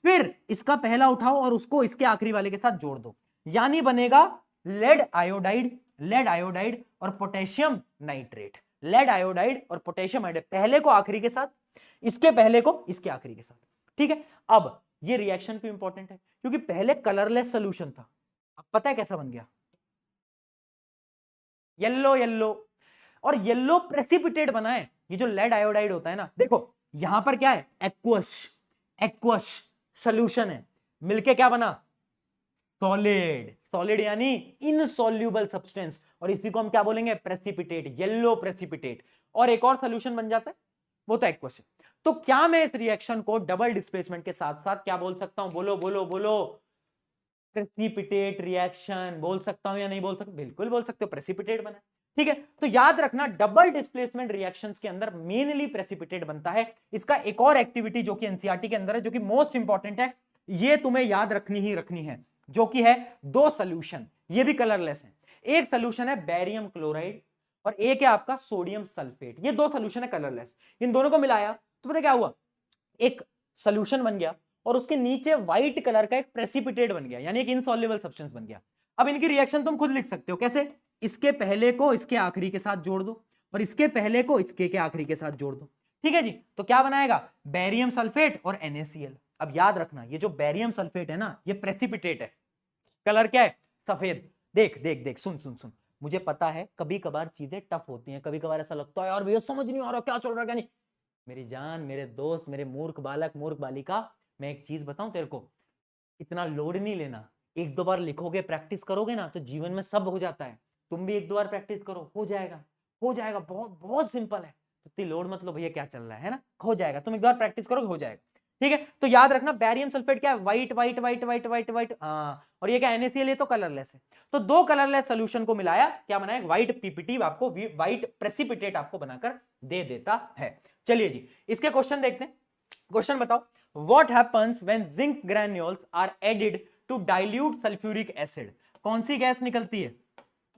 फिर इसका पहला उठाओ और उसको इसके आखिरी वाले के साथ जोड़ दो, यानी बनेगा लेड आयोडाइड और पोटेशियम नाइट्रेट। लेड आयोडाइड और पोटेशियम आयोडाइड, पहले को आखिरी के साथ, इसके पहले को इसके आखिरी के साथ। ठीक है, अब ये रिएक्शन क्यों इंपॉर्टेंट है, क्योंकि पहले कलरलेस सॉल्यूशन था, अब पता है कैसा बन गया, येलो, और येलो प्रेसिपिटेट बना है। ये जो लेड आयोडाइड होता है ना, देखो यहां पर क्या है, एक्वस सॉल्यूशन है, मिलके क्या बना, सॉलिड यानी इनसॉल्युबल सब्सटेंस, और इसी को हम क्या बोलेंगे, प्रेसिपिटेट, येलो प्रेसिपिटेट। और एक और सॉल्यूशन बन जाता है, वो तो एक्वस है। तो क्या मैं इस रिएक्शन को डबल डिस्प्लेसमेंट के साथ साथ क्या बोल सकता हूं, बोलो, प्रेसिपिटेट रिएक्शन। बोल सकता हूं या नहीं बोल सकता? बिल्कुल बोल सकते हो, प्रेसिपिटेट बना। ठीक है, तो याद रखना डबल डिस्प्लेसमेंट रिएक्शंस के अंदर मेनली प्रेसिपिटेट बनता है। इसका एक और एक्टिविटी जो कि एनसीईआरटी के अंदर है, जो कि मोस्ट इंपॉर्टेंट है, ये तुम्हें याद रखनी ही रखनी है, जो कि है दो सोल्यूशन, ये भी कलरलेस है। एक सोल्यूशन है बेरियम क्लोराइड और एक है आपका सोडियम सल्फेट। ये दो सोल्यूशन है कलरलेस। इन दोनों को मिलाया तो पता क्या हुआ, एक सोल्यूशन बन गया और उसके नीचे व्हाइट कलर का एक प्रेसिपिटेट बन गया, यानी एक इनसॉल्युबल सब्सटेंस बन गया। अब इनकी रिएक्शन तुम खुद लिख सकते हो, कैसे? इसके पहले को इसके आखिरी के साथ जोड़ दो और इसके पहले को इसके के आखिरी के साथ जोड़ दो। ठीक है जी, तो क्या बनाएगा? बेरियम सल्फेट और NaCl। अब याद रखना, ये जो बेरियम सल्फेट है ना, ये प्रेसिपिटेट है। कलर क्या है? सफेद। देख देख देख, सुन सुन सुन, मुझे पता है कभी कभार चीजें टफ होती हैं, कभी कभार ऐसा लगता है यार भैया समझ नहीं आ रहा क्या चल रहा है क्या नहीं। मेरी जान, मेरे दोस्त, मेरे मूर्ख बालक, मूर्ख बालिका, मैं एक चीज बताऊं तेरे को, इतना लोड नहीं लेना। एक दो बार लिखोगे, प्रैक्टिस करोगे ना, तो जीवन में सब हो जाता है। तुम भी एक दो बार प्रैक्टिस करो, हो जाएगा, हो जाएगा। बहुत बहुत सिंपल है, इतनी लोड मतलब भैया क्या चल रहा है ना, हो जाएगा। तुम एक दो बार प्रैक्टिस करोगे, हो जाएगा। ठीक है, तो याद रखना बेरियम सल्फेट क्या है? White white white white white white, और ये क्या? NaCl, ये तो कलरलेस है। तो दो कलरलेस सोल्यूशन को मिलाया, क्या बनाया? व्हाइट पीपीटी आपको, व्हाइट प्रेसिपिटेट आपको बनाकर दे देता है। चलिए जी, इसके क्वेश्चन देखते हैं। क्वेश्चन बताओ, what happens when zinc granules are added to dilute sulphuric acid? कौन सी गैस निकलती है?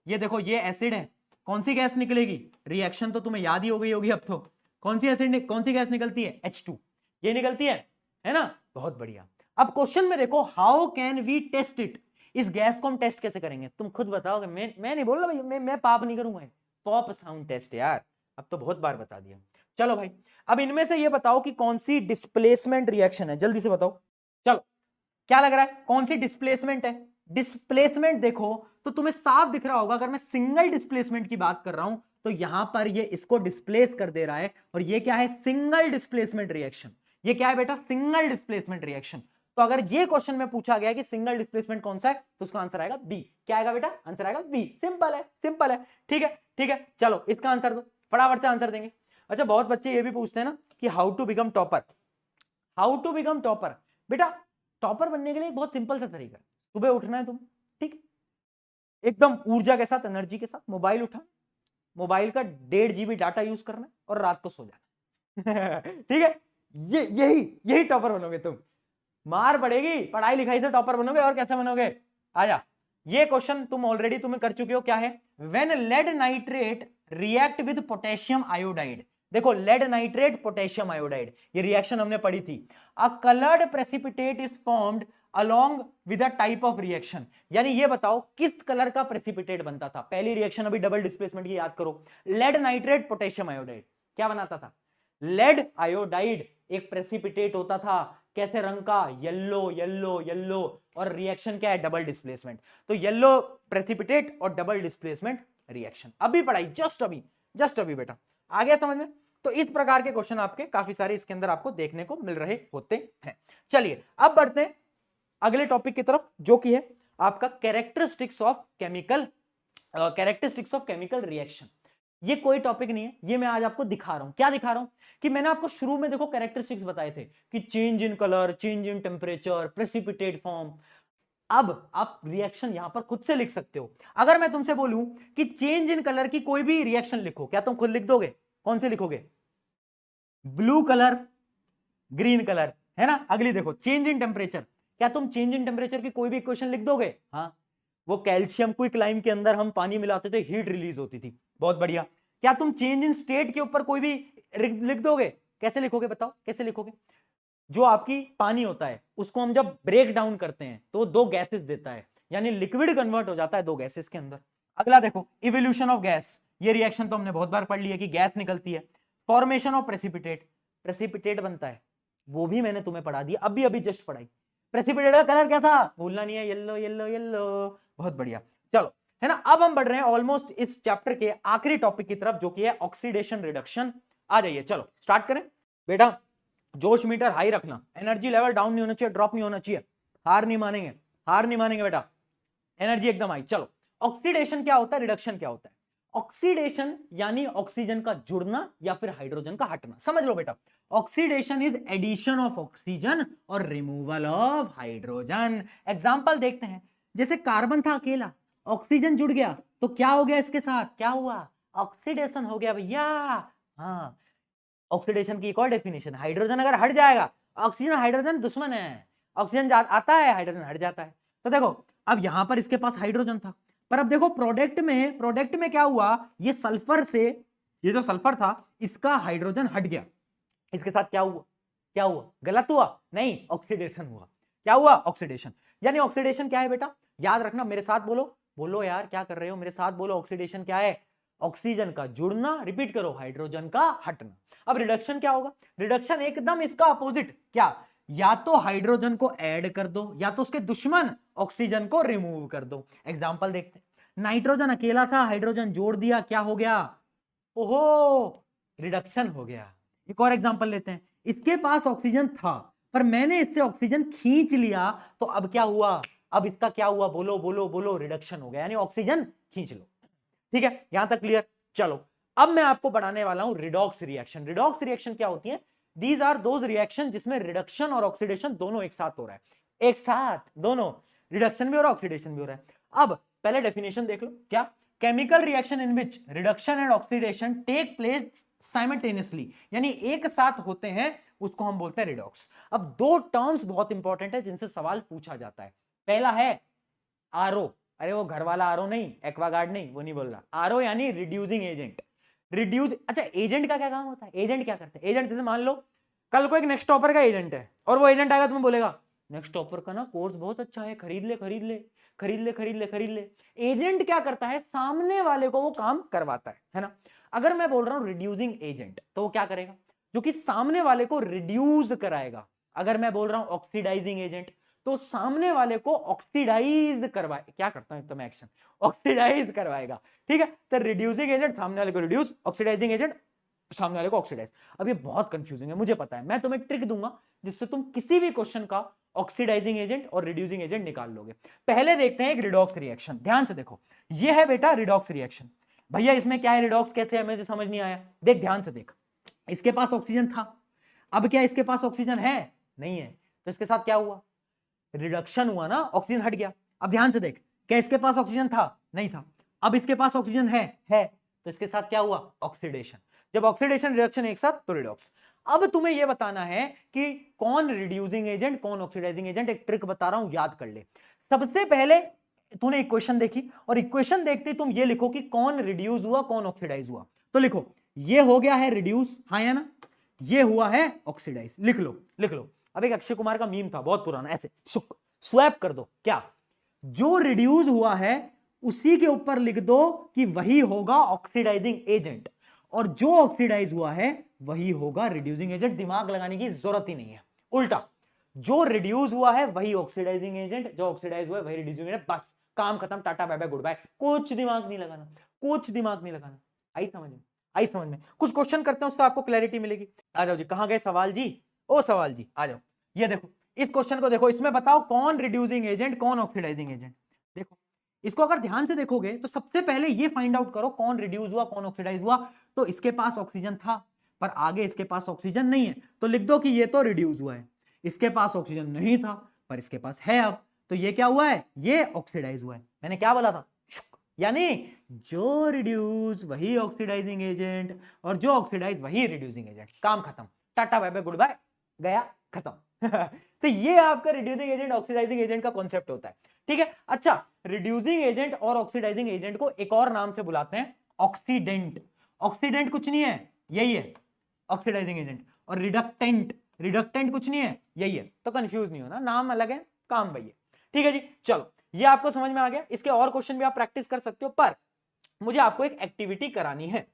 ये देखो, ये एसिड है, कौन सी गैस निकलेगी? रिएक्शन तो तुम्हें याद ही हो गई होगी अब तो। कौन सी एसिड, कौन सी गैस निकलती है? H2, ये निकलती है ना? बहुत बढ़िया। अब क्वेश्चन में देखो, how can we test it? इस गैस को हम टेस्ट कैसे करेंगे? तुम खुद बताओगे, मैं नहीं बोल रहा भाई, मैं पाप नहीं करूंगा। पॉप साउंड टेस्ट यार, अब तो बहुत बार बता दिया। चलो भाई, अब इनमें से ये बताओ कि कौन सी डिस्प्लेसमेंट रिएक्शन है, जल्दी से बताओ। चलो, क्या लग रहा है, कौन सी डिस्प्लेसमेंट है? डिस्प्लेसमेंट देखो तो तुम्हें साफ दिख रहा होगा, अगर मैं सिंगल डिस्प्लेसमेंट की बात कर रहा हूं तो यहां पर ये इसको डिस्प्लेस कर दे रहा है, और ये क्या है? Single displacement reaction. ये क्या है बेटा? Single displacement reaction. तो अगर ये क्वेश्चन में पूछा गया कि सिंगल डिस्प्लेसमेंट कौन सा है, तो उसका आंसर आएगा बी। क्या आएगा बेटा? आंसर आएगा बी। सिंपल है, सिंपल है। ठीक है, ठीक है, चलो इसका आंसर दो, फटाफट से आंसर देंगे। अच्छा, बहुत बच्चे ये भी पूछते हैं ना कि how to become topper. How to become topper, बेटा टॉपर बनने के लिए एक बहुत सिंपल सा तरीका है। सुबह उठना है तुम, ठीक, एकदम ऊर्जा के साथ, एनर्जी के साथ, मोबाइल उठा, मोबाइल का 1.5 GB डाटा यूज करना है और रात को सो जाना। ठीक है, यही टॉपर बनोगे तुम। मार पड़ेगी, पढ़ाई लिखाई से टॉपर बनोगे, और कैसे बनोगे? आजा, ये क्वेश्चन तुम ऑलरेडी तुम्हें कर चुके हो। क्या है? When lead nitrate react with potassium iodide. देखो, लेड नाइट्रेट पोटेशियम आयोडाइड, ये रिएक्शन हमने पढ़ी थी। A coloured precipitate is formed along with a type of reaction. यानी ये बताओ किस कलर का प्रेसिपिटेट बनता था? पहली रिएक्शन अभी डबल डिस्प्लेसमेंट की याद करो, लेड नाइट्रेट पोटेशियम आयोडाइड, क्या बनाता था? लेड आयोडाइड एक प्रेसिपिटेट होता था, कैसे रंग का? येलो येलो येलो, और रिएक्शन क्या है? Double displacement. तो येलो प्रेसिपिटेट और डबल डिस्प्लेसमेंट रिएक्शन अभी पढ़ाई, जस्ट अभी बेटा, आ गया समझ में? तो इस प्रकार के क्वेश्चन आपके काफी सारे इसके अंदर आपको देखने को मिल रहे होते हैं। चलिए अब बढ़ते हैं अगले टॉपिक की तरफ, जो कि है आपका कैरेक्टरिस्टिक्स ऑफ केमिकल रिएक्शन। ये कोई टॉपिक नहीं है, ये मैं आज आपको दिखा रहा हूं। क्या दिखा रहा हूं? कि मैंने आपको शुरू में देखो कैरेक्टरिस्टिक्स बताए थे कि change in colour, change in temperature, precipitate form. अब आप रिएक्शन यहां पर खुद से लिख सकते हो। अगर मैं तुमसे बोलूं कि चेंज इन कलर की कोई भी रिएक्शन लिखो, क्या तुम खुद लिख दोगे? कौन से लिखोगे? ब्लू कलर, ग्रीन कलर, है ना? अगली देखो, चेंज इन टेम्परेचर, क्या तुम चेंज इन टेम्परेचर की कोई भी इक्वेशन लिख दोगे? हाँ, वो कैल्शियम क्विकलाइम के अंदर हम पानी मिलाते थे, हीट रिलीज होती थी। बहुत बढ़िया। क्या तुम चेंज इन स्टेट के ऊपर कोई भी लिख दोगे? कैसे लिखोगे बताओ, कैसे लिखोगे? जो आपकी पानी होता है उसको हम जब ब्रेक डाउन करते हैं तो दो गैसेस देता है, यानी लिक्विड कन्वर्ट हो जाता है दो गैसेस के अंदर। अगला देखो, इवोल्यूशन ऑफ गैस। ये रिएक्शन तो हमने बहुत बार पढ़ लिया कि गैस निकलती है। फॉर्मेशन ऑफ प्रेसिपिटेट, प्रेसिपिटेट बनता है, वो भी मैंने तुम्हें पढ़ा दिया, अभी जस्ट पढ़ाई। प्रेसिपिटेट का कलर क्या था? भूलना नहीं है, येलो येलो येलो। बहुत बढ़िया, चलो, है ना? अब हम बढ़ रहे हैं ऑलमोस्ट इस चैप्टर के आखिरी टॉपिक की तरफ, जो कि है ऑक्सीडेशन रिडक्शन। आ जाइए, चलो स्टार्ट करें बेटा। जोश मीटर हाई रखना, एनर्जी लेवल डाउन नहीं होना चाहिए, ड्रॉप नहीं होना चाहिए। हार नहीं मानेंगे, हार नहीं मानेंगे बेटा, एनर्जी एकदम हाई। चलो, ऑक्सीडेशन क्या होता है, रिडक्शन क्या होता है? ऑक्सीडेशन यानी ऑक्सीजन का जुड़ना या फिर हाइड्रोजन का हटना। समझ लो बेटा, oxidation is addition of oxygen और रिमूवल ऑफ हाइड्रोजन। एग्जांपल देखते हैं, जैसे कार्बन था अकेला, ऑक्सीजन जुड़ गया तो क्या हो गया इसके साथ, क्या हुआ, ऑक्सीडेशन हो गया भैया। हाँ, ऑक्सीडेशन की एक और डेफिनेशन, हाइड्रोजन अगर हट जाएगा, ऑक्सीजन हाइड्रोजन दुश्मन है, ऑक्सीजन आता है हाइड्रोजन हट जाता है। तो देखो अब यहां पर इसके पास हाइड्रोजन था, पर अब देखो प्रोडक्ट में क्या हुआ, ये सल्फर से, ये जो सल्फर था इसका हाइड्रोजन हट गया, इसके साथ क्या हुआ, क्या हुआ, गलत हुआ, नहीं, ऑक्सीडेशन हुआ। क्या हुआ, ऑक्सीडेशन। यानी ऑक्सीडेशन क्या है बेटा, याद रखना, मेरे साथ बोलो, बोलो यार क्या कर रहे हो, मेरे साथ बोलो, ऑक्सीडेशन क्या है, ऑक्सीजन का जुड़ना, रिपीट करो, हाइड्रोजन का हटना। अब रिडक्शन क्या होगा, रिडक्शन एकदम इसका अपोजिट, क्या, या तो हाइड्रोजन को ऐड कर दो या तो उसके दुश्मन ऑक्सीजन को रिमूव कर दो। एग्जांपल देखते हैं, नाइट्रोजन अकेला था, हाइड्रोजन जोड़ दिया, क्या हो गया, ओहो, रिडक्शन हो गया। एक और एग्जांपल लेते हैं, इसके पास ऑक्सीजन था पर मैंने इससे ऑक्सीजन खींच लिया, तो अब क्या हुआ, अब इसका क्या हुआ, बोलो बोलो बोलो, रिडक्शन हो गया, यानी ऑक्सीजन खींच लो। ठीक है, यहां तक क्लियर। चलो अब मैं आपको बढ़ाने वाला हूं रिडॉक्स रिएक्शन। रिडॉक्स रिएक्शन क्या होती है, दीज आर दोज रिएक्शन जिसमें रिडक्शन और ऑक्सीडेशन दोनों एक साथ हो रहा है, एक साथ दोनों, रिडक्शन भी हो रहा है ऑक्सीडेशन भी हो रहा है। अब पहले डेफिनेशन देख लो, क्या, chemical reaction in which reduction and oxidation take place simultaneously, यानी एक साथ होते हैं, उसको हम बोलते हैं रिडॉक्स। अब दो टर्म्स बहुत इंपॉर्टेंट है जिनसे सवाल पूछा जाता है, पहला है आरओ, अरे वो घर वाला आरओ नहीं, एक्वागार्ड नहीं, वो नहीं बोल रहा, आरओ यानी रिड्यूसिंग एजेंट। रिड्यूस, अच्छा एजेंट का क्या काम होता है, एजेंट क्या करते हैं, एजेंट जैसे मान लो कल को एक नेक्स्ट टॉपर का एजेंट है और वो एजेंट आएगा तुम्हें बोलेगा नेक्स्ट टॉपर का ना कोर्स बहुत अच्छा है, खरीद ले खरीद ले खरीद ले खरीद ले खरीद ले। एजेंट क्या करता है, सामने वाले को वो काम करवाता है ना। अगर मैं बोल रहा हूं रिड्यूसिंग एजेंट तो वो क्या करेगा, जो कि सामने वाले को रिड्यूस कराएगा। अगर मैं बोल रहा हूं ऑक्सीडाइजिंग एजेंट तो सामने वाले को ऑक्सीडाइज करवाए, क्या करता हूं एकदम एक्शन, ऑक्सीडाइज करवाएगा। ठीक है, तो रिड्यूसिंग एजेंट सामने वाले को रिड्यूस, ऑक्सीडाइजिंग एजेंट सामने वाले को ऑक्सीडाइज। अब ये बहुत कंफ्यूजिंग है, मुझे पता है, मैं तुम्हें ट्रिक दूंगा जिससे तुम किसी भी क्वेश्चन का ऑक्सीडाइजिंग एजेंट और रिड्यूसिंग एजेंट निकाल लोगे। पहले देखते हैं एक रिडॉक्स रिएक्शन, ध्यान से देखो, ये है बेटा रिडॉक्स रिएक्शन। भैया इसमें क्या है, रिडॉक्स कैसे है, मुझे समझ नहीं आया, देख ध्यान से देख, इसके पास ऑक्सीजन था, अब क्या इसके पास ऑक्सीजन है, नहीं है, तो इसके साथ क्या हुआ, रिडक्शन हुआ ना, ऑक्सीजन हट गया। अब ध्यान से देख, क्या इसके पास ऑक्सीजन था, नहीं था, अब इसके पास ऑक्सीजन है, तो इसके साथ क्या हुआ, ऑक्सीडेशन। जब ऑक्सीडेशन रिडक्शन एक साथ तो रिडॉक्स। अब तुम्हें यह बताना है कि कौन रिड्यूसिंग एजेंट कौन ऑक्सीडाइजिंग एजेंट, एक ट्रिक बता रहा हूं, याद कर ले। सबसे पहले तूने इक्वेशन देखी और इक्वेशन देखते तुम ये लिखो कि कौन रिड्यूस हुआ कौन ऑक्सीडाइज हुआ। तो लिखो, ये हो गया है रिड्यूस, हाँ या ना, ये हुआ है ऑक्सीडाइज, लिख लो लिख लो। अब एक अक्षय कुमार का मीम था बहुत पुराना, ऐसे स्वैप कर दो, क्या, जो रिड्यूस हुआ है उसी के ऊपर लिख दो कि वही होगा ऑक्सीडाइजिंग एजेंट, और जो ऑक्सीडाइज हुआ है वही होगा रिड्यूसिंग एजेंट। दिमाग लगाने की जरूरत ही नहीं है, उल्टा, जो रिड्यूस हुआ है वही ऑक्सीडाइजिंग एजेंट, जो ऑक्सीडाइज हुआ है वही रिड्यूसिंग एजेंट, बस काम खत्म, tata bye bye goodbye, कुछ दिमाग नहीं लगाना, कुछ दिमाग नहीं लगाना। आई समझ में, आई समझ में। कुछ क्वेश्चन करते हैं उससे आपको क्लैरिटी मिलेगी। आ जाओ जी, कहां गए सवाल जी, ओ सवाल जी आ जाओ। ये देखो इस क्वेश्चन को देखो, इसमें बताओ कौन रिड्यूसिंग एजेंट कौन ऑक्सीडाइजिंग एजेंट। देखो इसको अगर ध्यान से देखोगे तो सबसे पहले ये फाइंड आउट करो कौन रिड्यूस हुआ कौन ऑक्सीडाइज हुआ। तो इसके पास ऑक्सीजन था पर आगे इसके पास ऑक्सीजन नहीं है, तो लिख दो कि ये तो रिड्यूस हुआ है। इसके पास ऑक्सीजन नहीं था पर इसके पास है, अब तो ये क्या हुआ है, ये ऑक्सीडाइज हुआ है। मैंने क्या बोला था, यानी जो रिड्यूस वही ऑक्सीडाइजिंग एजेंट और जो ऑक्सीडाइज वही रिड्यूसिंग एजेंट, काम खत्म, tata bye bye goodbye, गया खत्म। तो ये आपका रिड्यूसिंग एजेंट ऑक्सीडाइजिंग एजेंट का कॉन्सेप्ट होता है। ठीक है, अच्छा रिड्यूसिंग एजेंट और ऑक्सीडाइजिंग एजेंट को एक और नाम से बुलाते हैं ऑक्सीडेंट। ऑक्सीडेंट कुछ नहीं है, यही है ऑक्सीडाइजिंग एजेंट, और रिडक्टेंट, रिडक्टेंट कुछ नहीं है, यही है। तो कंफ्यूज नहीं होना, नाम अलग है काम वही है। ठीक है जी, चलो ये आपको समझ में आ गया। इसके और क्वेश्चन भी आप प्रैक्टिस कर सकते हो, पर मुझे आपको एक एक्टिविटी करानी है,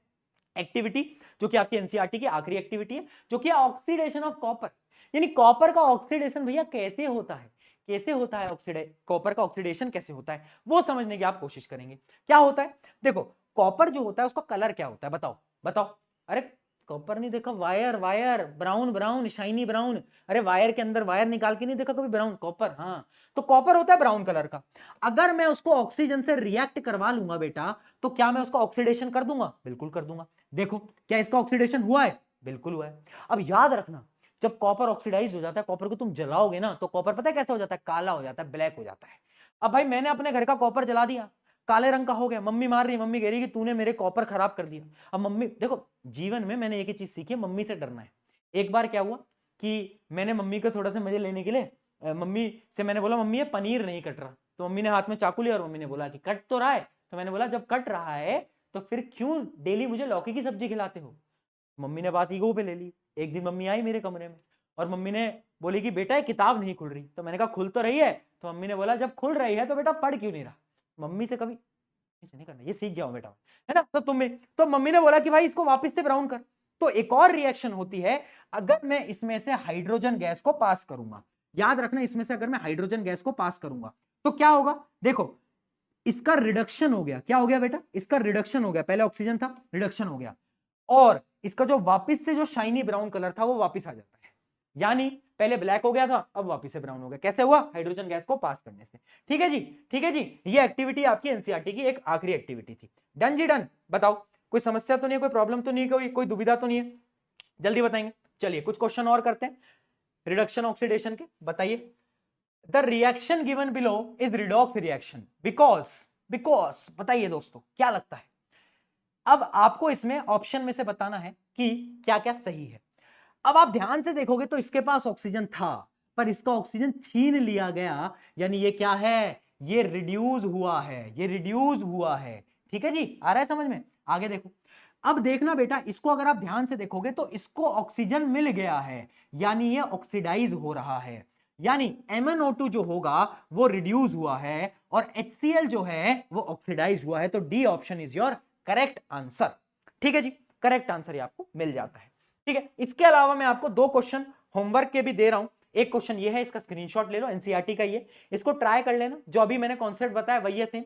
एक्टिविटी जो कि आपकी एनसीईआरटी की आखिरी एक्टिविटी है, जो कि ऑक्सीडेशन ऑफ कॉपर। यानी कॉपर का ऑक्सीडेशन भैया कैसे होता है, कैसे होता है कॉपर का ऑक्सीडेशन कैसे होता है, वो समझने की आप कोशिश करेंगे। क्या होता है, देखो कॉपर जो होता है उसका कलर क्या होता है, बताओ बताओ, अरे कॉपर नहीं देखा, wire wire, brown brown, shiny brown. अरे वायर के अंदर वायर निकाल के नहीं देखा कभी ब्राउन? कॉपर, हाँ। तो कॉपर होता है ब्राउन कलर का। अगर मैं उसको ऑक्सीजन से रिएक्ट करवा लूंगा बेटा, तो क्या मैं उसका ऑक्सीडेशन कर दूंगा? बिल्कुल कर दूंगा। देखो क्या इसका ऑक्सीडेशन हुआ है? बिल्कुल हुआ है। अब याद रखना, जब कॉपर ऑक्सीडाइज हो जाता है, कॉपर को तुम जलाओगे ना, तो कॉपर पता है कैसा हो जाता है? काला हो जाता है, ब्लैक हो जाता है। अब भाई मैंने अपने घर का कॉपर जला दिया, काले रंग का हो गया, मम्मी मार रही, मम्मी कह रही कि तूने मेरे कॉपर खराब कर दिया। अब मम्मी, देखो जीवन में मैंने एक ही चीज सीखी है, मम्मी से डरना है। एक बार क्या हुआ कि मैंने मम्मी को थोड़ा सा मजे लेने के लिए मम्मी से मैंने बोला, मम्मी ये पनीर नहीं कट रहा। तो मम्मी ने हाथ में चाकू लिया और मम्मी ने बोला कि कट तो रहा है। तो मैंने बोला जब कट रहा है तो फिर क्यों डेली मुझे लौकी की सब्जी खिलाते हो? मम्मी ने बात ईगो पे ले ली। एक दिन मम्मी आई मेरे कमरे में और मम्मी ने बोली कि बेटा ये किताब नहीं खुल रही। तो मैंने कहा खुल तो रही है। तो मम्मी ने बोला जब खुल रही है तो बेटा पढ़ क्यों नहीं रहा? मम्मी से कभी ऐसे नहीं करना, ये सीख गया हूं बेटा, है ना। तो मम्मी ने बोला कि भाई इसको वापस से ब्राउन कर। तो एक और रिएक्शन होती है, अगर मैं इसमें से हाइड्रोजन गैस को पास करूंगा, याद रखना, इसमें से अगर मैं हाइड्रोजन गैस को पास करूंगा तो क्या होगा? देखो इसका रिडक्शन हो गया। क्या हो गया बेटा? इसका रिडक्शन हो गया। पहले ऑक्सीजन था, रिडक्शन हो गया, और इसका जो वापस से जो शाइनी ब्राउन कलर था वो वापस आ जाता है। यानी पहले ब्लैक हो गया था, अब वापस से ब्राउन हो गया। कैसे हुआ? हाइड्रोजन गैस को पास करने से। ठीक है जी, ठीक है जी। ये एक्टिविटी आपकी एनसीईआरटी की एक आखिरी एक्टिविटी थी। डन जी डन। बताओ कोई समस्या तो नहीं है, कोई प्रॉब्लम तो नहीं है, कोई दुविधा तो नहीं है? जल्दी बताएंगे। चलिए कुछ क्वेश्चन और करते हैं रिडक्शन ऑक्सीडेशन के। बताइए, the reaction given below is redox reaction because बताइए दोस्तों क्या लगता है? अब आपको इसमें ऑप्शन में से बताना है कि क्या क्या सही है। अब आप ध्यान से देखोगे तो इसके पास ऑक्सीजन था, पर इसका ऑक्सीजन छीन लिया गया, यानी ये क्या है? ये रिड्यूस हुआ है, ये रिड्यूस हुआ है। ठीक है जी, आ रहा है समझ में? आगे देखो, अब देखना बेटा, इसको अगर आप ध्यान से देखोगे तो इसको ऑक्सीजन मिल गया है, यानी ये ऑक्सीडाइज हो रहा है, यानी MnO2 जो होगा वो रिड्यूस हुआ है और HCl जो है वो ऑक्सीडाइज हुआ है। तो D option is your correct answer. ठीक है जी, करेक्ट आंसर आपको मिल जाता है। ठीक है, इसके अलावा मैं आपको दो क्वेश्चन होमवर्क के भी दे रहा हूं। एक क्वेश्चन ये है, इसका स्क्रीनशॉट ले लो, एनसीईआरटी का ये, इसको ट्राई कर लेना। जो अभी मैंने कॉन्सेप्ट बताया वही है सेम,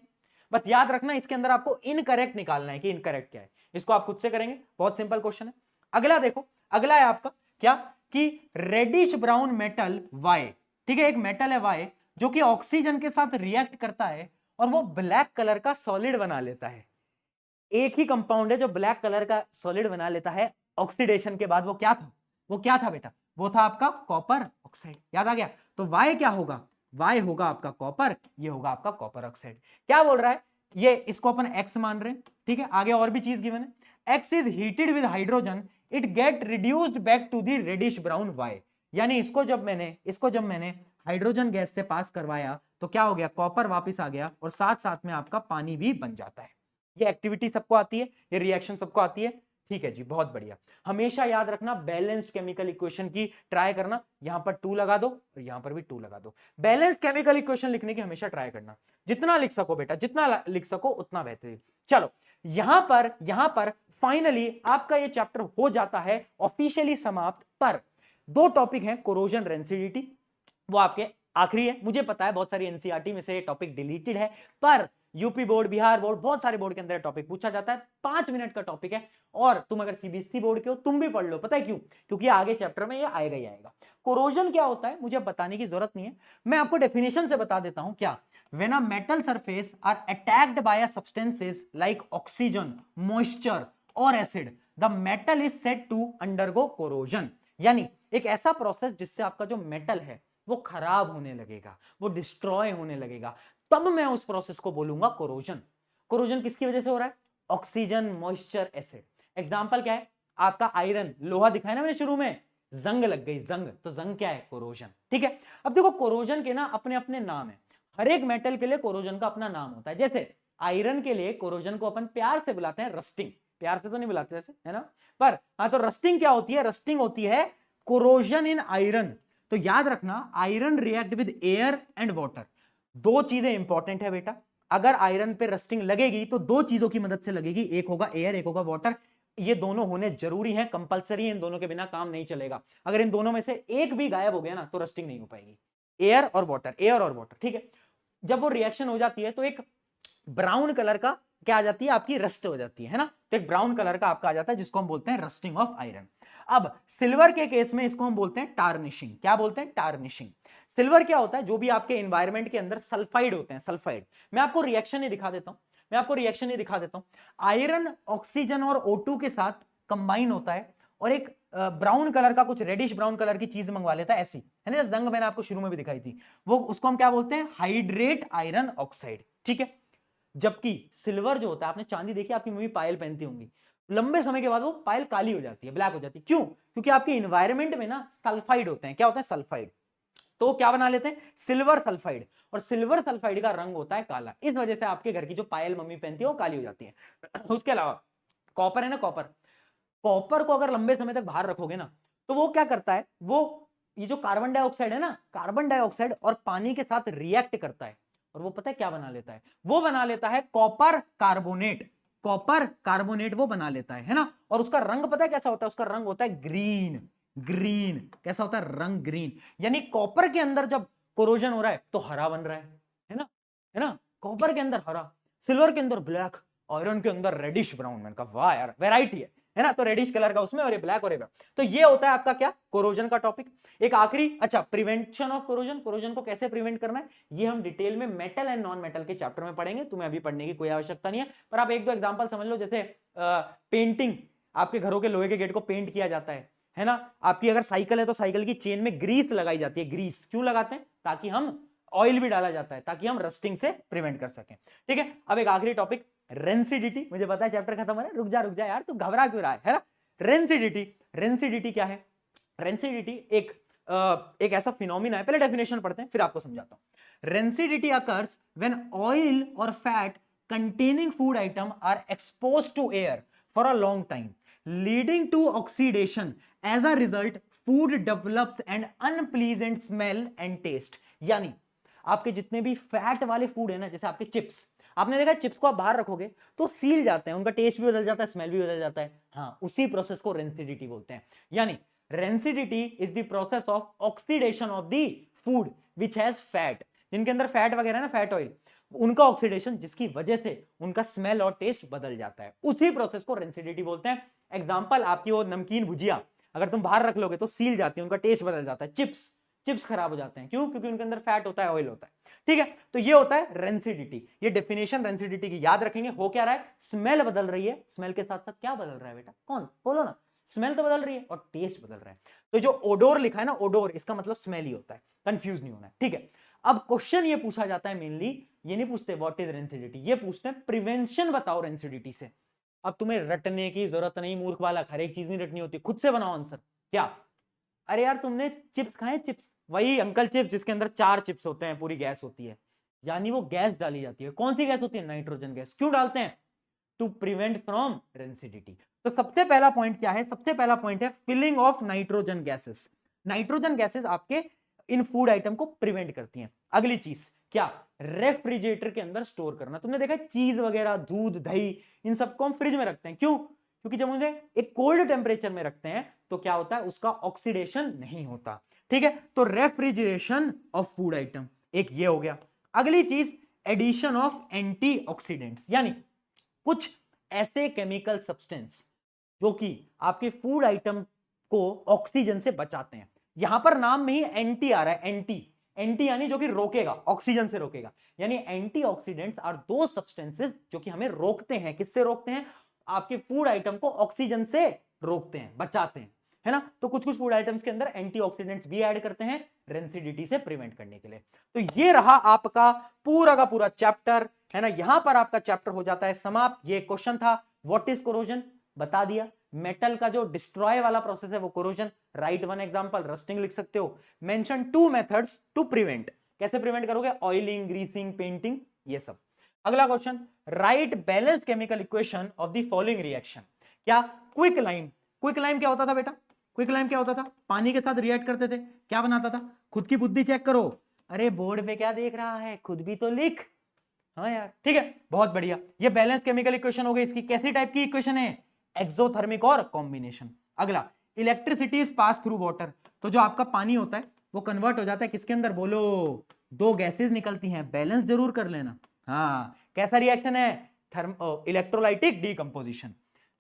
बस याद रखना इसके अंदर आपको इनकरेक्ट निकालना है कि इनकरेक्ट क्या है। इसको आप खुद से करेंगे, बहुत सिंपल क्वेश्चन है। अगला देखो, अगला है आपका क्या कि रेडिश ब्राउन मेटल वाई। ठीक है, एक मेटल है वाई जो कि ऑक्सीजन के साथ रिएक्ट करता है और वो ब्लैक कलर का सॉलिड बना लेता है। एक ही कंपाउंड है जो ब्लैक कलर का सॉलिड बना लेता है ऑक्सीडेशन के बाद। वो क्या था? वो क्या था बेटा? वो था आपका कॉपर ऑक्साइड। याद आ गया? तो वाई क्या होगा? वाई होगा आपका कॉपर, ये होगा आपका कॉपर ऑक्साइड। क्या बोल रहा है ये? इसको अपन एक्स मान रहे हैं। ठीक है, आगे और भी चीज गिवन है। X is heated with hydrogen, it get reduced back to the reddish brown Y. यानी इसको जब मैंने हाइड्रोजन गैस से पास करवाया तो क्या हो गया? कॉपर वापस आ गया और साथ साथ में आपका पानी भी बन जाता है। ये एक्टिविटी सबको आती है, ये रिएक्शन सबको आती है। ठीक है जी, बहुत बढ़िया। हमेशा याद रखना बैलेंस्ड केमिकल इक्वेशन की ट्राई करना। यहां पर 2 लगा दो और यहां पर भी 2 लगा दो। बैलेंस्ड केमिकल इक्वेशन लिखने की हमेशा ट्राई करना, जितना लिख सको बेटा, जितना लिख सको उतना बेहतरीन। चलो यहां पर फाइनली आपका ये चैप्टर हो जाता है ऑफिशियली समाप्त। पर 2 टॉपिक हैं, कोरोजन रेंसिडिटी, वो आपके आखिरी है। मुझे पता है बहुत सारी एनसीईआरटी में से ये टॉपिक डिलीटेड है, पर यूपी बोर्ड, बिहार बोर्ड, बहुत सारे बोर्ड के अंदर टॉपिक पूछा जाता है। 5 मिनट का टॉपिक है और तुम अगर सीबीएसई बोर्ड के हो तुम भी पढ़ लो। पता है क्यों? क्योंकि आगे चैप्टर में ये आएगा ही आएगा। कोरोजन क्या होता है मुझे बताने की जरूरत नहीं है, मैं आपको डेफिनेशन से बता देता हूं। क्या? When a metal surface are attacked by substances like oxygen, moisture और acid, the metal is said to undergo corrosion. यानी एक ऐसा प्रोसेस जिससे आपका जो मेटल है वो खराब होने लगेगा, वो डिस्ट्रॉय होने लगेगा, तब मैं उस प्रोसेस को बोलूंगा कोरोजन। कोरोजन किसकी वजह से हो रहा है? Oxygen, moisture, acid. एग्जांपल क्या है? आपका आयरन, लोहा दिखाया ना मैंने शुरू में, जंग लग गई, जंग, तो जंग क्या है? कोरोजन। ठीक है, अब देखो कोरोजन के ना अपने अपने नाम है। हर एक मेटल के लिए कोरोजन का अपना नाम होता है। जैसे आयरन के लिए कोरोजन को अपन प्यार से बुलाते हैं रस्टिंग। प्यार से तो नहीं बुलाते वैसे, है ना, पर हाँ, तो रस्टिंग क्या होती है? रस्टिंग होती है कोरोजन इन आयरन। तो याद रखना, iron react with air and water. 2 चीजें इंपॉर्टेंट है बेटा। अगर आयरन पे रस्टिंग लगेगी तो 2 चीजों की मदद से लगेगी, एक होगा एयर, एक होगा वाटर। ये दोनों होने जरूरी है, कंपलसरी है, इन दोनों के बिना काम नहीं चलेगा। अगर इन दोनों में से एक भी गायब हो गया ना तो रस्टिंग नहीं हो पाएगी। एयर और वाटर, एयर और वाटर। ठीक है, जब वो रिएक्शन हो जाती है तो एक ब्राउन कलर का क्या आ जाती है? आपकी रस्ट हो जाती है ना। तो एक ब्राउन कलर का आपका आ जाता है जिसको हम बोलते हैं रस्टिंग ऑफ आयरन। अब सिल्वर के केस में इसको हम बोलते हैं टार्निशिंग। क्या बोलते हैं? टार्निशिंग। सिल्वर क्या होता है? जो भी आपके एनवायरमेंट के अंदर सल्फाइड होते हैं, सल्फाइड। मैं आपको रिएक्शन ही दिखा देता हूं, आयरन ऑक्सीजन और O2 के साथ कंबाइन होता है और एक ब्राउन कलर का, कुछ रेडिश ब्राउन कलर की चीज मंगवा लेता है, ऐसी है ना, जंग मैंने आपको शुरू में भी दिखाई थी, वो उसको हम क्या बोलते हैं? Hydrate iron oxide. ठीक है। जबकि सिल्वर जो होता है, आपने चांदी देखी, आपकी मम्मी पायल पहनती होंगी, लंबे समय के बाद वो पायल काली हो जाती है, ब्लैक हो जाती है। क्यों? क्योंकि आपके इन्वायरमेंट में ना सल्फाइड होते हैं। क्या होता है? सल्फाइड। तो क्या बना लेते हैं? Silver sulphide. और सिल्वर सल्फाइड का रंग होता है काला। इस वजह से आपके घर की जो पायल मम्मी पहनती है वो काली हो जाती है। उसके अलावा कॉपर है ना, कॉपर को अगर लंबे समय तक बाहर रखोगे ना, तो वो क्या करता है, वो ये जो कार्बन डाइऑक्साइड है ना, कार्बन डाइऑक्साइड और पानी के साथ रिएक्ट करता है और वो पता है क्या बना लेता है? वो बना लेता है कॉपर कार्बोनेट। कॉपर कार्बोनेट वो बना लेता है ना। और उसका रंग पता है कैसा होता है? उसका रंग होता है ग्रीन। ग्रीन कैसा होता है? रंग ग्रीन। यानी कॉपर के अंदर जब कोरोजन हो रहा है तो हरा बन रहा है ना, है ना। कॉपर के अंदर हरा, सिल्वर के अंदर ब्लैक, आयरन के अंदर रेडिश ब्राउन। मैंने कहा वाह यार, वेराइटी है ना। तो रेडिश कलर का उसमें और ये ब्लैक और ये ब्राउन। तो ये होता है आपका क्या? कोरोजन का टॉपिक। एक आखिरी, अच्छा, प्रिवेंशन ऑफ कोरोजन। कोरोजन को कैसे प्रिवेंट करना है ये हम डिटेल में मेटल एंड नॉन मेटल के चैप्टर में पढ़ेंगे। तुम्हें अभी पढ़ने की कोई आवश्यकता नहीं है, पर आप एक दो एग्जांपल समझ लो। जैसे पेंटिंग, आपके घरों के लोहे के गेट को पेंट किया जाता है ना। आपकी अगर साइकिल है तो साइकिल की चेन में ग्रीस लगाई जाती है। ग्रीस क्यों लगाते हैं? ताकि हम, ऑयल भी डाला जाता है ताकि हम रस्टिंग से प्रिवेंट कर सकें। ठीक है। अब एक आखिरी टॉपिक, रेंसिडिटी। मुझे पता है चैप्टर खत्म हो रहा है, रुक जा यार, तू घबरा क्यों रहा है ना। रेंसिडिटी, रेंसिडिटी क्या है? रेंसिडिटी एक ऐसा फिनोमिना है, पहले डेफिनेशन पढ़ते हैं फिर आपको समझाता हूं। रेंसिडिटी अकर्स व्हेन ऑयल और fat containing food item are exposed to air for a long time, leading to oxidation. As a result, food develops an unpleasant smell and taste. यानी आपके जितने भी फैट वाले फूड है ना, जैसे आपके चिप्स, आपने देखा चिप्स को आप बाहर रखोगे तो सील जाते हैं, उनका टेस्ट भी बदल जाता है, स्मेल भी बदल जाता है। हाँ, उसी प्रोसेस को रेंसिडिटी बोलते हैं। यानी rancidity is the process of oxidation of the food which has fat. जिनके अंदर फैट वगैरह ना, फैट ऑयल, उनका ऑक्सीडेशन, जिसकी वजह से उनका स्मेल और टेस्ट बदल जाता है, उसी प्रोसेस को रेंसिडिटी बोलते हैं। एग्जांपल, आपकी वो नमकीन भुजिया अगर तुम बाहर रख लोगे तो सील जाती है, उनका टेस्ट बदल जाता है। चिप्स खराब हो जाते हैं, क्यों? क्योंकि उनके अंदर फैट होता है, ऑयल होता है। ठीक है। तो ये होता है रेंसिडिटी। ये डेफिनेशन रेंसिडिटी की याद रखेंगे। हो क्या रहा है? स्मेल बदल रही है। स्मेल के साथ साथ क्या बदल रहा है बेटा? कौन बोलो ना? स्मेल तो बदल रही है और टेस्ट बदल रहा है। तो जो ओडोर लिखा है ना, ओडोर, इसका मतलब स्मेल ही होता है। कंफ्यूज नहीं होना है। ठीक है। अब क्वेश्चन ये पूछा जाता है मेनली, ये नहीं पूछते व्हाट इज रेंसिडिटी, ये पूछते हैं प्रिवेंशन बताओ रेंसिडिटी से। अब तुम्हें रटने की जरूरत नहीं, मूर्ख बालक, हर एक चीज नहीं रटनी होती, खुद से बनाओ आंसर। क्या? अरे यार, तुमने चिप्स खाए? चिप्स, वही अंकल चिप्स जिसके अंदर 4 चिप्स होते हैं, पूरी गैस होती है, यानी वो गैस डाली जाती है। कौन सी गैस होती है? Nitrogen gas. क्यों डालते हैं? To prevent from rancidity. तो सबसे पहला पॉइंट क्या है? सबसे पहला पॉइंट है filling of nitrogen gases. Nitrogen gases आपके इन फूड आइटम को प्रिवेंट करती हैं। अगली चीज क्या? रेफ्रिजरेटर के अंदर स्टोर करना। तुमने देखा चीज वगैरह, दूध, दही, इन सबको हम फ्रिज में रखते हैं। क्यों? क्योंकि जब उन्हें एक कोल्ड टेम्परेचर में रखते हैं तो क्या होता है? उसका ऑक्सीडेशन नहीं होता। ठीक है। तो रेफ्रिजरेशन ऑफ फूड आइटम एक ये हो गया। अगली चीज, एडिशन ऑफ एंटीऑक्सीडेंट्स, यानी कुछ ऐसे केमिकल सब्सटेंस जो कि आपके फूड आइटम को ऑक्सीजन से बचाते हैं। यहां पर नाम में ही एंटी आ रहा है। एंटी यानी जो कि रोकेगा, ऑक्सीजन से रोकेगा। यानी एंटीऑक्सीडेंट्स आर दो सब्सटेंसेस जो कि हमें रोकते हैं। किससे रोकते हैं? आपके फूड आइटम को ऑक्सीजन से रोकते हैं, बचाते हैं, है ना। तो कुछ कुछ फूड आइटम्स के अंदर एंटीऑक्सीडेंट्स भी ऐड करते हैं रेंसिडिटी से प्रिवेंट करने के लिए। तो ये रहा आपका पूरा का पूरा चैप्टर, है ना। यहां पर आपका चैप्टर हो जाता है समाप्त। ये क्वेश्चन था, व्हाट इज कोरोजन, बता दिया। मेटल का जो डिस्ट्रॉय वाला प्रोसेस है वो corrosion. Write one example, rusting लिख सकते हो। Mention 2 methods to prevent. कैसे प्रिवेंट करोगे? ऑयलिंग, ग्रीसिंग, पेंटिंग, ये सब। अगला question, write balanced chemical equation of the following reaction. क्या? Quick lime. क्विक लाइम क्या होता था बेटा? क्विक लाइम क्या होता था? पानी के साथ रिएक्ट करते थे, क्या बनाता था? खुद की बुद्धि चेक करो। अरे बोर्ड पे क्या देख रहा है, खुद भी तो लिख। हाँ यार, ठीक है, बहुत बढ़िया। ये बैलेंस केमिकल इक्वेशन हो गई। इसकी कैसी टाइप की इक्वेशन है? एक्सोथर्मिक और कॉम्बिनेशन। अगला, electricity is pass through water. तो जो आपका पानी होता है वो कन्वर्ट हो जाता है किसके अंदर? बोलो। 2 गैसेस निकलती हैं, बैलेंस जरूर कर लेना। हाँ, कैसा रिएक्शन है? Electrolytic decomposition.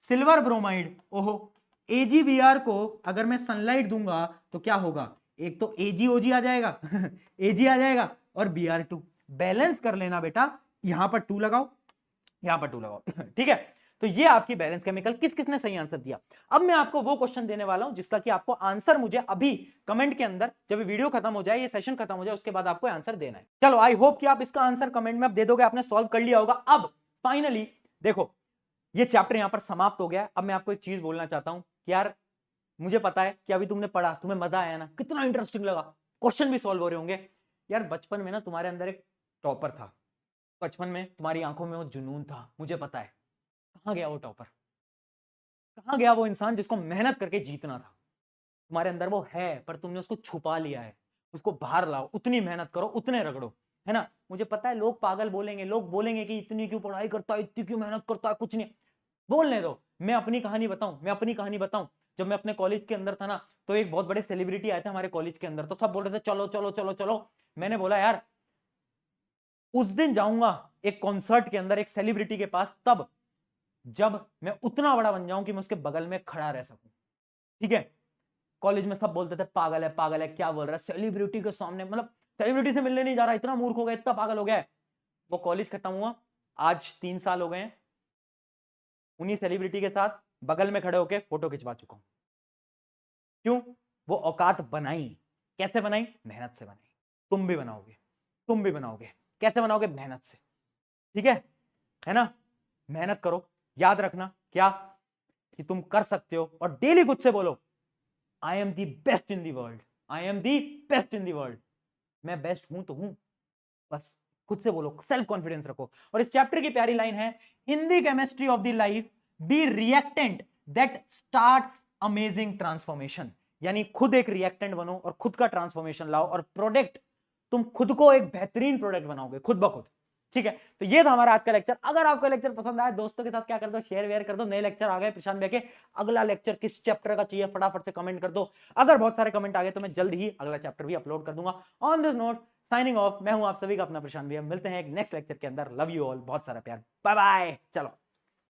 सिल्वर ब्रोमाइड, ओहो, AgBr को अगर मैं सनलाइट दूंगा तो क्या होगा, एक तो AgOg आ जाएगा Ag आ जाएगा और Br2, बैलेंस कर लेना बेटा, यहां पर 2 लगाओ, यहां पर 2 लगाओ ठीक है। तो ये आपकी बैलेंस केमिकल, किस किसने सही आंसर दिया। अब मैं आपको वो क्वेश्चन देने वाला हूं जिसका कि आपको आंसर मुझे अभी कमेंट के अंदर, जब वीडियो खत्म हो जाए, ये सेशन खत्म हो जाए, उसके बाद आपको आंसर देना है। चलो, आई होप कि आप इसका आंसर कमेंट में आप दे दोगे, आपने सॉल्व कर लिया होगा। अब फाइनली देखो, ये चैप्टर यहां पर समाप्त हो गया। अब मैं आपको एक चीज बोलना चाहता हूं कि यार, मुझे पता है कि अभी तुमने पढ़ा, तुम्हें मजा आया ना, कितना इंटरेस्टिंग लगा, क्वेश्चन भी सॉल्व हो रहे होंगे। यार बचपन में ना तुम्हारे अंदर एक टॉपर था, बचपन में तुम्हारी आंखों में वो जुनून था, मुझे पता है। कहां गया वो टॉपर, कहां गया वो इंसान जिसको मेहनत करके जीतना था। तुम्हारे अंदर वो है, पर तुमने उसको छुपा लिया है। उसको बाहर लाओ, उतनी मेहनत करो, उतने रगड़ो, है ना। मुझे पता है लोग पागल बोलेंगे, लोग बोलेंगे कि इतनी क्यों पढ़ाई करता है, इतनी क्यों मेहनत करता है, कुछ नहीं। बोलने दो, मैं अपनी कहानी बताऊं, मैं अपनी कहानी बताऊं। जब मैं अपने कॉलेज के अंदर था ना, तो एक बहुत बड़े सेलिब्रिटी आए थे हमारे कॉलेज के अंदर, तो सब बोल रहे थे चलो चलो चलो चलो। मैंने बोला यार, उस दिन जाऊंगा एक कॉन्सर्ट के अंदर एक सेलिब्रिटी के पास, तब जब मैं उतना बड़ा बन जाऊं कि मैं उसके बगल में खड़ा रह सकूं, ठीक है। कॉलेज में सब बोलते थे पागल है क्या बोल रहा है, सेलिब्रिटी के सामने, मतलब सेलिब्रिटी से मिलने नहीं जा रहा, इतना मूर्ख हो गया, इतना पागल हो गया। वो कॉलेज खत्म हुआ, आज 3 साल हो गए हैं, उन्हीं सेलिब्रिटी के साथ बगल में खड़े होकर फोटो खिंचवा चुका हूं। क्यों, वो औकात बनाई। कैसे बनाई, मेहनत से बनाई। तुम भी बनाओगे, तुम भी बनाओगे, कैसे बनाओगे, मेहनत से, ठीक है ना। मेहनत करो, याद रखना क्या, कि तुम कर सकते हो, और डेली खुद से बोलो, I am the best in the world, I am the best in the world. मैं बेस्ट हूं तो हूं, बस खुद से बोलो, सेल्फ कॉन्फिडेंस रखो। और इस चैप्टर की प्यारी लाइन है, in the chemistry of the life be reactant that starts amazing transformation. यानी खुद एक रिएक्टेंट बनो और खुद का ट्रांसफॉर्मेशन लाओ, और प्रोडक्ट, तुम खुद को एक बेहतरीन प्रोडक्ट बनाओगे खुद ब खुद, ठीक है। तो ये था हमारा आज का लेक्चर। अगर आपको लेक्चर पसंद आया, दोस्तों के साथ क्या कर दो, शेयर वेयर कर दो। नए लेक्चर आ गए प्रशांत भैया के, अगला लेक्चर किस चैप्टर का चाहिए फटाफट से कमेंट कर दो। अगर बहुत सारे कमेंट आ गए तो मैं जल्द ही अगला चैप्टर भी अपलोड कर दूंगा। On this note, signing off, मैं हूं आप सभी का अपना प्रशांत भैया। मिलते हैं एक नेक्स्ट लेक्चर के अंदर। लव यू ऑल, बहुत सारा प्यार, बाय बाय। चलो।